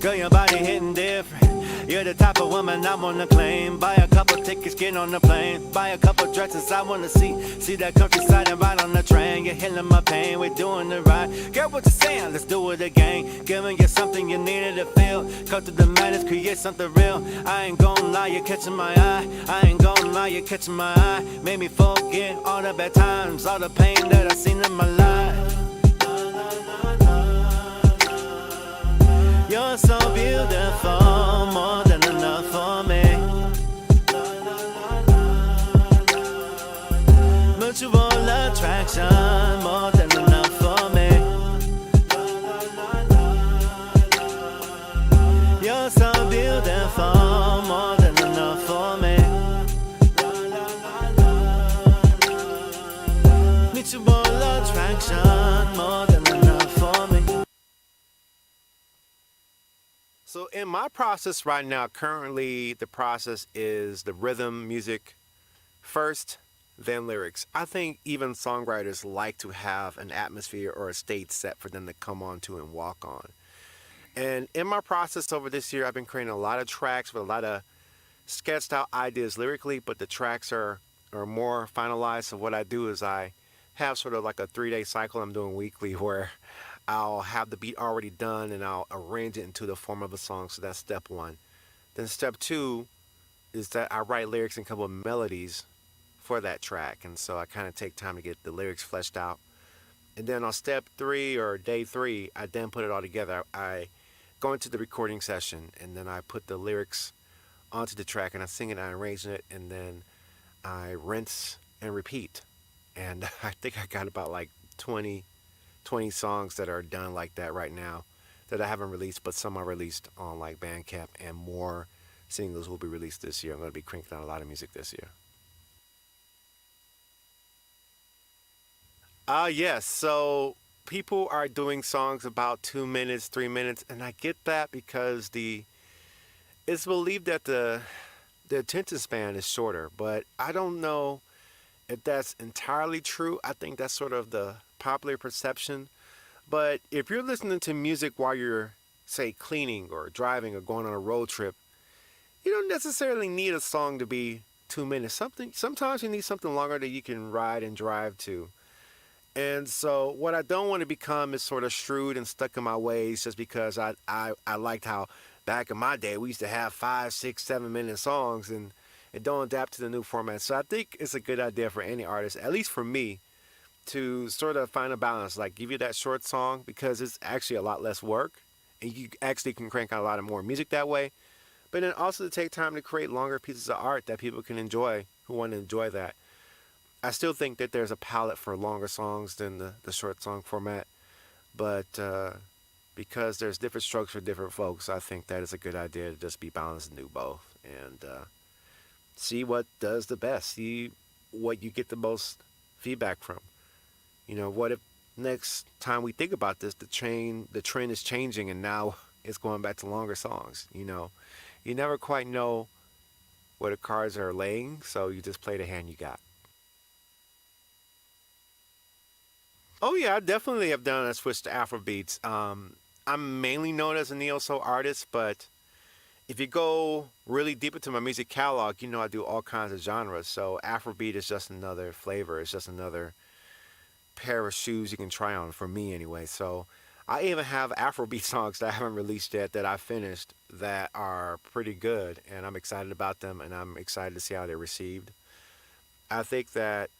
Speaker 11: Girl, your body hitting different. You're the type of woman I wanna claim. Buy a couple tickets, get on the plane. Buy a couple dresses I wanna see. See that countryside and ride on the train. You're healing my pain, we're doing it right. Girl, what you saying? Let's do it again. Giving you something you needed to feel. Cut through the madness, create something real. I ain't gonna lie, you're catching my eye. I ain't gonna lie, you're catching my eye. Made me forget all the bad times, all the pain that I've seen in my life. You're so beautiful, more than enough for me. Mutual attraction, more than enough for me. You're so beautiful, more than enough for me. Mutual attraction, more than enough for me. So in my process right now, currently the process is the rhythm music first,
Speaker 12: than lyrics. I think even songwriters like to have an atmosphere or a stage set for them to come onto and walk on. And in my process over this year, I've been creating a lot of tracks with a lot of sketched out ideas lyrically, but the tracks are more finalized. So what I do is I have sort of like a 3-day cycle I'm doing weekly where I'll have the beat already done and I'll arrange it into the form of a song. So that's step one. Then step two is that I write lyrics and a couple of melodies for that track. And so I kind of take time to get the lyrics fleshed out. And then on step 3 or day 3, I then put it all together. I go into the recording session and then I put the lyrics onto the track and I sing it, I arrange it, and then I rinse and repeat. And I think I got about like 20 songs that are done like that right now that I haven't released, but some are released on like Bandcamp, and more singles will be released this year. I'm going to be cranking out a lot of music this year. Yes, so people are doing songs about 2 minutes, 3 minutes, and I get that because it's believed that the attention span is shorter, but I don't know if that's entirely true. I think that's sort of the popular perception. But if you're listening to music while you're, say, cleaning or driving or going on a road trip, you don't necessarily need a song to be 2 minutes. Sometimes you need something longer that you can ride and drive to. And so what I don't want to become is sort of shrewd and stuck in my ways just because I liked how back in my day we used to have 5, 6, 7 minute songs and it don't adapt to the new format. So I think it's a good idea for any artist, at least for me, to sort of find a balance, like give you that short song because it's actually a lot less work and you actually can crank out a lot of more music that way. But then also to take time to create longer pieces of art that people can enjoy, who want to enjoy that. I still think that there's a palette for longer songs than the short song format, but because there's different strokes for different folks, I think that is a good idea to just be balanced and do both and see what does the best, see what you get the most feedback from. You know, what if next time we think about this, the trend is changing and now it's going back to longer songs. You know, you never quite know where the cards are laying, so you just play the hand you got. Oh yeah, I definitely have done a switch to Afrobeats. I'm mainly known as a neo-soul artist, but if you go really deep into my music catalog, you know I do all kinds of genres. So Afrobeat is just another flavor. It's just another pair of shoes you can try on, for me anyway. So I even have Afrobeat songs that I haven't released yet that I finished that are pretty good, and I'm excited about them, and I'm excited to see how they're received. I think that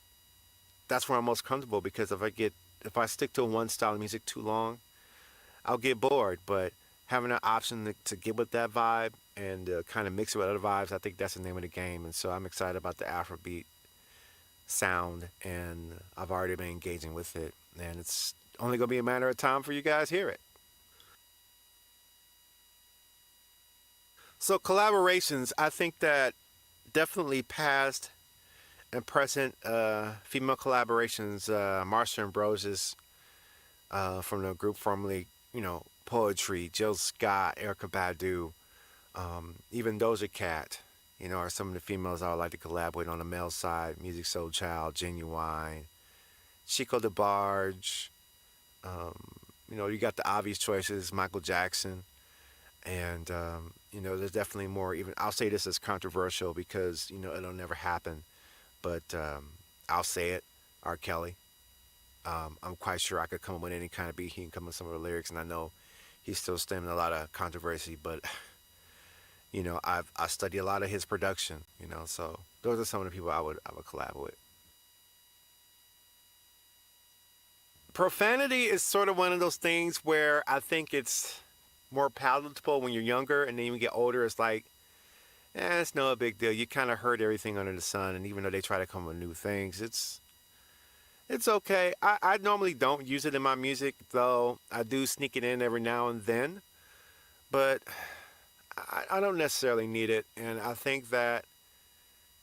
Speaker 12: that's where I'm most comfortable because if I stick to one style of music too long, I'll get bored. But having an option to get with that vibe and kind of mix it with other vibes, I think that's the name of the game. And so I'm excited about the Afrobeat sound, and I've already been engaging with it. And it's only going to be a matter of time for you guys to hear it. So collaborations, I think that definitely past and present female collaborations, Marsha Ambrosius from the group formerly, Poetry, Jill Scott, Erykah Badu, even Doja Cat, are some of the females I would like to collab with on the male side. Musiq Soulchild, Genuine, Chico DeBarge, you got the obvious choices, Michael Jackson, and there's definitely more. Even I'll say this as controversial because it'll never happen. But I'll say it, R. Kelly. I'm quite sure I could come up with any kind of beat. He can come up with some of the lyrics, and I know he's still stemming a lot of controversy. But, I study a lot of his production, so those are some of the people I would collab with. Profanity is sort of one of those things where I think it's more palatable when you're younger, and then when you get older, it's like, it's no big deal. You kind of heard everything under the sun, and even though they try to come with new things, it's okay. I normally don't use it in my music, though I do sneak it in every now and then, but I don't necessarily need it, and I think that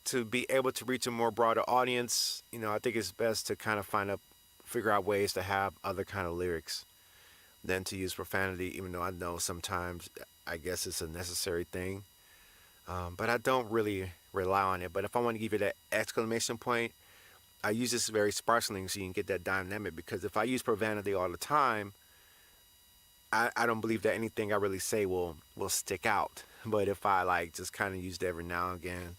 Speaker 12: to be able to reach a more broader audience, I think it's best to kind of figure out ways to have other kind of lyrics than to use profanity, even though I know sometimes I guess it's a necessary thing. But I don't really rely on it. But if I want to give you that exclamation point I use this very sparsely so you can get that dynamic, because if I use profanity all the time, I don't believe that anything I really say will stick out. But if I like just kind of use it every now and again,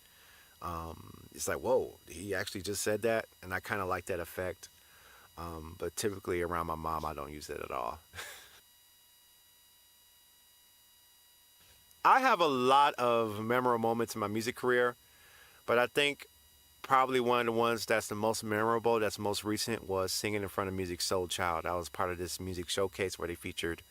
Speaker 12: it's like, whoa, he actually just said that, and I kind of like that effect. But typically around my mom, I don't use it at all. I have a lot of memorable moments in my music career, but I think probably one of the ones that's the most memorable, that's most recent, was singing in front of Musiq Soulchild. I was part of this music showcase where they featured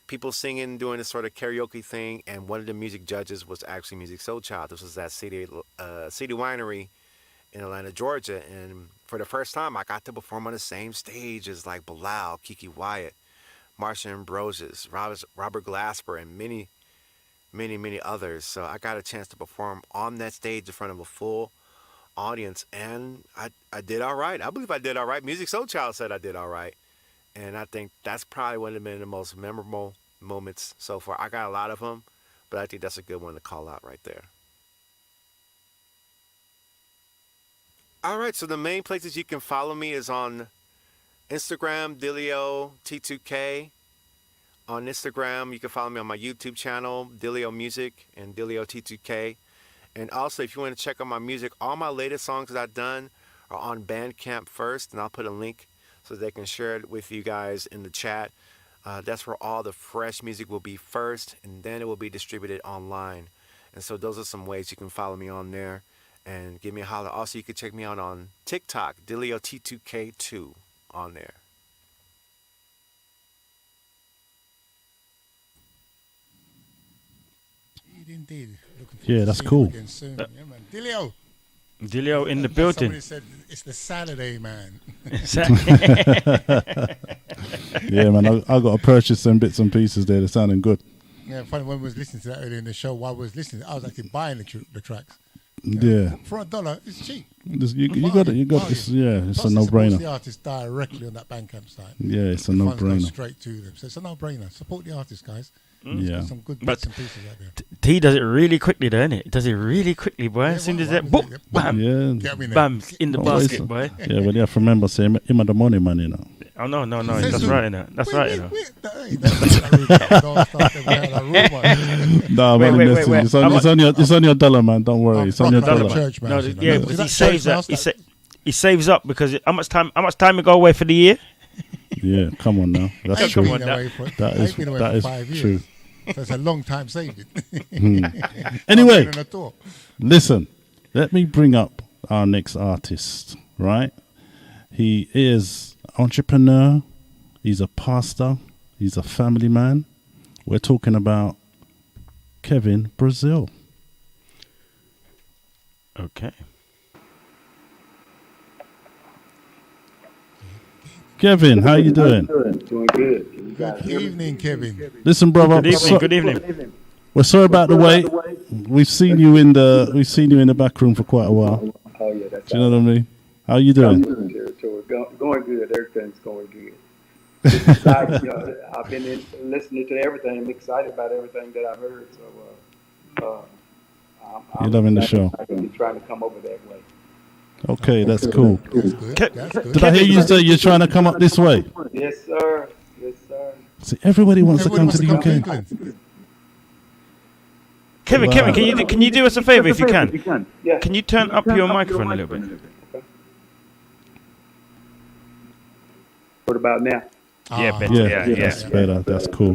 Speaker 12: people singing, doing this sort of karaoke thing, and one of the music judges was actually Musiq Soulchild. This was at CD Winery in Atlanta, Georgia, and for the first time, I got to perform on the same stage as like Bilal, Kiki Wyatt, Marsha Ambrosius, Robert Glasper, and many others. So I got a chance to perform on that stage in front of a full audience, and I did all right. I believe I did all right. Musiq Soulchild said I did all right, and I think that's probably one of the most memorable moments so far. I got a lot of them, but I think that's a good one to call out right there. All right, so the main places you can follow me is on Instagram, Dilio T2K. On Instagram, you can follow me on my YouTube channel, Dilio Music and Dilio T2K. And also, if you want to check out my music, all my latest songs that I've done are on Bandcamp first, and I'll put a link so they can share it with you guys in the chat. That's where all the fresh music will be first, and then it will be distributed online. And so those are some ways you can follow me on there and give me a holler. Also, you can check me out on TikTok, Dilio T2K2 on there.
Speaker 1: Indeed.
Speaker 3: Yeah, that's cool.
Speaker 1: Yeah, man.
Speaker 2: Dilio in the building.
Speaker 1: Somebody said it's the Saturday, man.
Speaker 3: Yeah, man, I got to purchase some bits and pieces there. They're sounding good.
Speaker 1: Yeah, funny, when we was listening to that earlier in the show, while I was listening, I was actually buying the tracks.
Speaker 3: Yeah.
Speaker 1: For $1, it's cheap.
Speaker 3: You got it. It's a no-brainer.
Speaker 1: The artist directly on that Bandcamp site.
Speaker 3: Yeah, it's a
Speaker 1: The funds go
Speaker 3: no-brainer.
Speaker 1: straight to them. So it's a no-brainer. Support the artist, guys.
Speaker 3: Yeah.
Speaker 1: There's some good bits and pieces out there.
Speaker 2: T does it really quickly, though, innit? Does it really quickly, boy. As soon as that, boom, bam,
Speaker 3: Yeah.
Speaker 2: bam, in the basket, boy.
Speaker 3: Yeah, but you have to remember, say, him at the money, man, you know.
Speaker 2: Oh, no, that's right, innit? That's right, innit?
Speaker 3: No, man, listen, it's on your dollar, man. Don't worry, it's on your dollar.
Speaker 2: No, yeah, because he saves up. He saves up because how much time you go away for the year?
Speaker 3: Yeah, come on now. That's true. That is true.
Speaker 1: So it's a long time saving.
Speaker 3: Anyway, listen, let me bring up our next artist, right? He is entrepreneur, he's a pastor, he's a family man. We're talking about Kevin Brazil.
Speaker 2: Okay.
Speaker 3: Kevin, how you doing?
Speaker 13: Doing good.
Speaker 1: Good evening, Kevin.
Speaker 3: Listen, brother.
Speaker 2: Good evening.
Speaker 3: We're sorry about the wait. We've seen you in the back room for quite a while.
Speaker 13: Oh yeah, that's.
Speaker 3: Do you know what I mean? How you doing?
Speaker 13: Going good. Everything's going good. Excited, I've been listening to everything. I'm excited about everything that I've heard. So
Speaker 3: you're loving the show.
Speaker 13: I'm going to be trying to come over that way.
Speaker 3: Okay, that's cool.
Speaker 1: That's good.
Speaker 3: Did I hear you say you're trying to come up this way?
Speaker 13: Yes, sir. Yes, sir.
Speaker 3: See, everybody wants to come to the UK.
Speaker 2: Kevin, can you do us a favor if you can?
Speaker 13: Yeah.
Speaker 2: Can you turn up your microphone a little bit?
Speaker 13: Okay. What about now?
Speaker 2: Yeah, better. Yeah.
Speaker 3: That's better. That's cool.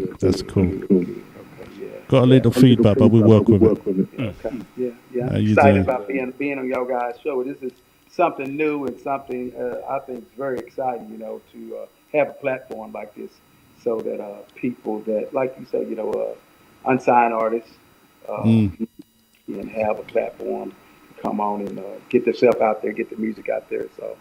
Speaker 3: Got a little feedback, but we work with it.
Speaker 13: Okay. Yeah.
Speaker 3: How
Speaker 13: I'm
Speaker 3: you
Speaker 13: excited
Speaker 3: doing?
Speaker 13: about being on y'all guys' show. This is something new and something I think is very exciting, to have a platform like this so that people that, like you say, unsigned artists can have a platform to come on and get themselves out there, get the music out there. So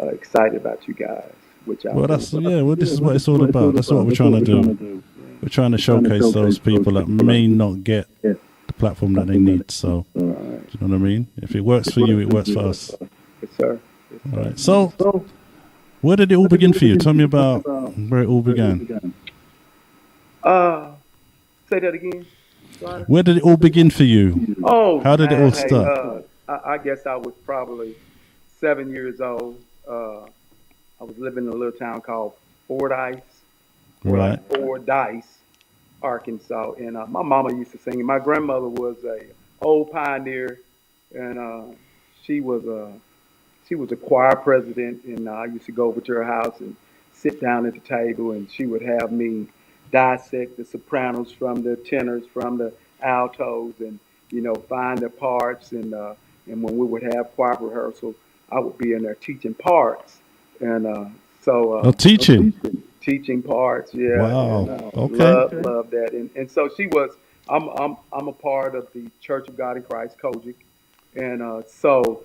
Speaker 13: excited about you guys. This
Speaker 3: is what it's all about. That's what we're trying to do. We're trying to showcase those people that may not get the platform that they need. So, do you know what I mean? If it works for you, it works for us.
Speaker 13: Yes, sir.
Speaker 3: All right. So, where did it all begin for you? Tell me about where it all began.
Speaker 13: Say that again. Sorry.
Speaker 3: Where did it all begin for you?
Speaker 13: Oh,
Speaker 3: how did it all start?
Speaker 13: I guess I was probably 7 years old. I was living in a little town called Fordyce,
Speaker 3: Right.
Speaker 13: Fordyce, Arkansas, and my mama used to sing. And my grandmother was a old pioneer, and she was a choir president. And I used to go over to her house and sit down at the table, and she would have me dissect the sopranos from the tenors, from the altos, and find the parts. And when we would have choir rehearsal, I would be in there teaching parts, and teaching parts. Yeah.
Speaker 3: Wow.
Speaker 13: And,
Speaker 3: Okay.
Speaker 13: love that. And so she was. I'm a part of the Church of God in Christ, Kojic, and so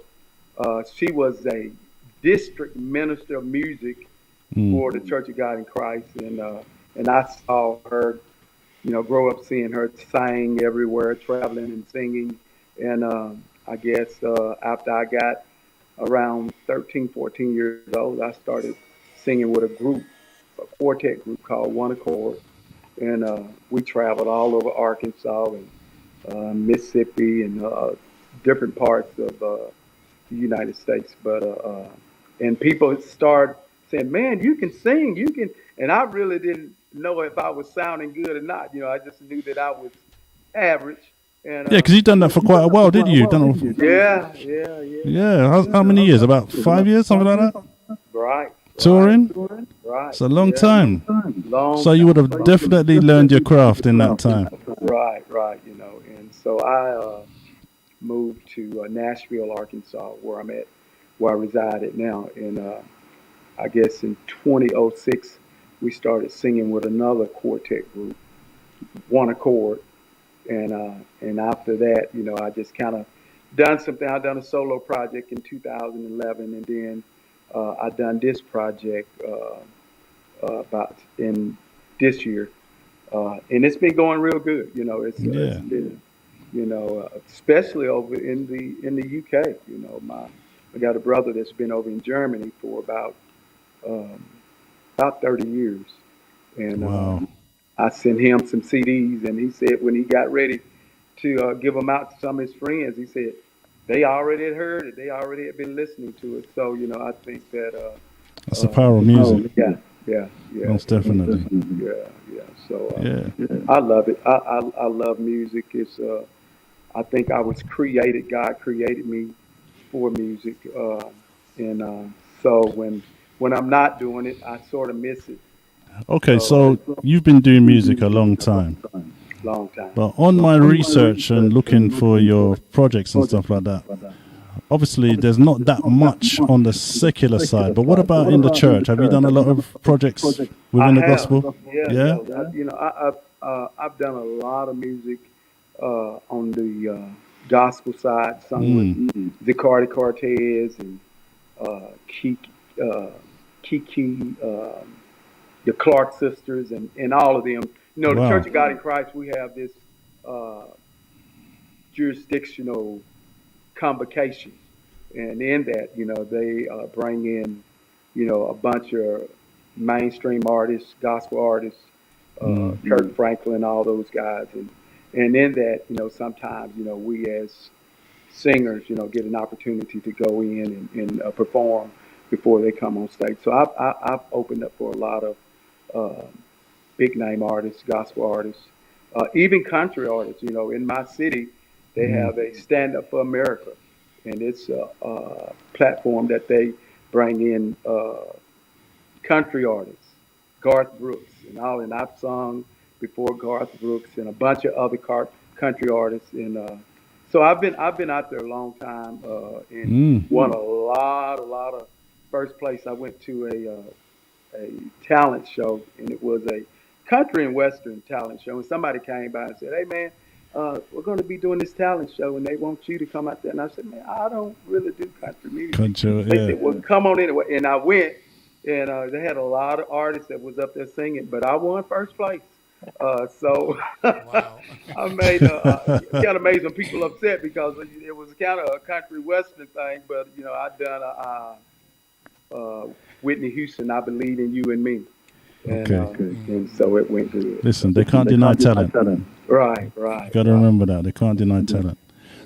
Speaker 13: she was a district minister of music for the Church of God in Christ, and I saw her, grow up seeing her sing everywhere, traveling and singing, and I guess after I got around 13, 14 years old, I started singing with a quartet group called One Accord, and we traveled all over Arkansas and Mississippi and different parts of the United States. But and people start saying, "Man, you can sing, you can," and I really didn't know if I was sounding good or not. I just knew that I was average. And,
Speaker 3: Yeah, because you've done that for quite a while, didn't you?
Speaker 13: Yeah.
Speaker 3: Yeah. How many years? About 5 years, something like that?
Speaker 13: Right.
Speaker 3: Touring?
Speaker 13: Right.
Speaker 3: It's a long time.
Speaker 13: Long
Speaker 3: So you would have definitely learned your craft in that time.
Speaker 13: Right. And so I moved to Nashville, Arkansas, where I reside at now. And I guess in 2006, we started singing with another quartet group, One Accord. And after that, I just kind of done something. I done a solo project in 2011, and then I done this project about in this year, and it's been going real good. It's been, especially over in the UK. I got a brother that's been over in Germany for about 30 years, and I sent him some CDs, and he said when he got ready to give them out to some of his friends, he said they already had heard it, they already had been listening to it. So I think that
Speaker 3: that's the power of music.
Speaker 13: Yeah.
Speaker 3: Most definitely.
Speaker 13: Yeah. So I love it. I love music. It's I think I was created. God created me for music, and so when I'm not doing it, I sort of miss it.
Speaker 3: Okay, so you've been doing music a long time.
Speaker 13: Long time.
Speaker 3: But on my research and looking for your projects and stuff like that, obviously there's not that much on the secular side. But what about in the church? Have you done a lot of projects within the gospel?
Speaker 13: Yeah. I've done a lot of music on the gospel side. Some with Zicardi Cortez and Kiki. The Clark sisters and all of them. The Church of God in Christ, we have this jurisdictional convocation. And in that, they bring in, a bunch of mainstream artists, gospel artists, Kirk Franklin, all those guys. And in that, sometimes, we as singers, get an opportunity to go in and perform before they come on stage. So I've opened up for a lot of big name artists, gospel artists, even country artists. In my city, they have a Stand Up for America, and it's a platform that they bring in country artists, Garth Brooks and all. And I've sung before Garth Brooks and a bunch of other country artists. And so I've been out there a long time and won a lot of first place. I went to a talent show, and it was a country and western talent show. And somebody came by and said, "Hey man, we're going to be doing this talent show, and they want you to come out there." And I said, "Man, I don't really do country music." They said, "Well, come on anyway." And I went, and they had a lot of artists that was up there singing, but I won first place. So I made kind of made some people upset because it was kind of a country western thing. But I done Whitney Houston, "I Believe in You and Me." And, and so it went good.
Speaker 3: Listen, they can't deny talent.
Speaker 13: Right.
Speaker 3: You got to remember that. They can't deny talent.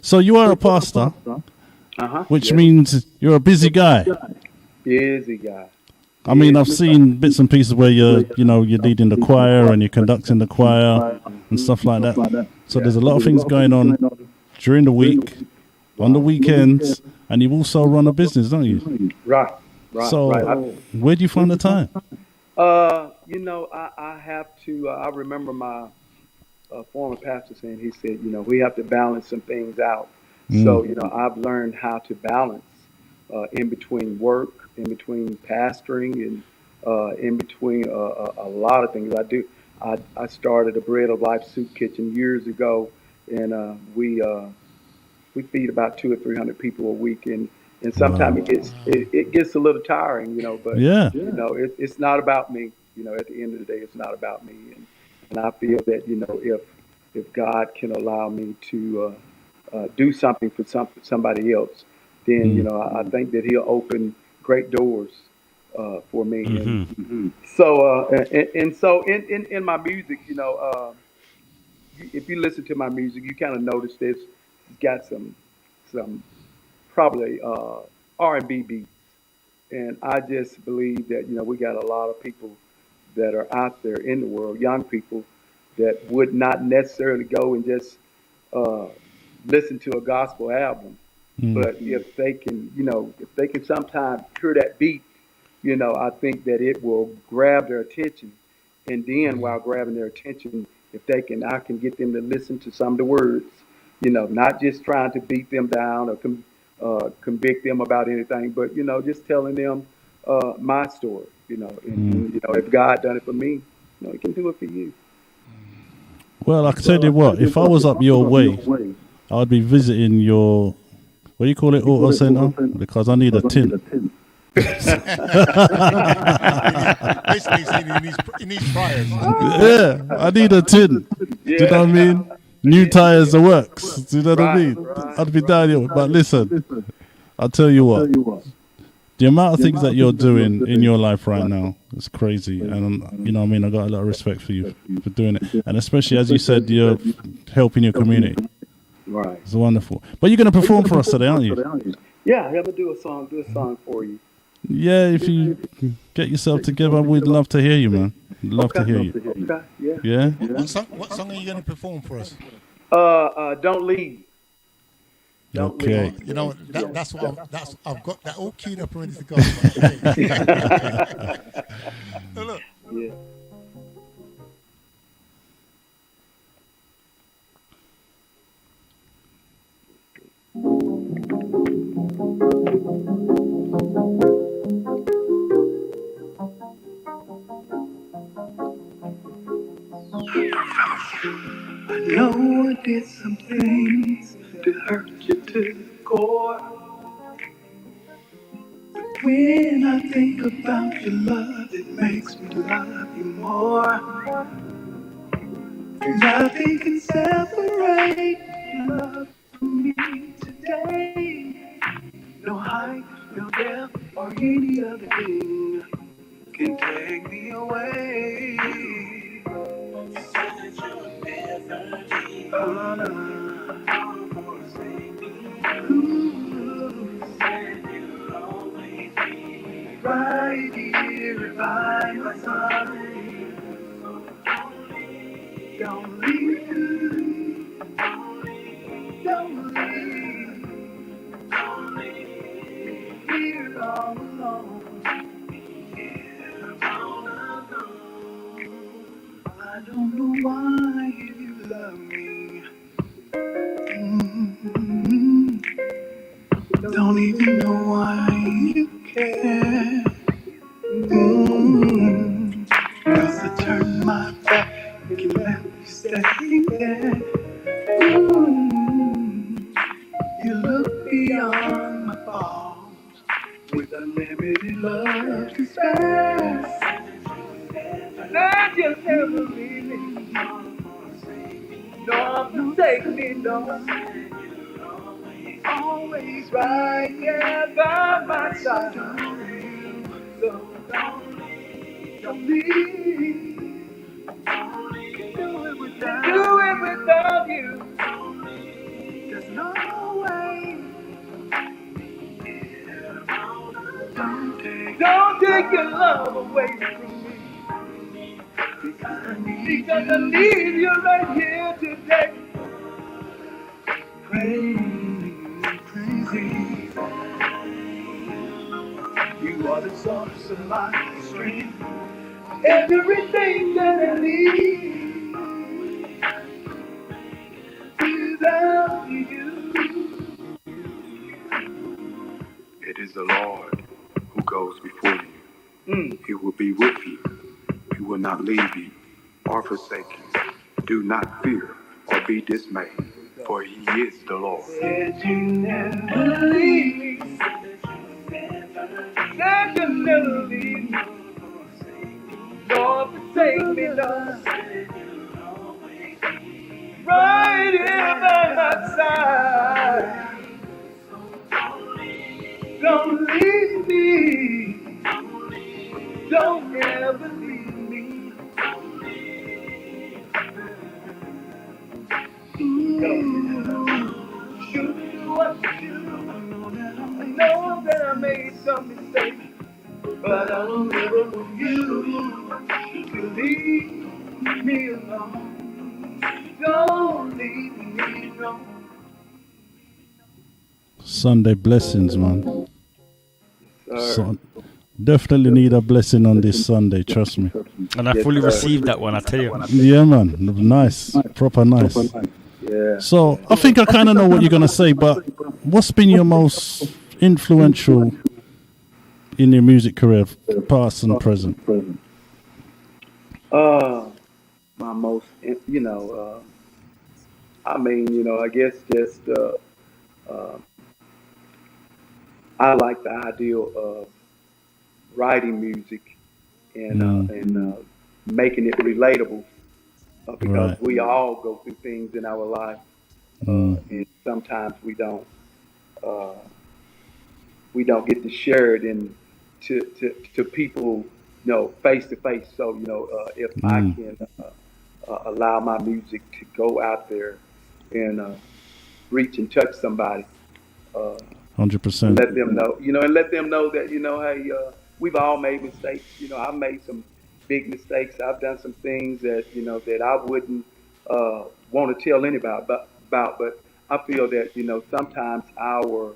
Speaker 3: So you are a pastor. which
Speaker 13: Yes.
Speaker 3: means you're a busy guy.
Speaker 13: Busy guy.
Speaker 3: I mean, I've seen bits and pieces where you're leading the choir and you're conducting the choir and stuff like that. So there's a lot of things going on during the week, on the weekends, and you also run a business, don't you?
Speaker 13: Right.
Speaker 3: So where do you find the time?
Speaker 13: I have to. I remember my former pastor saying, he said, we have to balance some things out. So, I've learned how to balance in between work, in between pastoring, and in between a lot of things I do. I started a Bread of Life soup kitchen years ago, and we feed about 200 or 300 people a week, and sometimes it gets a little tiring, But it's not about me. At the end of the day, it's not about me, and I feel that if God can allow me to do something for somebody else, then I think that He'll open great doors for me. So in my music, if you listen to my music, you kind of notice this. It's got some probably R&B beats, and I just believe that we got a lot of people that are out there in the world, young people that would not necessarily go and just listen to a gospel album, but if they can sometimes hear that beat, I think that it will grab their attention, and then while grabbing their attention, I can get them to listen to some of the words, not just trying to beat them down or convict them about anything, but just telling them my story, and if God done it for me, He can do it for you.
Speaker 3: Well, I can tell you what, if I was up your way, I'd be visiting your, what do you call it, auto center? Because I need a tin.
Speaker 1: Basically, he needs priors.
Speaker 3: Yeah, I need a tin. Do you know what I mean? New tires, the works. Do you know what I mean? I'd be down here. But listen, I'll tell you what. The amount of things that you're doing in your life right now is crazy. And, I got a lot of respect for you for doing it. And especially, as you said, you're helping your community.
Speaker 13: Right.
Speaker 3: It's wonderful. But you're going to perform for us today, aren't you?
Speaker 13: Yeah, I'm going to do a song for you.
Speaker 3: Yeah, if you get yourself together, we'd love to hear you, man. We'd love to hear you.
Speaker 13: Okay,
Speaker 3: yeah.
Speaker 1: What song are you going to perform for us?
Speaker 13: Don't Leave.
Speaker 3: Okay.
Speaker 1: That's what I've got that all queued up and ready to go. Look.
Speaker 13: Yeah.
Speaker 5: I know I did some things to hurt you to the core. But when I think about your love, it makes me love you more. Nothing can separate your love from me today. No height, no depth, or any other thing can take me away. Oh, right here by my side. Don't leave, don't leave, here all alone. I don't know why you love me. Don't even know why you care. Cause I turned my back and left you standing there. You look beyond my faults with unlimited love to spare. And you'll never leave me. No, forsake me, no. Always right here by my side. So don't leave. Do it without you. There's no way
Speaker 13: your love away from me. Because I need you right here today. Crazy. You are the source of my strength. Everything that I need without you.
Speaker 14: It is the Lord who goes before you. He will be with you. He will not leave you or forsake you. Do not fear or be dismayed, for he is the Lord.
Speaker 13: Said you never leave me. Said you never leave me. Lord, forsake me, Lord. Right here by my side. Don't leave me. Don't ever leave me. Should do what you do. I know that I made some mistakes, but I will never for you to leave me alone. Don't leave me alone.
Speaker 3: Sunday blessings, man. So, definitely need a blessing on this Sunday, trust me.
Speaker 2: And I fully received that one, I tell you.
Speaker 3: Yeah, man. Nice. Proper nice.
Speaker 13: Yeah.
Speaker 3: So, I think I kind of know what you're going to say, but what's been your most influential in your music career, past and present?
Speaker 13: My most, I guess just, I like the idea of writing music and making it relatable because we all go through things in our life, and sometimes we don't get to share it to people, face to face. So if I can allow my music to go out there and reach and touch somebody.
Speaker 3: 100%.
Speaker 13: Let them know, and let them know that, hey, we've all made mistakes. I've made some big mistakes. I've done some things that, that I wouldn't want to tell anybody about. But I feel that, sometimes our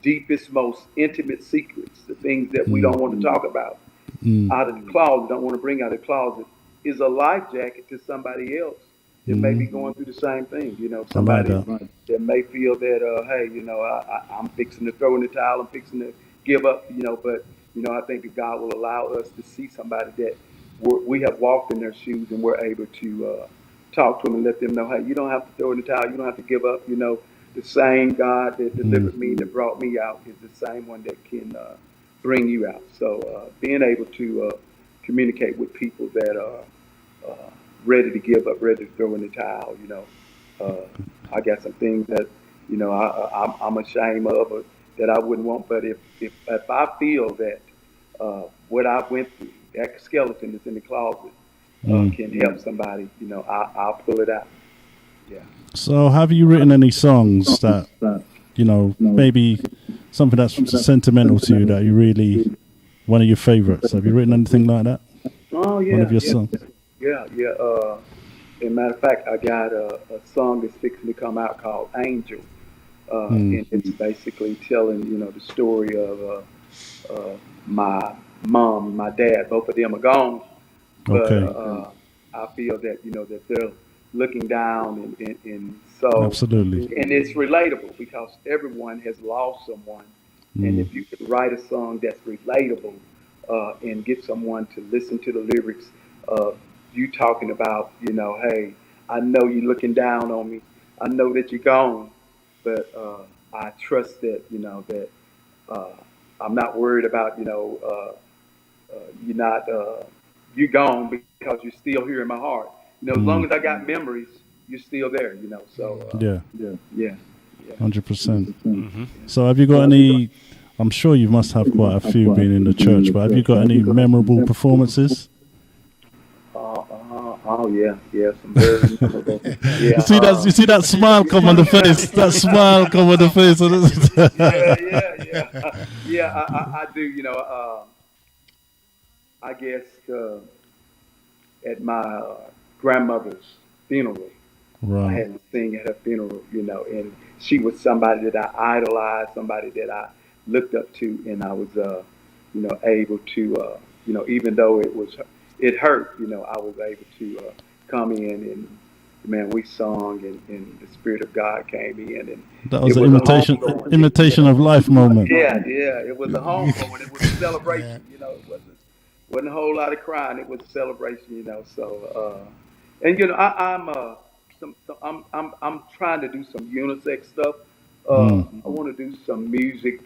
Speaker 13: deepest, most intimate secrets, the things that we don't want to talk about out of the closet, don't want to bring out of the closet, is a life jacket to somebody else that may be going through the same thing. Somebody that may feel that, hey, I'm fixing to throw in the towel, I'm fixing to give up, but, I think that God will allow us to see somebody that we have walked in their shoes and we're able to talk to them and let them know, hey, you don't have to throw in the towel, you don't have to give up. The same God that delivered me, that brought me out, is the same one that can bring you out. So being able to communicate with people that are ready to give up, ready to throw in the towel, I got some things that, I'm ashamed of, or that I wouldn't want. But if I feel that what I went through, that skeleton that's in the closet, can help somebody, I'll pull it out. Yeah.
Speaker 3: So have you written any songs that, maybe something that's sentimental to you that you really, one of your favorites? Have you written anything like that?
Speaker 13: Oh, yeah.
Speaker 3: One of your songs?
Speaker 13: Yeah. As a matter of fact, I got a song that's fixing to come out called Angel. And it's basically telling, the story of my mom and my dad. Both of them are gone. But I feel that, that they're looking down and so
Speaker 3: absolutely,
Speaker 13: and it's relatable because everyone has lost someone, and if you could write a song that's relatable and get someone to listen to the lyrics of you talking about, hey, I know you're looking down on me, I know that you're gone, but I trust that that I'm not worried about you're gone because you're still here in my heart. As long as I got memories, you're still there, So yeah.
Speaker 3: 100%. So have you got any? I'm sure you must have quite a few being in the church, but have you got any memorable performances?
Speaker 13: Oh yeah, some very memorable. Yeah,
Speaker 3: you see that smile come on the face. That smile come on the face.
Speaker 13: Yeah. I do. I guess, at my grandmother's funeral. I
Speaker 3: Right.
Speaker 13: had to sing at her funeral, and she was somebody that I idolized, somebody that I looked up to, and I was, able to, even though it hurt, I was able to come in and, man, we sung, and the Spirit of God came in, and
Speaker 3: That was
Speaker 13: it
Speaker 3: an
Speaker 13: was a
Speaker 3: imitation of life moment.
Speaker 13: yeah, it was a home moment. It was a celebration. It wasn't a whole lot of crying. It was a celebration. So, and I'm trying to do some unisex stuff. I want to do some music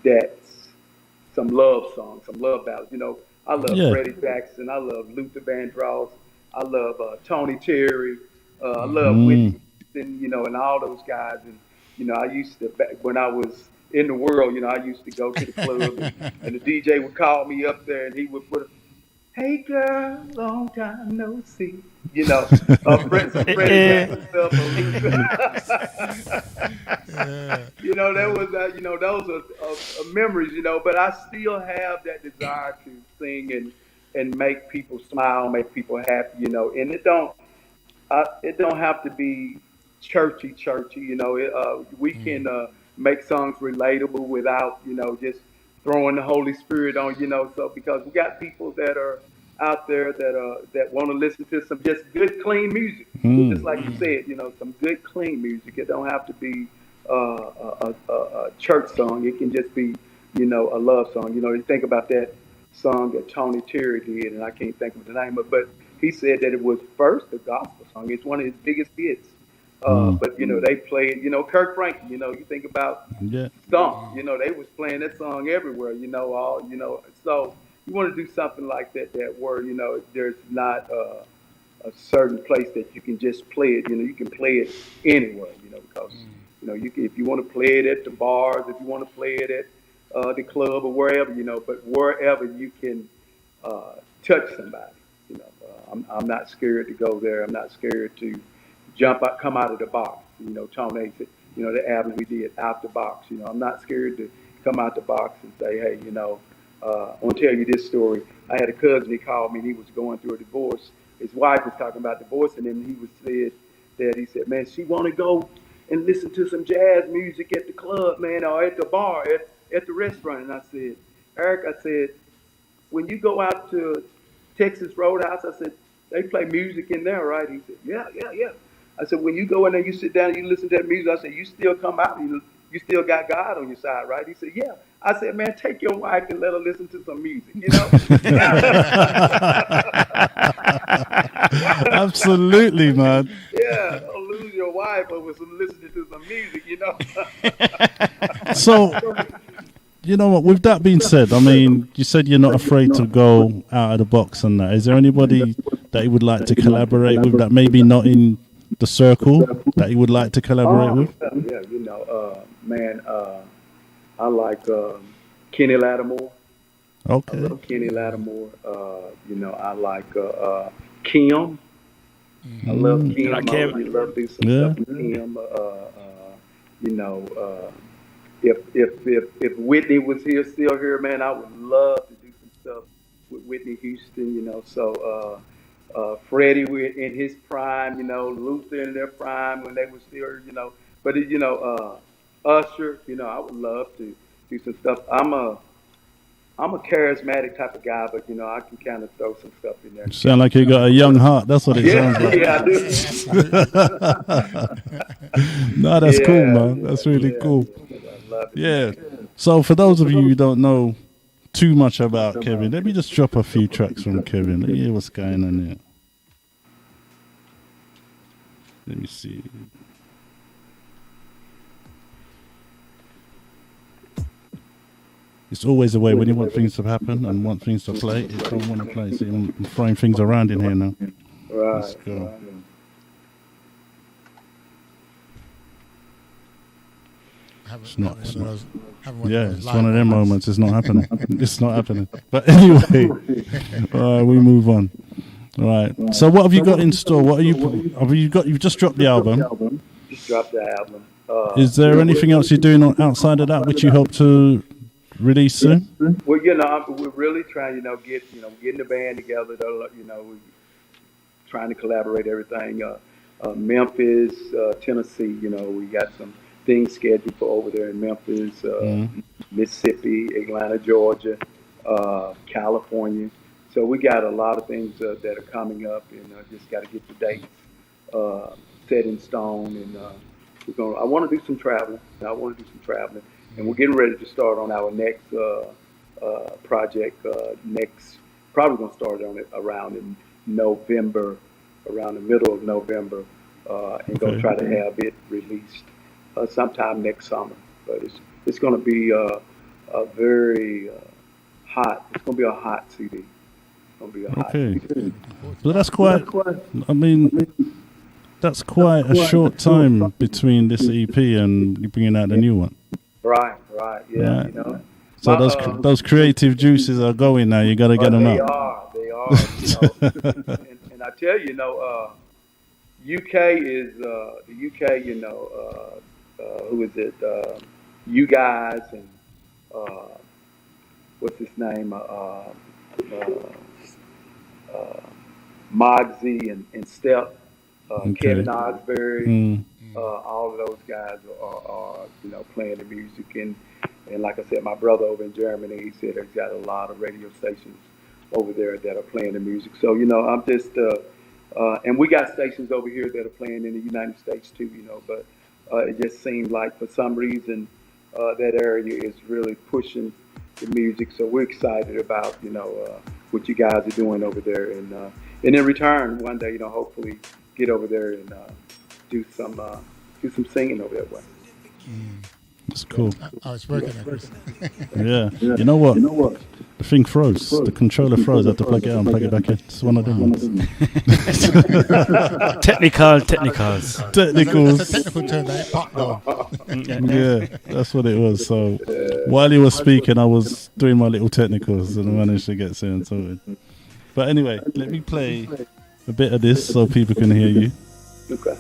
Speaker 13: that's some love songs, some love ballads. I love Freddie Jackson. I love Luther Vandross. I love Tony Terry. I love Whitney Houston, and all those guys. And, I used to, when I was in the world, I used to go to the club and the DJ would call me up there and he would put hey girl, long time no see. Freddie Jackson stuff. There was, those are memories, but I still have that desire to sing and make people smile, make people happy, and it don't have to be churchy. We can make songs relatable without, just throwing the Holy Spirit on, so because we got people that are out there that want to listen to some just good, clean music. Just like you said, some good, clean music. It don't have to be a church song. It can just be, a love song. You think about that song that Tony Terry did, and I can't think of the name of it, but he said that it was first a gospel song. It's one of his biggest hits. But they played, Kirk Franklin, you think about Stomp, they was playing that song everywhere, so you want to do something like that where, there's not a certain place that you can just play it, you can play it anywhere, because, if you want to play it at the bars, if you want to play it at the club or wherever, but wherever you can touch somebody, I'm not scared to go there. I'm not scared to come out of the box. Tony said, the album we did, Out the Box. I'm not scared to come out the box and say, hey, I want to tell you this story. I had a cousin, he called me, and he was going through a divorce. His wife was talking about divorcing him, and he said, man, she want to go and listen to some jazz music at the club, man, or at the bar, at the restaurant. And I said, Eric, when you go out to Texas Roadhouse, I said, they play music in there, right? He said, yeah. I said, when you go in there, you sit down and you listen to that music, I said, you still come out, you still got God on your side, right? He said, yeah. I said, man, take your wife and let her listen to some music,
Speaker 3: Absolutely, man.
Speaker 13: Yeah, don't lose your wife over listening to some music,
Speaker 3: So, you know what, with that being said, I mean, you said you're not afraid to go out of the box and that. Is there anybody that you would like to collaborate with that maybe not in the circle that you would like to collaborate with?
Speaker 13: Yeah, I like Kenny Lattimore.
Speaker 3: Okay.
Speaker 13: I love Kenny Lattimore. I like Kim. I love Kim. I really love to do some stuff with Kim. If Whitney was still here, man, I would love to do some stuff with Whitney Houston. So Freddie in his prime, Luther in their prime when they were still, but Usher, I would love to do some stuff. I'm a charismatic type of guy, but I can kind of throw some stuff in there.
Speaker 3: Sound like you got a young heart. That's what it sounds like.
Speaker 13: Yeah, I do.
Speaker 3: No, that's cool, man. That's really cool. Yeah. So for those of you who don't know too much about Kevin, let me just drop a few tracks from Kevin. Let me hear what's going on here. Let me see. It's always the way when you want things to happen and want things to play, you don't want to play. So I'm throwing things around in here now.
Speaker 13: Right.
Speaker 3: Let's go. It's not. It's one of them moments. It's not happening. It's not happening. But anyway, we move on. All right. So what have you got in store? What have you got? You've just dropped the album.
Speaker 13: Just dropped the album.
Speaker 3: Is there anything else you're doing outside of that which you hope to release soon?
Speaker 13: Well, we're really trying, getting the band together. We're trying to collaborate everything. Memphis, Tennessee. We got some things scheduled for over there in Memphis, Mississippi, Atlanta, Georgia, California. So we got a lot of things that are coming up, and just got to get the dates set in stone. And I want to do some traveling. And we're getting ready to start on our next project. Probably going to start on it around in November, around the middle of November, and going to try to have it released sometime next summer. But it's going to be a very hot. It's going to be a hot CD. It's going to be a hot CD.
Speaker 3: But that's quite. I mean, that's quite a short time between this EP and you bringing out the new one.
Speaker 13: Right, yeah.
Speaker 3: So those creative juices are going now. You got to get them out.
Speaker 13: They are. And I tell you, UK is the UK. Who is it? You guys and what's his name? Mogsy and Step, Kevin Osbury. All of those guys are playing the music, and like I said, my brother over in Germany, he said there's got a lot of radio stations over there that are playing the music. So I'm just and we got stations over here that are playing in the United States too, but it just seemed like for some reason that area is really pushing the music. So we're excited about what you guys are doing over there, and in return one day hopefully get over there and do some singing over that way.
Speaker 3: That's cool.
Speaker 1: I was working at first.
Speaker 3: Yeah. You know what? The thing froze. The controller froze. I had to plug it out and plug it back in. It's one of them ones.
Speaker 2: Technicals.
Speaker 3: Technicals.
Speaker 1: That's a technical term, that pop though.
Speaker 3: Yeah, that's what it was. So while he was speaking, I was doing my little technicals and I managed to get something sorted. But anyway, let me play a bit of this so people can hear you.
Speaker 13: Okay.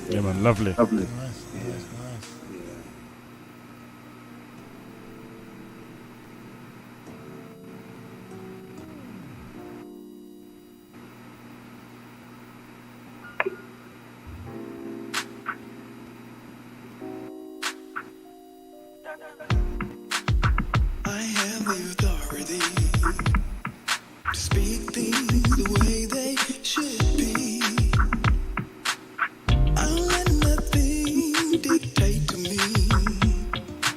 Speaker 2: Yeah, man, lovely.
Speaker 1: Nice.
Speaker 5: I have the authority to speak things the way they should be. I'll let nothing dictate to me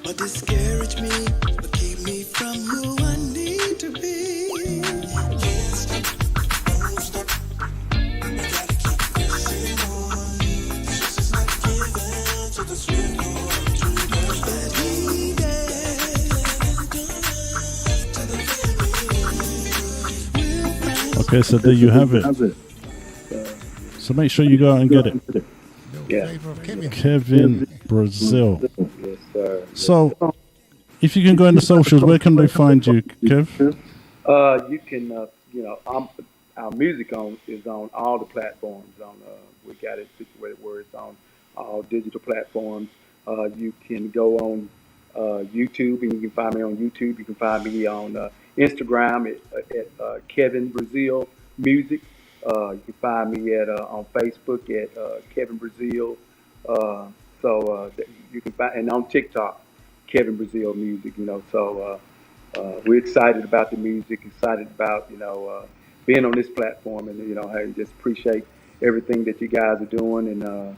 Speaker 5: or discourage me or keep me from who I need to be. Can't stop, won't stop. We gotta keep pressing on. This is not given to the sweet Lord to us that He
Speaker 3: Okay, so there you have it. So make sure you go out and get it.
Speaker 13: Yeah.
Speaker 3: Kevin Brazil.
Speaker 13: Yes, sir.
Speaker 3: So, if you can go into socials, where can they find you, Kev?
Speaker 13: You can, our music is on all the platforms. We got it situated where it's on all digital platforms. You can go on YouTube, and you can find me on YouTube. You can find me on Instagram at Kevin Brazil Music. You can find me on Facebook at Kevin Brazil. So you can find, and on TikTok, Kevin Brazil Music. So we're excited about the music, excited about being on this platform, and hey, just appreciate everything that you guys are doing, and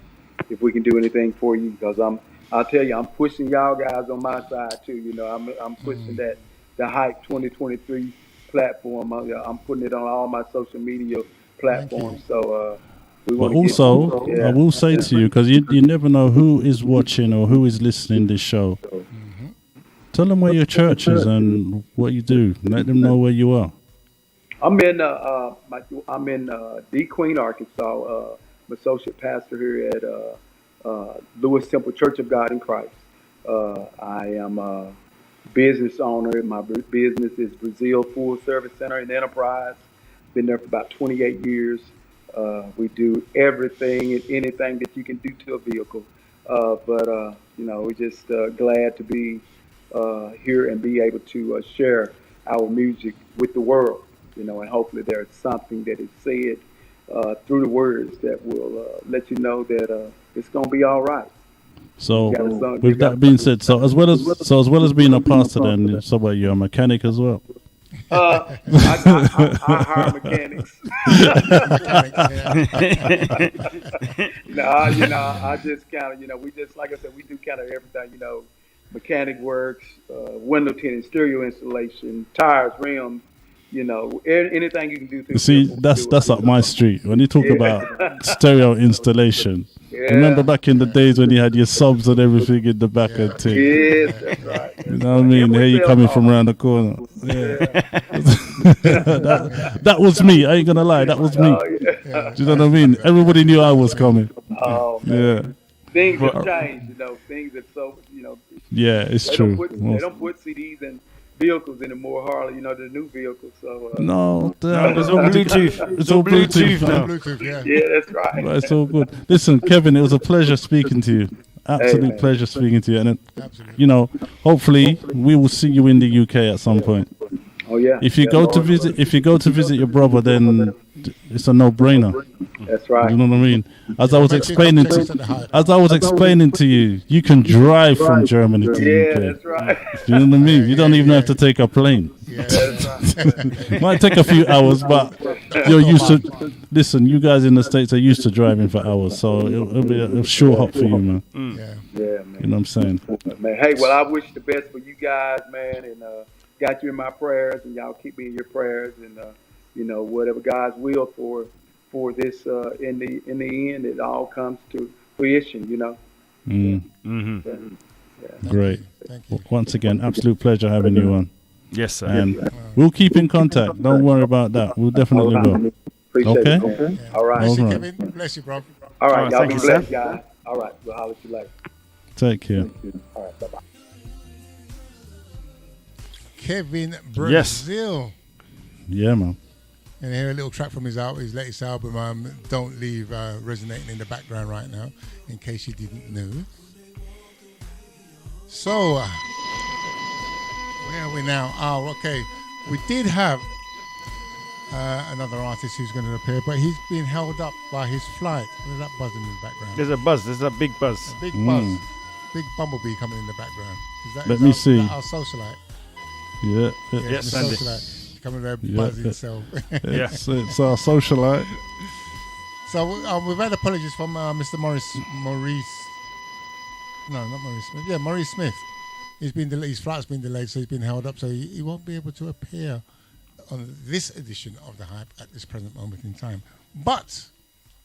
Speaker 13: if we can do anything for you, because I'll tell you, I'm pushing y'all guys on my side too. You know, I'm pushing the Hype 2023 platform. I'm putting it on all my social media platforms. So we
Speaker 3: But
Speaker 13: want to
Speaker 3: also, I will say to you, because you never know who is watching or who is listening this show. Tell them where your church is and what you do. Let them know where you are.
Speaker 13: I'm in D. Queen, Arkansas. I'm associate pastor here at Lewis Temple Church of God in Christ. I am a business owner. My business is Brazil Full Service Center and Enterprise. Been there for about 28 years. We do everything and anything that you can do to a vehicle. But we're just glad to be here and be able to share our music with the world. And hopefully there's something that is said through the words that will let you know that it's gonna be all right.
Speaker 3: So, with that being said, so as well as being a pastor, then you're a mechanic as well.
Speaker 13: I hire mechanics. I just kind of, we just, like I said, we do kind of everything, mechanic works, window tinting, stereo installation, tires, rims, anything you can do.
Speaker 3: See, that's up my street. When you talk about stereo installation, remember back in the days when you had your subs and everything in the back and thing.
Speaker 13: Yes, that's right.
Speaker 3: You know what I mean? Here you coming from around the corner. Yeah. that was me. I ain't gonna lie. That was me. Do you know what I mean? Everybody knew I was coming.
Speaker 13: Oh, man.
Speaker 3: Yeah.
Speaker 13: Things have changed. Things have
Speaker 3: Yeah, it's true.
Speaker 13: They don't put CDs in vehicles anymore, hardly, the new vehicles. So
Speaker 3: no,
Speaker 2: it's all Bluetooth.
Speaker 3: It's all Bluetooth now.
Speaker 1: Bluetooth,
Speaker 13: yeah, that's right.
Speaker 3: But it's all good. Listen, Kevin, it was a pleasure speaking to you. Absolute pleasure speaking to you. And hopefully we will see you in the UK at some point.
Speaker 13: Oh yeah.
Speaker 3: If you go to visit your brother, then it's a no-brainer.
Speaker 13: That's right.
Speaker 3: You know what I mean? As I was explaining to you, you can drive from Germany to the UK.
Speaker 13: That's right.
Speaker 3: Do you know what I mean? You don't even have to take a plane.
Speaker 1: Yeah, that's right.
Speaker 3: Might take a few hours, but you're used to. Listen, you guys in the States are used to driving for hours, so it'll be a sure hop for you, man.
Speaker 13: Yeah, man.
Speaker 3: You know what I'm saying?
Speaker 13: Man, hey, well, I wish the best for you guys, man, and got you in my prayers, and y'all keep me in your prayers, and whatever God's will for this in the end, it all comes to fruition,
Speaker 3: Great. Once again, absolute pleasure having you on.
Speaker 2: Yes, sir.
Speaker 3: And we'll keep in contact. Don't worry about that. We'll definitely will.
Speaker 13: Appreciate
Speaker 3: Okay?
Speaker 13: it. All right.
Speaker 3: All right.
Speaker 1: Kevin, bless you, bro.
Speaker 13: All right, y'all
Speaker 2: thank
Speaker 13: be
Speaker 2: you,
Speaker 13: blessed,
Speaker 2: sir.
Speaker 13: guys. All right, we'll holler at you later.
Speaker 3: Take care.
Speaker 13: All right, bye-bye.
Speaker 1: Kevin Brazil.
Speaker 3: Yeah, man.
Speaker 1: And here a little track from his latest album, Don't Leave, resonating in the background right now, in case you didn't know. So, where are we now? Oh, okay. We did have another artist who's going to appear, but he's been held up by his flight. There's that buzzing in the background.
Speaker 2: There's a buzz. There's a big buzz.
Speaker 1: A big buzz. Big bumblebee coming in the background.
Speaker 3: Let me see.
Speaker 1: Our socialite.
Speaker 3: Yeah.
Speaker 1: Yes,
Speaker 2: Sandy.
Speaker 1: socialite. Coming there buzzing himself.
Speaker 3: It's our socialite.
Speaker 1: So we've had apologies from Mr. Maurice. No, not Maurice Smith. Yeah, Maurice Smith. His flight's been delayed, so he's been held up, so he won't be able to appear on this edition of The Hype at this present moment in time. But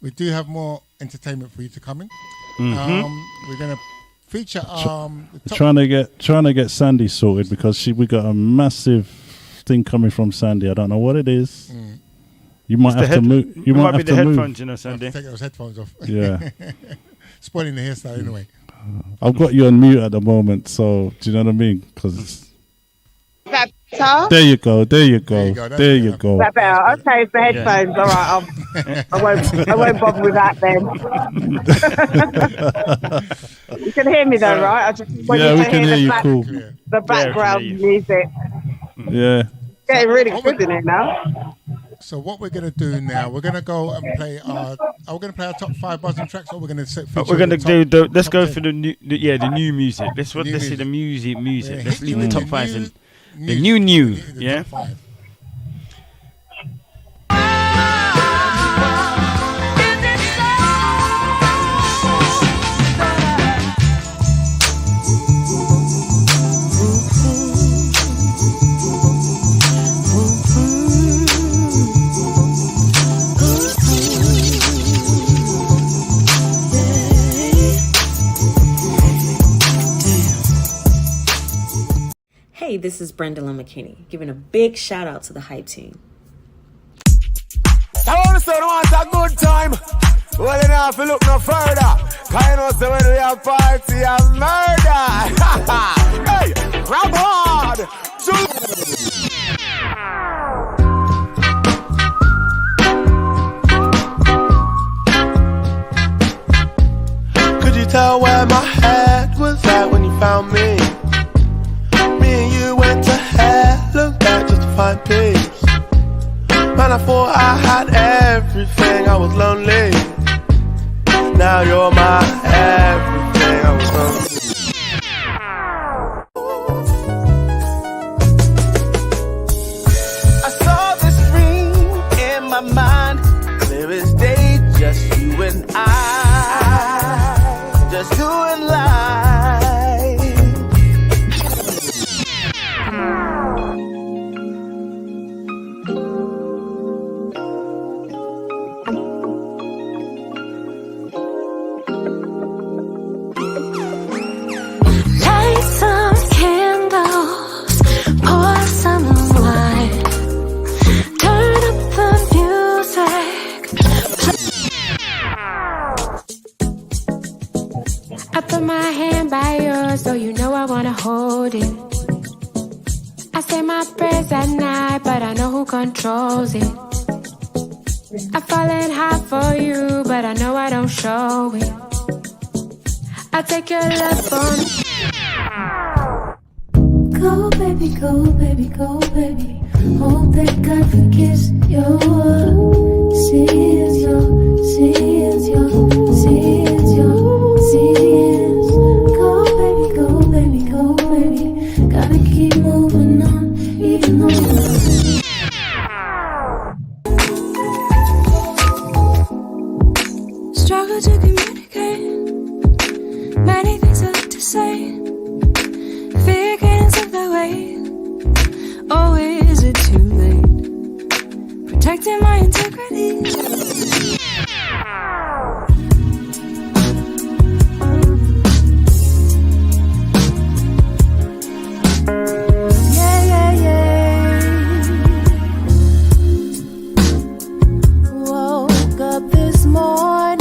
Speaker 1: we do have more entertainment for you to come in.
Speaker 3: Mm-hmm.
Speaker 1: We're going to feature the top
Speaker 3: Trying to get Sandy sorted because we got a massive thing coming from Sandy. I don't know what it is. You might have to move. You might
Speaker 2: be
Speaker 3: have
Speaker 2: the
Speaker 3: to move.
Speaker 2: headphones, Sandy.
Speaker 1: take those headphones off.
Speaker 3: Yeah.
Speaker 1: Spoiling the hairstyle anyway.
Speaker 3: I've got you on mute at the moment, so do you know what I mean? Because there you go. There you go. There you go.
Speaker 9: That better? Okay, it's the headphones. All right, I won't bother with that then. You can hear me though, right? I just want
Speaker 3: Yeah,
Speaker 9: you
Speaker 3: we
Speaker 9: to
Speaker 3: can
Speaker 9: hear
Speaker 3: hear
Speaker 9: the,
Speaker 3: you. Cool.
Speaker 9: the background music.
Speaker 3: Yeah.
Speaker 9: Getting really good in it now.
Speaker 1: So what we're going to do now, we're going to go and play our. Are we going to play our top 5 buzzing tracks, or we're going to
Speaker 2: We're going to do. Let's go for the new. The new music. Let's see the music.
Speaker 1: Yeah,
Speaker 2: Let's leave the top 5 in. The
Speaker 1: new.
Speaker 2: new.
Speaker 1: The
Speaker 2: Yeah.
Speaker 1: top 5.
Speaker 15: this is Brenda McKinney, giving a big shout out to the Hype Team.
Speaker 11: Sound wants a good time. Well, you know, if you look no further, kind of say when we have party and murder. Hey, grab hard.
Speaker 16: Could you tell where my head was at when you found me? Me and you went to hell, looked back just to find peace. Man, I thought I had everything, I was lonely. Now you're my everything, I was lonely. I saw this dream in my mind. Clear as day, just you and I. Just doing life.
Speaker 8: Light some candles, pour some wine, turn up the music. I put my hand by yours, so you know I wanna hold it. I say my prayers at night, but I know who controls it. I'm falling hard for you, but I know I don't show it. I take your love for me. Go baby, go baby, go baby. Hope that God forgives your sins, your sins, your sins, your sins. Go baby, go baby, go baby. Gotta keep moving on, even though struggle to communicate. Many things I like to say. Fear getting swept away. Oh, is it too late? Protecting my integrity. Yeah, yeah, yeah. Woke up this morning.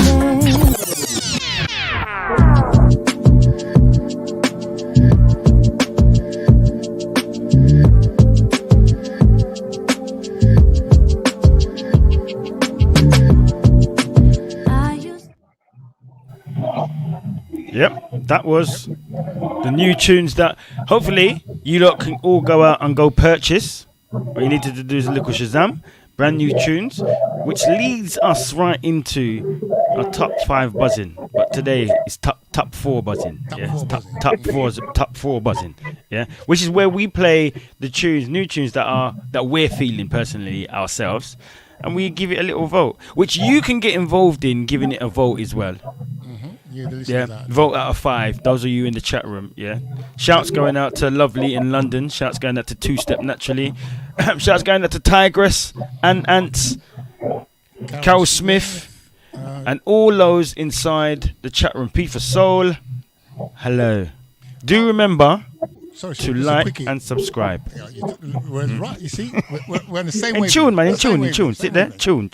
Speaker 2: Yep, that was the new tunes that hopefully you lot can all go out and go purchase. What you needed to do is a little Shazam, brand new tunes, which leads us right into our top 5 buzzing. But today it's top 4 buzzing. Top four buzzing. Yeah, which is where we play the tunes, new tunes that we're feeling personally ourselves, and we give it a little vote, which you can get involved in giving it a vote as well. Yeah, vote out of 5. Those of you in the chat room. Yeah, shouts going out to Lovely in London. Shouts going out to Two Step Naturally. Shouts going out to Tigress and Ants, Carol Smith, and all those inside the chat room. P for Soul. Hello. Do remember to like and subscribe.
Speaker 1: We're right, you see? We're in the same
Speaker 2: in
Speaker 1: way.
Speaker 2: Tune, man, in tune. Sit there. Tune.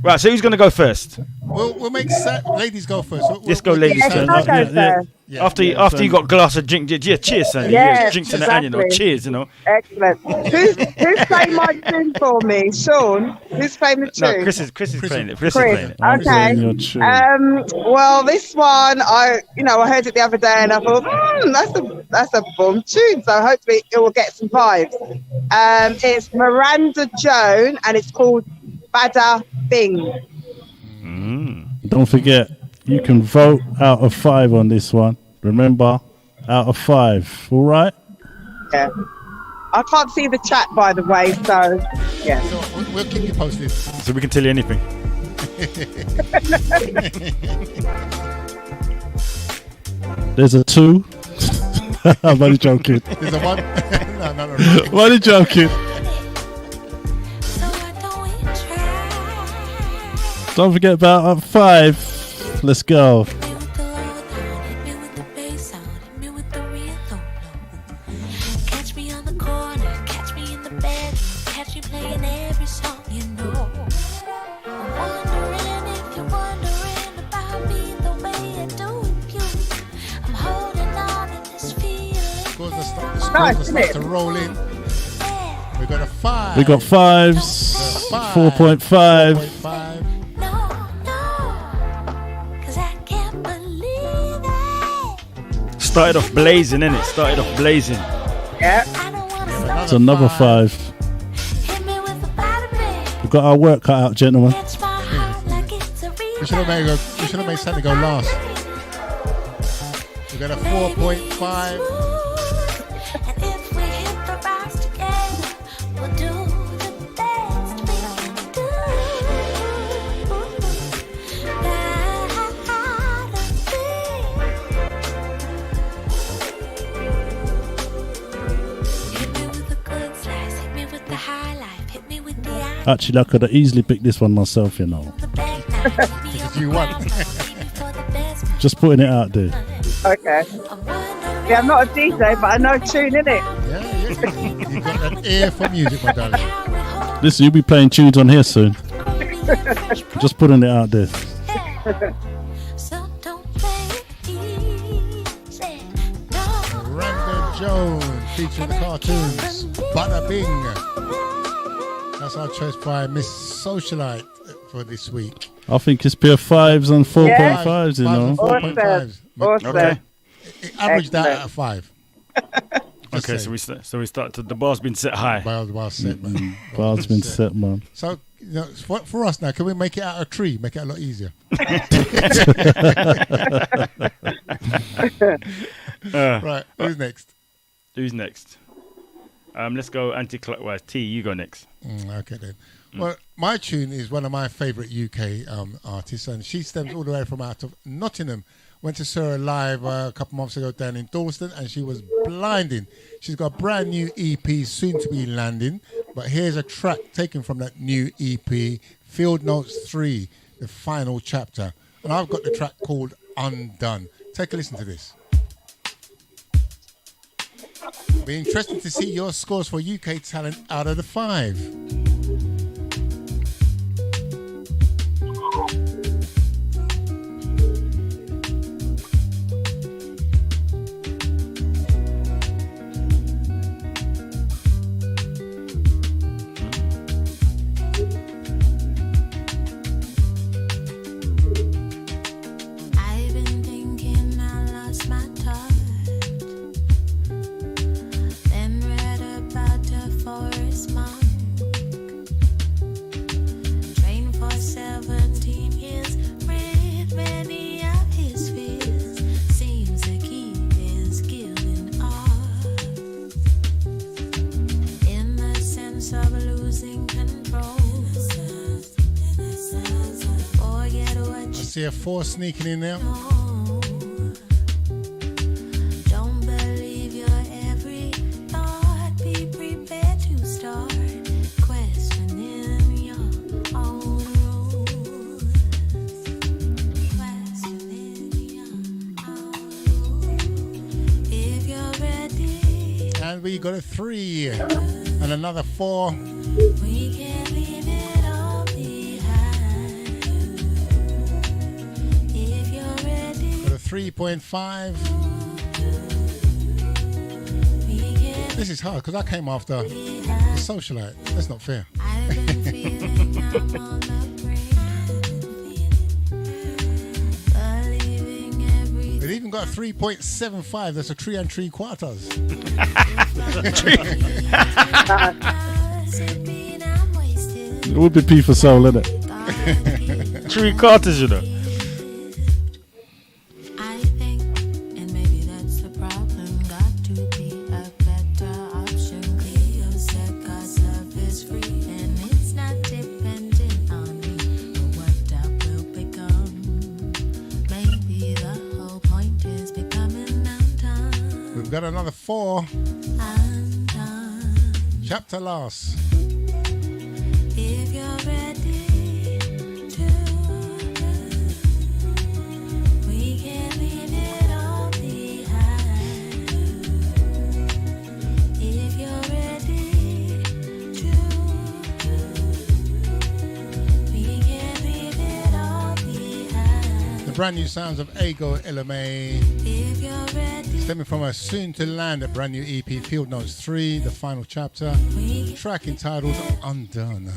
Speaker 2: Right, so who's going to go first?
Speaker 1: We'll make ladies go first.
Speaker 2: Let's go ladies first.
Speaker 9: I'll go first.
Speaker 2: After you got a glass of drink, yeah, cheers, son.
Speaker 9: Yes,
Speaker 2: drinks in the hand, you know.
Speaker 9: exactly.
Speaker 2: Cheers, you know.
Speaker 9: Excellent. Who's playing my tune for me? Sean? Who's playing the tune?
Speaker 2: No, Chris is playing it. Chris is playing it.
Speaker 9: Okay. Well, this one, I heard it the other day and I thought, that's a boom tune. So hopefully it will get some vibes. It's Miranda Joan and it's called Bada Bing.
Speaker 3: Don't forget, you can vote out of 5 on this one. Remember, out of 5. All right?
Speaker 9: Yeah. I can't see the chat, by the way, so yeah.
Speaker 1: So we'll keep you posted.
Speaker 2: So we can tell you anything.
Speaker 3: There's a 2. I'm only joking.
Speaker 1: There's a 1. No.
Speaker 3: I'm only joking. Don't forget about 5. Let's go.
Speaker 8: Catch me on the corner, catch me in the bed, catch me playing every song you know. I'm wondering if you're wondering about me the way I do you. I'm holding on to this feeling.
Speaker 1: Scores are starting to roll in. We got a 5.
Speaker 3: We got 5s. 4.5.
Speaker 1: 4.5.
Speaker 2: Started off blazing, innit? Started off blazing.
Speaker 9: Yeah.
Speaker 3: It's another 5. We've got our work cut out, gentlemen.
Speaker 1: We should have made Santa go last. We got a 4.5.
Speaker 3: Actually, I could have easily picked this one myself, you know.
Speaker 1: Because you won.
Speaker 3: Just putting it out there.
Speaker 9: Okay. Yeah, I'm not a DJ, but I know tune in it.
Speaker 1: Yeah. You've got an ear for music, my darling.
Speaker 3: Listen, you'll be playing tunes on here soon. Just putting it out there.
Speaker 1: Randa Jones featuring the cartoons. Bada Bing. That's our choice by Miss Socialite for this week.
Speaker 3: I think it's pure 5s and 4.5s, you know.
Speaker 1: 4.5s.
Speaker 9: Awesome.
Speaker 2: Okay.
Speaker 1: Average that at a 5.
Speaker 2: Okay, so we start to the bar's been set high.
Speaker 1: Bar's set, man.
Speaker 3: Bar's been set, man.
Speaker 1: So, you know, for us now, can we make it out of a tree? Make it a lot easier. Right, who's next?
Speaker 2: Who's next? Let's go anti-clockwise. T, you go next.
Speaker 1: Okay then. Well, my tune is one of my favourite UK artists, and she stems all the way from out of Nottingham. Went to see her live a couple months ago down in Dalston, and she was blinding. She's got a brand new EP soon to be landing, but here's a track taken from that new EP, Field Notes 3, the final chapter. And I've got the track called Undone. Take a listen to this. Be interesting to see your scores for UK talent out of the 5. See a 4 sneaking in there.
Speaker 8: Don't believe your every thought. Be prepared to start questioning your own rules. Questioning your own rules. If you're ready.
Speaker 1: And we got a 3 and another 4.
Speaker 8: We can't leave it all behind.
Speaker 1: 3.5. This is hard because I came after the Socialite. That's not fair. It even got a 3.75. That's a 3 3/4.
Speaker 3: It would be P for soul, innit?
Speaker 2: 3/4, you know.
Speaker 1: Got another 4. Chapter last.
Speaker 8: If you're ready to, we can leave it all behind. If
Speaker 1: brand new sounds of Ego LMA, stemming from a soon to land a brand new EP, Field Notes 3, the final chapter, the track entitled Undone.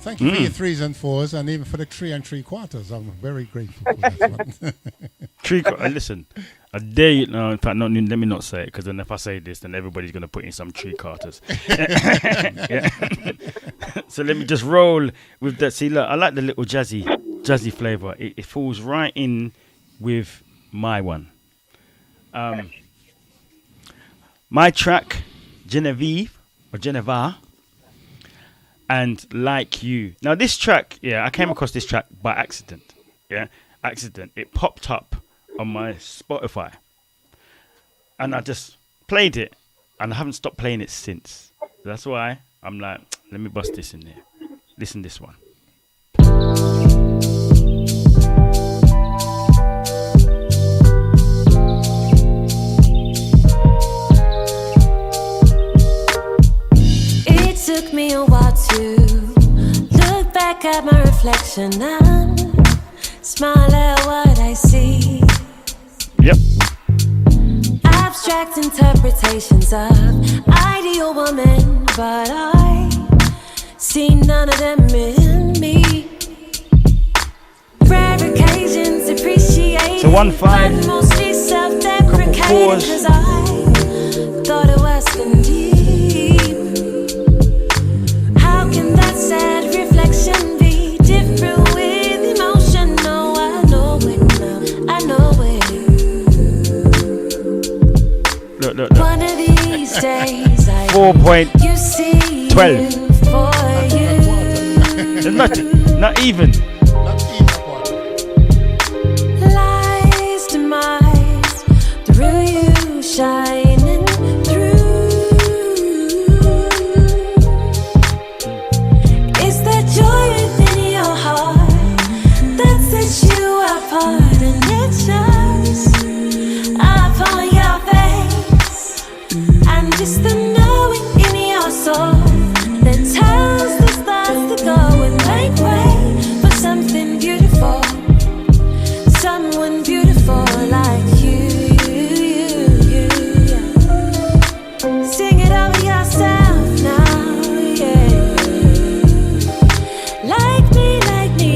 Speaker 1: Thank you for your 3s and 4s, and even for the 3 3/4. I'm very grateful for that one.
Speaker 2: Listen, I dare you. No, in fact, let me not say it, because then if I say this, then everybody's going to put in some 3/4. Yeah. So let me just roll with that. See, look, I like the little jazzy flavor. It falls right in with my one. My track, Genevieve or Geneva. And Like You. Now this track, I came across this track by accident. Accident. It popped up on my Spotify. And I just played it. And I haven't stopped playing it since. That's why I'm like, let me bust this in there. Listen to this one.
Speaker 17: It took me a while to look back at my reflection and smile at what I see.
Speaker 2: Yep.
Speaker 17: Abstract interpretations of ideal woman, but I see none of them in me. Rare occasions appreciated,
Speaker 2: so 1-5.
Speaker 17: but mostly self-deprecating, 'cause I thought it was too deep. How can that sad reflection be different with emotion? No, I know it now. I know it.
Speaker 2: Look.
Speaker 17: One of these days I
Speaker 2: 4.12.
Speaker 17: for you.
Speaker 2: There's nothing. Not even.
Speaker 17: Lies demise through you shining through. Is that joy within your heart that sets you apart, and it shows upon your face, and just the knowing in your soul that tells the stars to go and make way for something beautiful, someone beautiful like you. Sing it over yourself now, yeah. Like me, like me.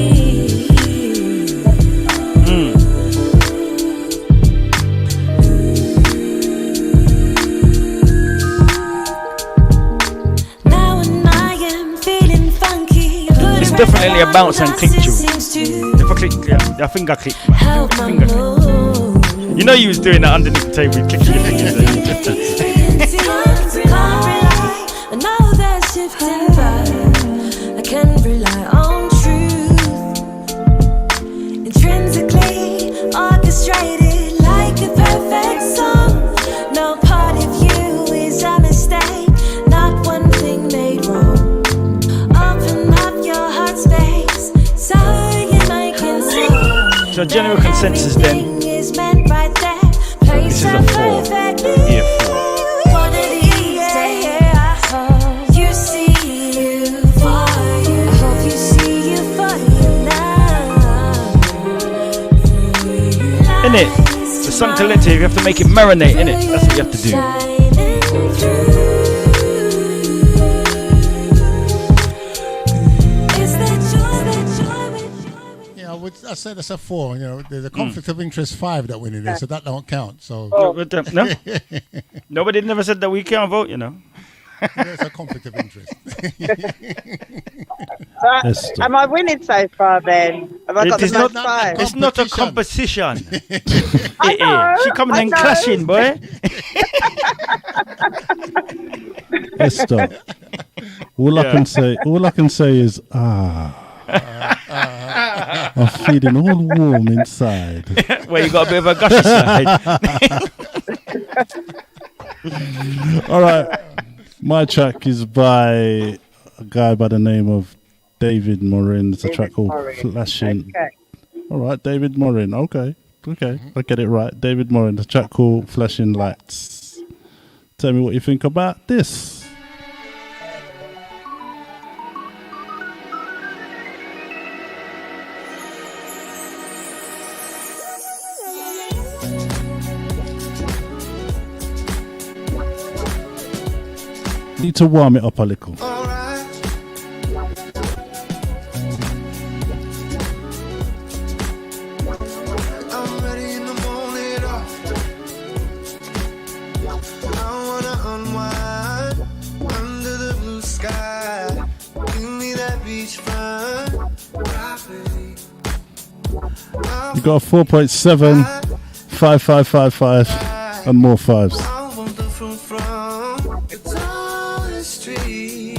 Speaker 17: Now when I am feeling funky,
Speaker 2: It's definitely a bounce and click tune. If I click, I think I clicked. Man. I think I clicked. You know you was doing that underneath the table, clicking your fingers.
Speaker 17: I know they're shifting, but I can rely on truth. Intrinsically orchestrated like a perfect song. No part of you is a mistake, not one thing made wrong. Open up your heart space so you might console.
Speaker 2: So general consensus then.
Speaker 17: Is meant right there.
Speaker 2: This is a 4. Yeah, 4.
Speaker 17: One of these days, I hope you see you for you. I hope you see you for you now.
Speaker 2: Innit? The song collective, you have to make it marinate, innit? That's what you have to do.
Speaker 17: Shining through. Is that joy?
Speaker 1: Yeah, I said that's a 4. You know, there's a conflict of interest 5 that went in there, so that don't count. So
Speaker 2: No, nobody never said that we can't vote, you know.
Speaker 1: there's a conflict of interest.
Speaker 9: Am I winning so far then? Have I got
Speaker 2: It is
Speaker 9: the
Speaker 2: not-
Speaker 9: most 5?
Speaker 2: It's not a competition.
Speaker 9: I know,
Speaker 2: She coming
Speaker 9: I
Speaker 2: and
Speaker 9: know.
Speaker 2: clashing, boy.
Speaker 3: Esther, all I can say is I'm feeling all warm inside.
Speaker 2: Well, you got a bit of a gushy side.
Speaker 3: All right, my track is by a guy by the name of David Morin. It's a track called Flashing.
Speaker 9: Okay.
Speaker 3: All right, David Morin. Okay, I get it right. David Morin. The track called Flashing Lights. Tell me what you think about this. Need to warm it up a little.
Speaker 5: I'm ready in the morning. I wanna unwind under the blue sky. Give me that beachfront property.
Speaker 3: You got a 4.7, 5555, and more fives.
Speaker 5: I want the fruit from the tallest tree.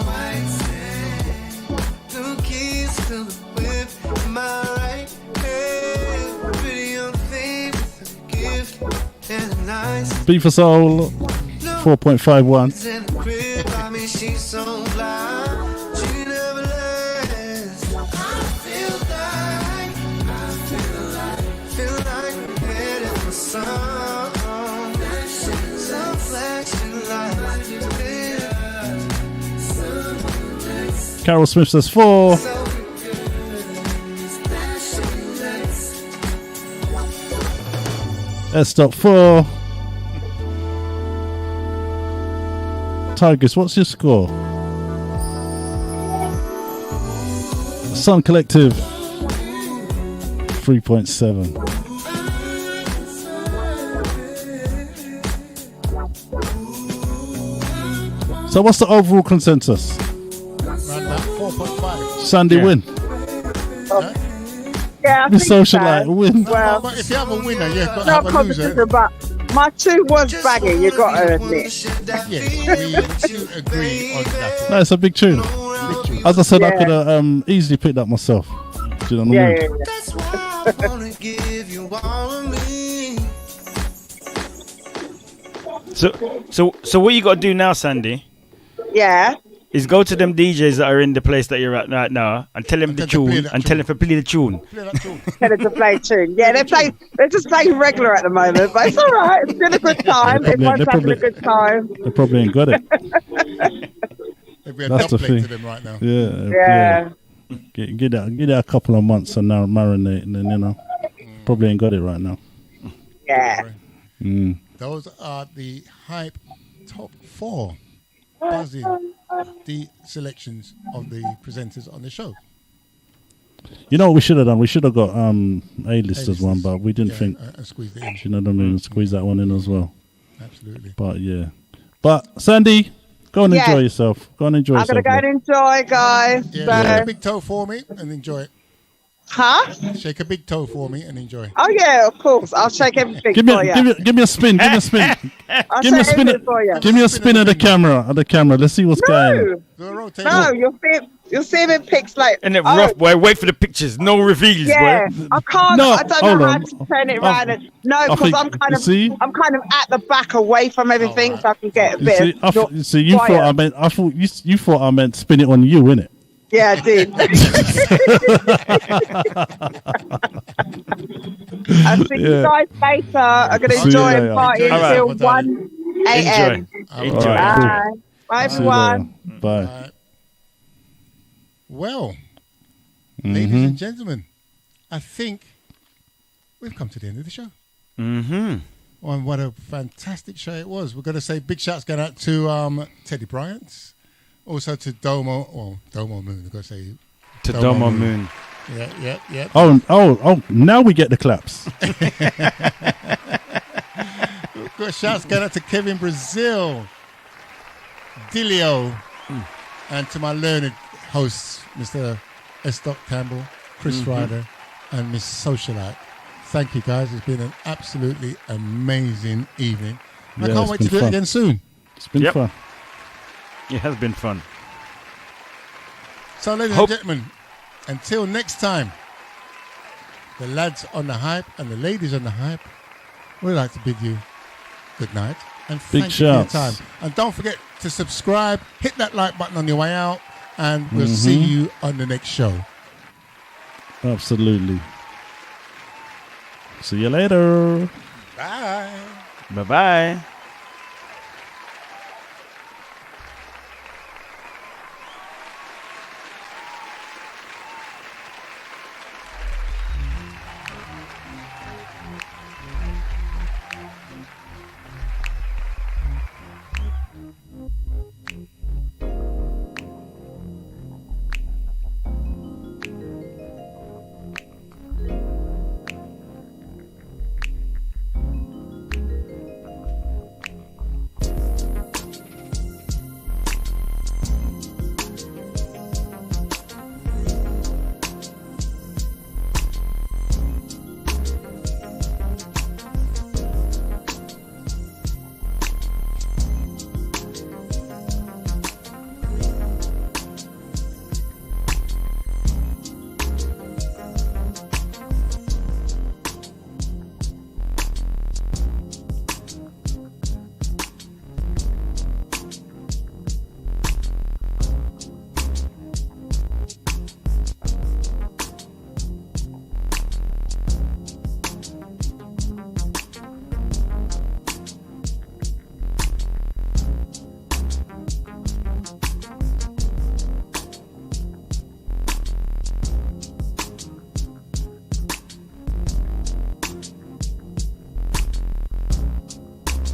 Speaker 5: White sand, new keys to the whip. Am I right? Hey, pretty young thing with a gift and a nice
Speaker 3: Beat for Soul, 4.51.
Speaker 5: in the crib. I mean, she's so blind. She never lasts. I feel like we're headed for some. Some flashing lights.
Speaker 3: Carol Smith says 4. S.4. Tigers, what's your score? Sun Collective, 3.7. So what's the overall consensus?
Speaker 1: Around about 4.5.
Speaker 3: Sandy win.
Speaker 9: Yeah, I
Speaker 3: The
Speaker 9: think so.
Speaker 3: socialite win.
Speaker 9: Well,
Speaker 1: But if you have a winner, you've got to
Speaker 9: no
Speaker 1: have a loser.
Speaker 9: competition, but my 2 was banging, you got to admit.
Speaker 1: Yes, we do agree on that.
Speaker 3: No, it's a big tune. As I said, I
Speaker 9: Yeah.
Speaker 3: could have easily picked that myself. Do you know what I
Speaker 9: Yeah,
Speaker 3: mean?
Speaker 9: yeah,
Speaker 5: That's why I wanna give you all of me.
Speaker 2: So what you got to do now, Sandy,
Speaker 9: yeah.
Speaker 2: is go to them DJs that are in the place that you're at right now and tell them the tune and tell them to play the tune.
Speaker 9: Tell them to play tune. Yeah, they're just playing regular at the moment, but it's all right. It's still a good time. Everyone's having a good time.
Speaker 3: They probably ain't got it.
Speaker 1: There'd be a
Speaker 3: That's the
Speaker 1: dub plate
Speaker 3: thing.
Speaker 1: to them right now.
Speaker 3: Yeah. Get that a couple of months and now marinate, and then probably ain't got it right now.
Speaker 9: Yeah.
Speaker 3: Mm.
Speaker 1: Those are the hype top 4 buzzing the selections of the presenters on the show.
Speaker 3: You know what we should have done? We should have got A-listers one, but we didn't think.
Speaker 1: Squeeze it in.
Speaker 3: You know what I mean? Squeeze that one in as well.
Speaker 1: Absolutely.
Speaker 3: But yeah. But Sandy, go and
Speaker 9: Yes.
Speaker 3: enjoy yourself. Go and enjoy
Speaker 9: I'm going to
Speaker 3: yourself.
Speaker 9: go and enjoy, guys.
Speaker 1: Yeah,
Speaker 9: So-
Speaker 1: shake a big toe for me and enjoy it.
Speaker 9: Huh?
Speaker 1: Shake a big toe for me and enjoy.
Speaker 9: Oh, yeah, of course. I'll shake everything
Speaker 3: Give me,
Speaker 9: for you.
Speaker 3: give me a spin. Give me a spin.
Speaker 9: I'll
Speaker 3: give me a
Speaker 9: shake
Speaker 3: spin.
Speaker 9: everything for you.
Speaker 3: Give me a spin at the camera. At the camera. Let's see what's going.
Speaker 9: No, you'll see him in pics like.
Speaker 2: And then rough boy, wait for the pictures. No reveals,
Speaker 9: Yeah,
Speaker 2: boy.
Speaker 9: I can't.
Speaker 3: No,
Speaker 9: I don't
Speaker 3: hold
Speaker 9: know how
Speaker 3: on.
Speaker 9: to turn it
Speaker 3: I-
Speaker 9: around. No,
Speaker 3: I
Speaker 9: because
Speaker 3: think-
Speaker 9: I'm kind
Speaker 3: you
Speaker 9: of,
Speaker 3: see?
Speaker 9: I'm kind of at the back, away from everything, so I can get a
Speaker 3: You
Speaker 9: bit.
Speaker 3: see,
Speaker 9: of
Speaker 3: see, you
Speaker 9: quiet.
Speaker 3: thought I meant. I thought you thought I meant spin it on you, innit?
Speaker 9: Yeah, I did. I'll see you
Speaker 3: Yeah.
Speaker 9: guys later. I'm gonna
Speaker 3: See you
Speaker 9: enjoy
Speaker 3: later.
Speaker 9: and party
Speaker 3: All right.
Speaker 9: until 1 a.m.
Speaker 3: Enjoy. All right,
Speaker 9: Bye.
Speaker 3: cool.
Speaker 9: Bye,
Speaker 3: See you
Speaker 9: everyone.
Speaker 3: later. Bye.
Speaker 1: Well,
Speaker 3: Mm-hmm.
Speaker 1: ladies and gentlemen, I think we've come to the end of the show.
Speaker 2: Mm-hmm.
Speaker 1: And what a fantastic show it was. We're going to say big shouts going out to Teddy Bryant, also to Domo Moon. We're going to say
Speaker 2: To Domo Moon.
Speaker 1: Yeah.
Speaker 3: Oh! Now we get the claps.
Speaker 1: Good shouts going out to Kevin Brazil, Dilio, and to my learned hosts, Mr. S. Campbell, Chris Ryder, and Miss Socialite. Thank you, guys. It's been an absolutely amazing evening. And I
Speaker 3: Yeah,
Speaker 1: can't
Speaker 3: it's
Speaker 1: wait
Speaker 3: been
Speaker 1: to do it
Speaker 3: fun.
Speaker 1: again soon.
Speaker 3: It's been fun.
Speaker 2: It has been fun.
Speaker 1: So, ladies and gentlemen, until next time, the lads on the hype and the ladies on the hype, we'd like to bid you good night and
Speaker 3: Big
Speaker 1: thank you for your
Speaker 3: shouts.
Speaker 1: time. And don't forget to subscribe, hit that like button on your way out, and we'll see you on the next show.
Speaker 3: Absolutely. See you later.
Speaker 1: Bye.
Speaker 2: Bye-bye.